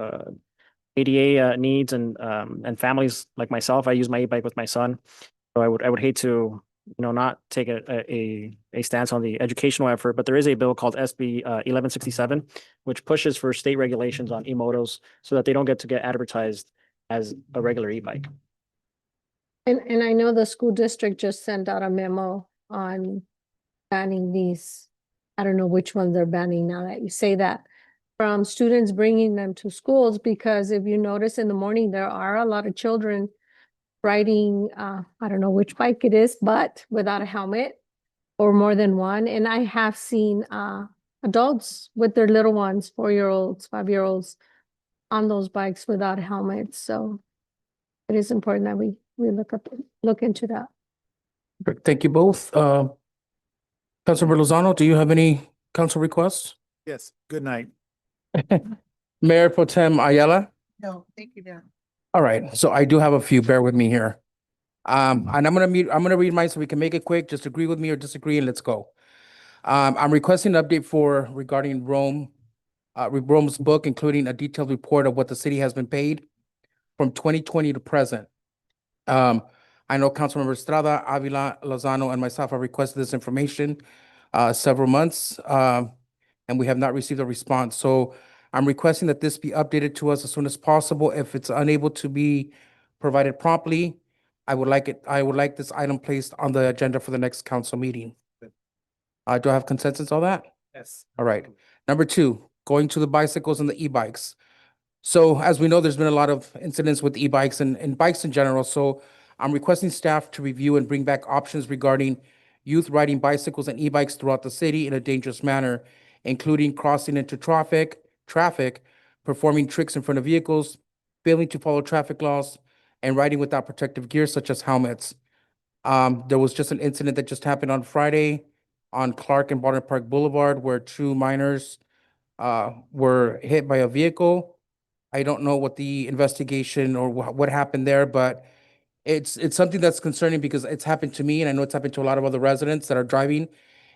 ADA needs and families like myself. I use my e-bike with my son. So I would hate to, not take a stance on the educational effort, but there is a bill called SB 1167, which pushes for state regulations on e-motos so that they don't get advertised as a regular e-bike. And I know the school district just sent out a memo on banning these. I don't know which ones they're banning now that you say that. from students bringing them to schools, because if you notice in the morning, there are a lot of children riding, I don't know which bike it is, but without a helmet or more than one. And I have seen adults with their little ones, 4-year-olds, 5-year-olds on those bikes without helmets. So it is important that we look into that. Thank you both. Councilmember Lozano, do you have any council requests? Yes, good night. Mayor Pro Tem Ayala? No, thank you, Mayor. All right, so I do have a few, bear with me here. And I'm gonna read mine so we can make it quick, just agree with me or disagree and let's go. I'm requesting an update regarding Rome's book, including a detailed report of what the city has been paid from 2020 to present. I know Councilmember Estrada, Avila, Lozano, and myself have requested this information several months, and we have not received a response. So I'm requesting that this be updated to us as soon as possible. If it's unable to be provided promptly, I would like this item placed on the agenda for the next council meeting. Do I have consensus on that? Yes. All right. Number two, going to the bicycles and the e-bikes. So as we know, there's been a lot of incidents with e-bikes and bikes in general. So I'm requesting staff to review and bring back options regarding youth riding bicycles and e-bikes throughout the city in a dangerous manner, including crossing into traffic, performing tricks in front of vehicles, failing to follow traffic laws, and riding without protective gear such as helmets. There was just an incident that just happened on Friday on Clark and Baldwin Park Boulevard where two minors were hit by a vehicle. I don't know what the investigation or what happened there, but it's something that's concerning because it's happened to me and I know it's happened to a lot of other residents that are driving,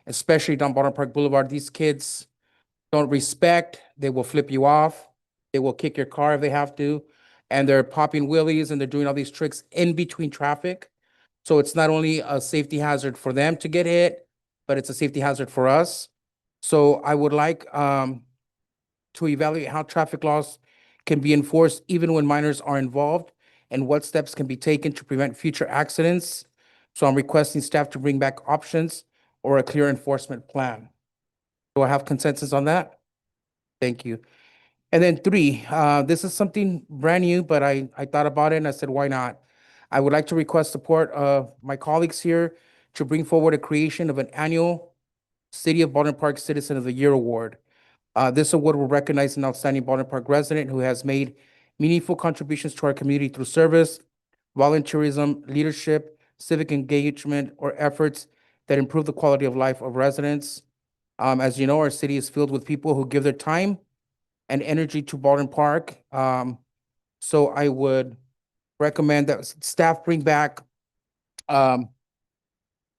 especially down Baldwin Park Boulevard. These kids don't respect, they will flip you off, they will kick your car if they have to, and they're popping wheelies and they're doing all these tricks in between traffic. So it's not only a safety hazard for them to get hit, but it's a safety hazard for us. So I would like to evaluate how traffic laws can be enforced even when minors are involved and what steps can be taken to prevent future accidents. So I'm requesting staff to bring back options or a clear enforcement plan. Do I have consensus on that? Thank you. And then three, this is something brand new, but I thought about it and I said, why not? I would like to request support of my colleagues here to bring forward a creation of an annual City of Baldwin Park Citizen of the Year Award. This award will recognize an outstanding Baldwin Park resident who has made meaningful contributions to our community through service, volunteerism, leadership, civic engagement, or efforts that improve the quality of life of residents. As you know, our city is filled with people who give their time and energy to Baldwin Park. So I would recommend that staff bring back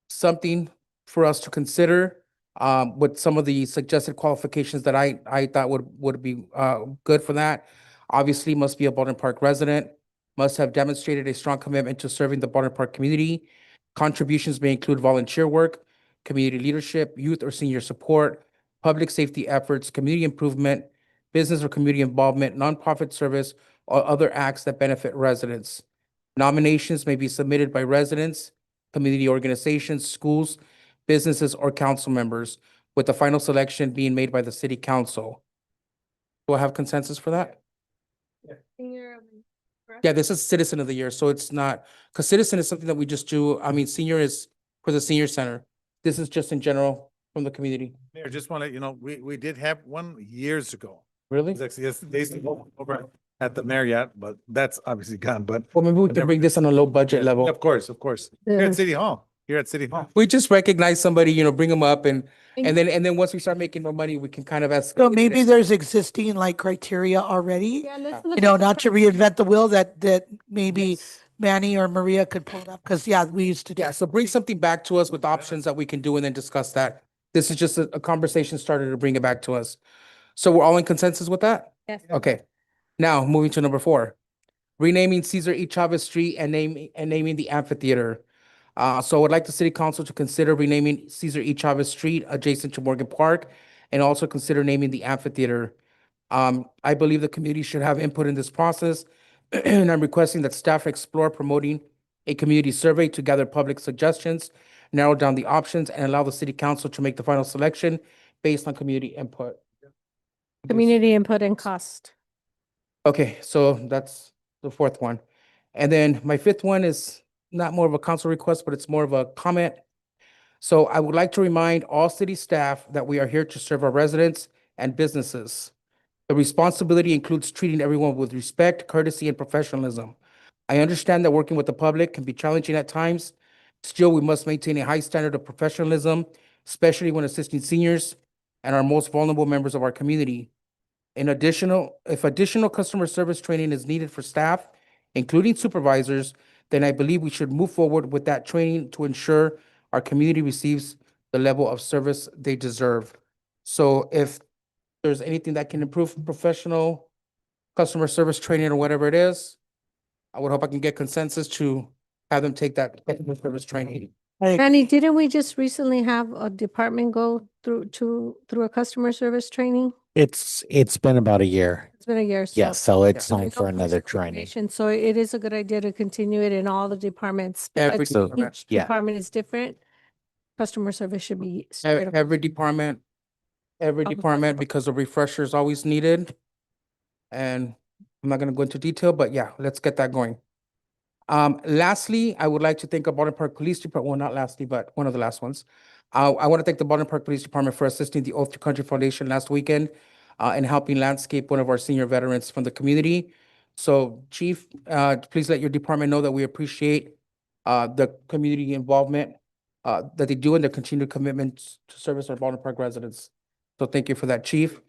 something for us to consider with some of the suggested qualifications that I thought would be good for that. Obviously, must be a Baldwin Park resident, must have demonstrated a strong commitment to serving the Baldwin Park community. Contributions may include volunteer work, community leadership, youth or senior support, public safety efforts, community improvement, business or community involvement, nonprofit service, or other acts that benefit residents. Nominations may be submitted by residents, community organizations, schools, businesses, or council members, with the final selection being made by the city council. Do I have consensus for that? Yeah, this is Citizen of the Year, so it's not, because citizen is something that we just do. I mean, senior is for the senior center. This is just in general from the community. Mayor, just want to let you know, we did have one years ago. Really? It's actually, yes, they used to go over at the Marriott, but that's obviously gone, but. Well, maybe we can bring this on a low budget level. Of course. Here at City Hall, We just recognize somebody, bring them up and then once we start making more money, we can kind of ask. So maybe there's existing like criteria already, Yeah, let's look not to reinvent the wheel that maybe Manny or Maria could pull it up, because we used to do. Yeah, so bring something back to us with options that we can do and then discuss that. This is just a conversation starter to bring it back to us. So we're all in consensus with that? Yes. Okay. Now, moving to number 4, renaming Cesar E. Chavez Street and naming the amphitheater. So I would like the city council to consider renaming Cesar E. Chavez Street adjacent to Morgan Park and also consider naming the amphitheater. I believe the community should have input in this process, and I'm requesting that staff explore promoting a community survey to gather public suggestions, narrow down the options, and allow the city council to make the final selection based on community input. Community input and cost. Okay, so that's the fourth one. And then my fifth one is not more of a council request, but it's more of a comment. So I would like to remind all city staff that we are here to serve our residents and businesses. The responsibility includes treating everyone with respect, courtesy, and professionalism. I understand that working with the public can be challenging at times. Still, we must maintain a high standard of professionalism, especially when assisting seniors and our most vulnerable members of our community. If additional customer service training is needed for staff, including supervisors, then I believe we should move forward with that training to ensure our community receives the level of service they deserve. So if there's anything that can improve professional customer service training or whatever it is, I would hope I can get consensus to have them take that customer service training. Randy, didn't we just recently have a department go through a customer service training? It's been about a year. It's been a year. Yes, so it's Yeah. time for another training. Information, so it is a good idea to continue it in all the departments. Every because department. Each Yeah. department is different. Customer service should be. straight up- Every department, because the refresher is always needed. And I'm not gonna go into detail, but yeah, let's get that going. Lastly, I would like to thank the Baldwin Park Police Department, well, not lastly, but one of the last ones. I want to thank the Baldwin Park Police Department for assisting the Oath to Country Foundation last weekend and helping landscape one of our senior veterans from the community. So Chief, please let your department know that we appreciate the community involvement that they do and their continued commitment to service our Baldwin Park residents. So thank you for that, Chief.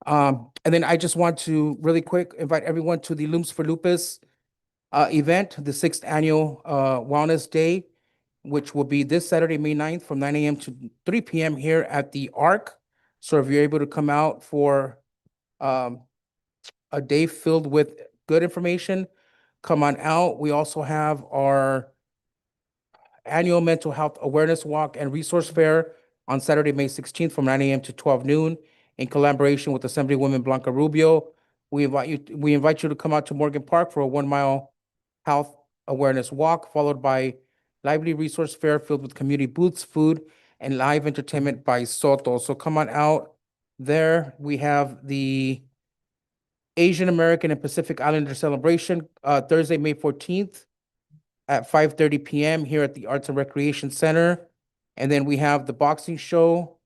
And then I just want to really quick invite everyone to the Looms for Lupus event, the 6th annual Wellness Day, which will be this Saturday, May 9th from 9 a.m. to 3 p.m. here at the Arc. So if you're able to come out for a day filled with good information, come on out. We also have our annual mental health awareness walk and resource fair on Saturday, May 16th from 9 a.m. to 12 noon in collaboration with Assemblywoman Blanca Rubio. We invite you to come out to Morgan Park for a 1-mile health awareness walk, followed by lively resource fair filled with community booths, food, and live entertainment by Soto. So come on out there. We have the Asian American and Pacific Islander celebration, Thursday, May 14th at 5:30 p.m. here at the Arts and Recreation Center. And then we have the boxing show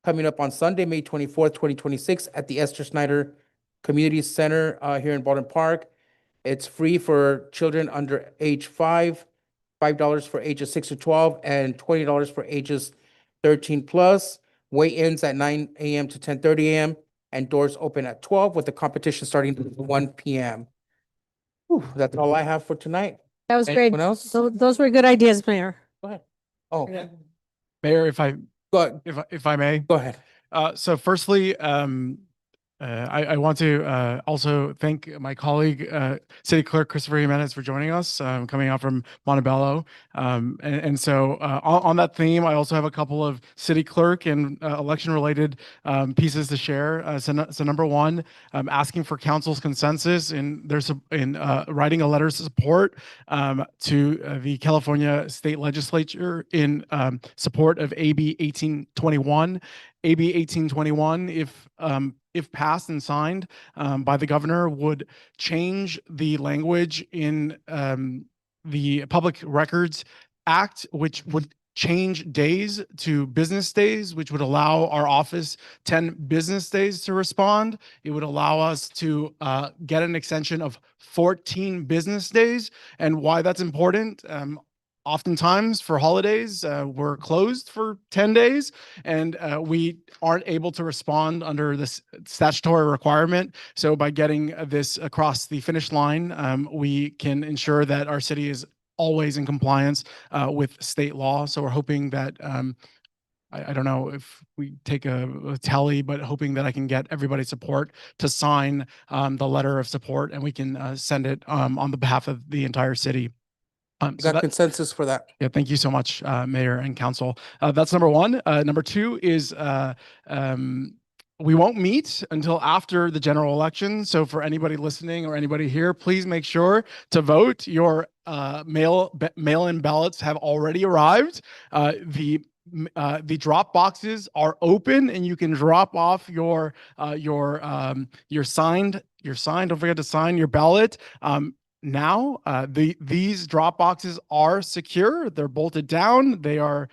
coming up on Sunday, May 24th, 2026 at the Esther Snyder Community Center here in Baldwin Park. It's free for children under age 5, $5 for ages 6 to 12, and $20 for ages 13 plus. Weigh-ins at 9 a.m. to 10:30 a.m. and doors open at 12 with the competition starting at 1 p.m. Whew, that's all I have for tonight. That was great. Anyone else? So those were good ideas, Mayor. Go ahead. Oh, Mayor, if I, go ahead. if I may. Go ahead. So firstly, I want to also thank my colleague, City Clerk Christopher Jimenez for joining us, coming out from Montebello. And so on that theme, I also have a couple of city clerk and election-related pieces to share. So number one, asking for council's consensus in writing a letter of support to the California State Legislature in support of AB 1821. AB 1821, if passed and signed by the governor, would change the language in the Public Records Act, which would change days to business days, which would allow our office 10 business days to respond. It would allow us to get an extension of 14 business days. And why that's important, oftentimes for holidays, we're closed for 10 days and we aren't able to respond under this statutory requirement. So by getting this across the finish line, we can ensure that our city is always in compliance with state law. So we're hoping that, I don't know if we take a tally, but hoping that I can get everybody's support to sign the letter of support and we can send it on the behalf of the entire city. Got consensus for that. Yeah, thank you so much, Mayor and Council. That's number one. Number two is we won't meet until after the general election. So for anybody listening or anybody here, please make sure to vote. Your mail-in ballots have already arrived. The the drop boxes are open and you can drop off your signed, don't forget to sign your ballot. Now, these drop boxes are secure. They're bolted down. They are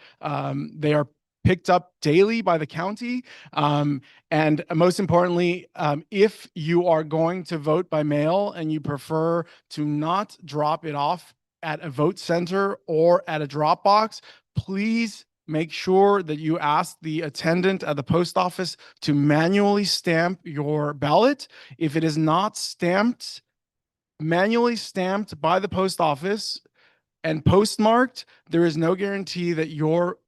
picked up daily by the county. And most importantly, if you are going to vote by mail and you prefer to not drop it off at a vote center or at a drop box, please make sure that you ask the attendant at the post office to manually stamp your ballot. If it is not stamped, manually stamped by the post office and postmarked, there is no guarantee that your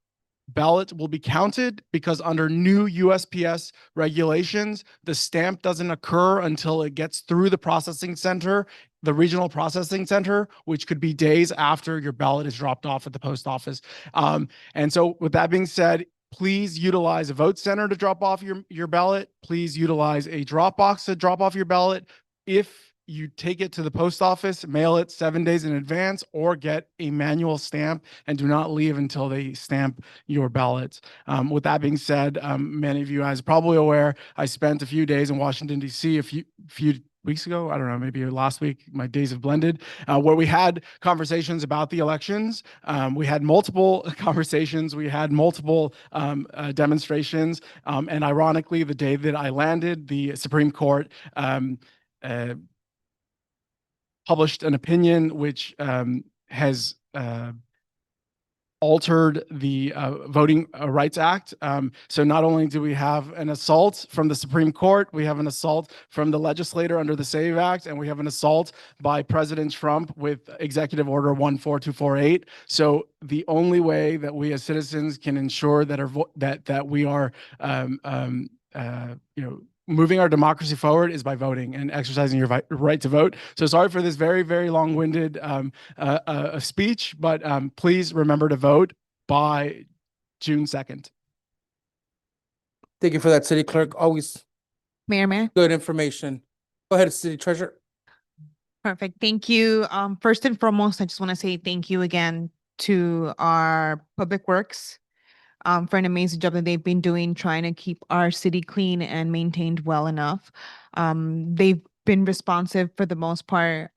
ballot will be counted, because under new USPS regulations, the stamp doesn't occur until it gets through the processing center, the regional processing center, which could be days after your ballot is dropped off at the post office. And so with that being said, please utilize a vote center to drop off your ballot. Please utilize a drop box to drop off your ballot. If you take it to the post office, mail it 7 days in advance, or get a manual stamp, and do not leave until they stamp your ballots. With that being said, many of you guys are probably aware, I spent a few days in Washington, D.C. a few weeks ago, I don't know, maybe last week, my days have blended, where we had conversations about the elections. We had multiple conversations, we had multiple demonstrations, and ironically, the day that I landed, the Supreme Court published an opinion which has altered the Voting Rights Act. So not only do we have an assault from the Supreme Court, we have an assault from the legislator under the SAVE Act, and we have an assault by President Trump with Executive Order 14248. So the only way that we as citizens can ensure that we are moving our democracy forward is by voting and exercising your right to vote. So sorry for this very, very long-winded speech, but please remember to vote by June 2nd. Thank you for that, City Clerk. Always Mayor. good information. Go ahead, City Treasurer. Perfect. Thank you. First and foremost, I just want to say thank you again to our Public Works for an amazing job that they've been doing, trying to keep our city clean and maintained well enough. They've been responsive for the most part,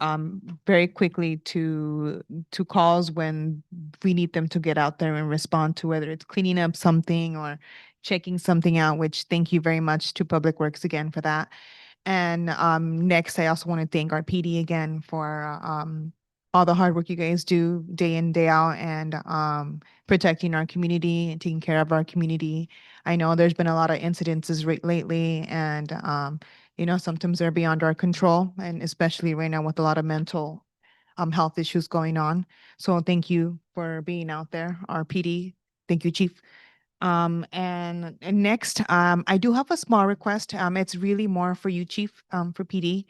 very quickly to calls when we need them to get out there and respond to, whether it's cleaning up something or checking something out, which thank you very much to Public Works again for that. And next, I also want to thank our PD again for all the hard work you guys do day in, day out, and protecting our community and taking care of our community. I know there's been a lot of incidences lately, and sometimes they're beyond our control, and especially right now with a lot of mental health issues going on. So thank you for being out there, our PD. Thank you, Chief. And next, I do have a small request. It's really more for you, Chief, for PD.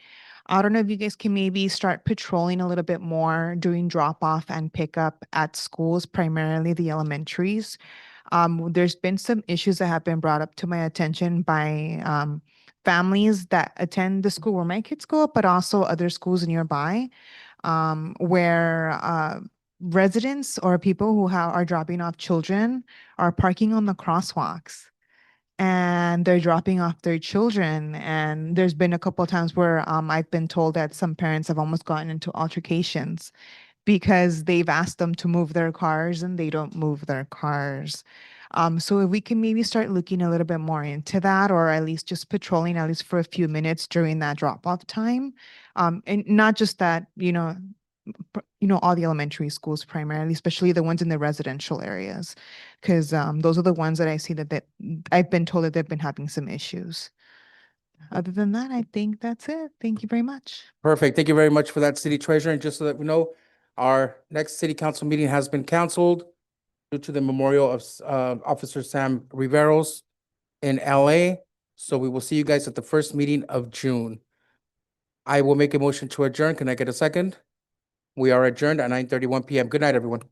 I don't know if you guys can maybe start patrolling a little bit more, doing drop off and pick up at schools, primarily the elementaries. There's been some issues that have been brought up to my attention by families that attend the school where my kids go, but also other schools nearby, where residents or people who are dropping off children are parking on the crosswalks, and they're dropping off their children. And there's been a couple of times where I've been told that some parents have almost gotten into altercations because they've asked them to move their cars and they don't move their cars. So if we can maybe start looking a little bit more into that, or at least just patrolling at least for a few minutes during that drop-off time. And not just that, all the elementary schools primarily, especially the ones in the residential areas, because those are the ones that I see that I've been told that they've been having some issues. Other than that, I think that's it. Thank you very much. Perfect. Thank you very much for that, City Treasurer. And just so that we know, our next City Council meeting has been canceled due to the memorial of Officer Sam Riveros in LA. So we will see you guys at the first meeting of June. I will make a motion to adjourn. Can I get a second? We are adjourned at 9:31 p.m. Good night, everyone.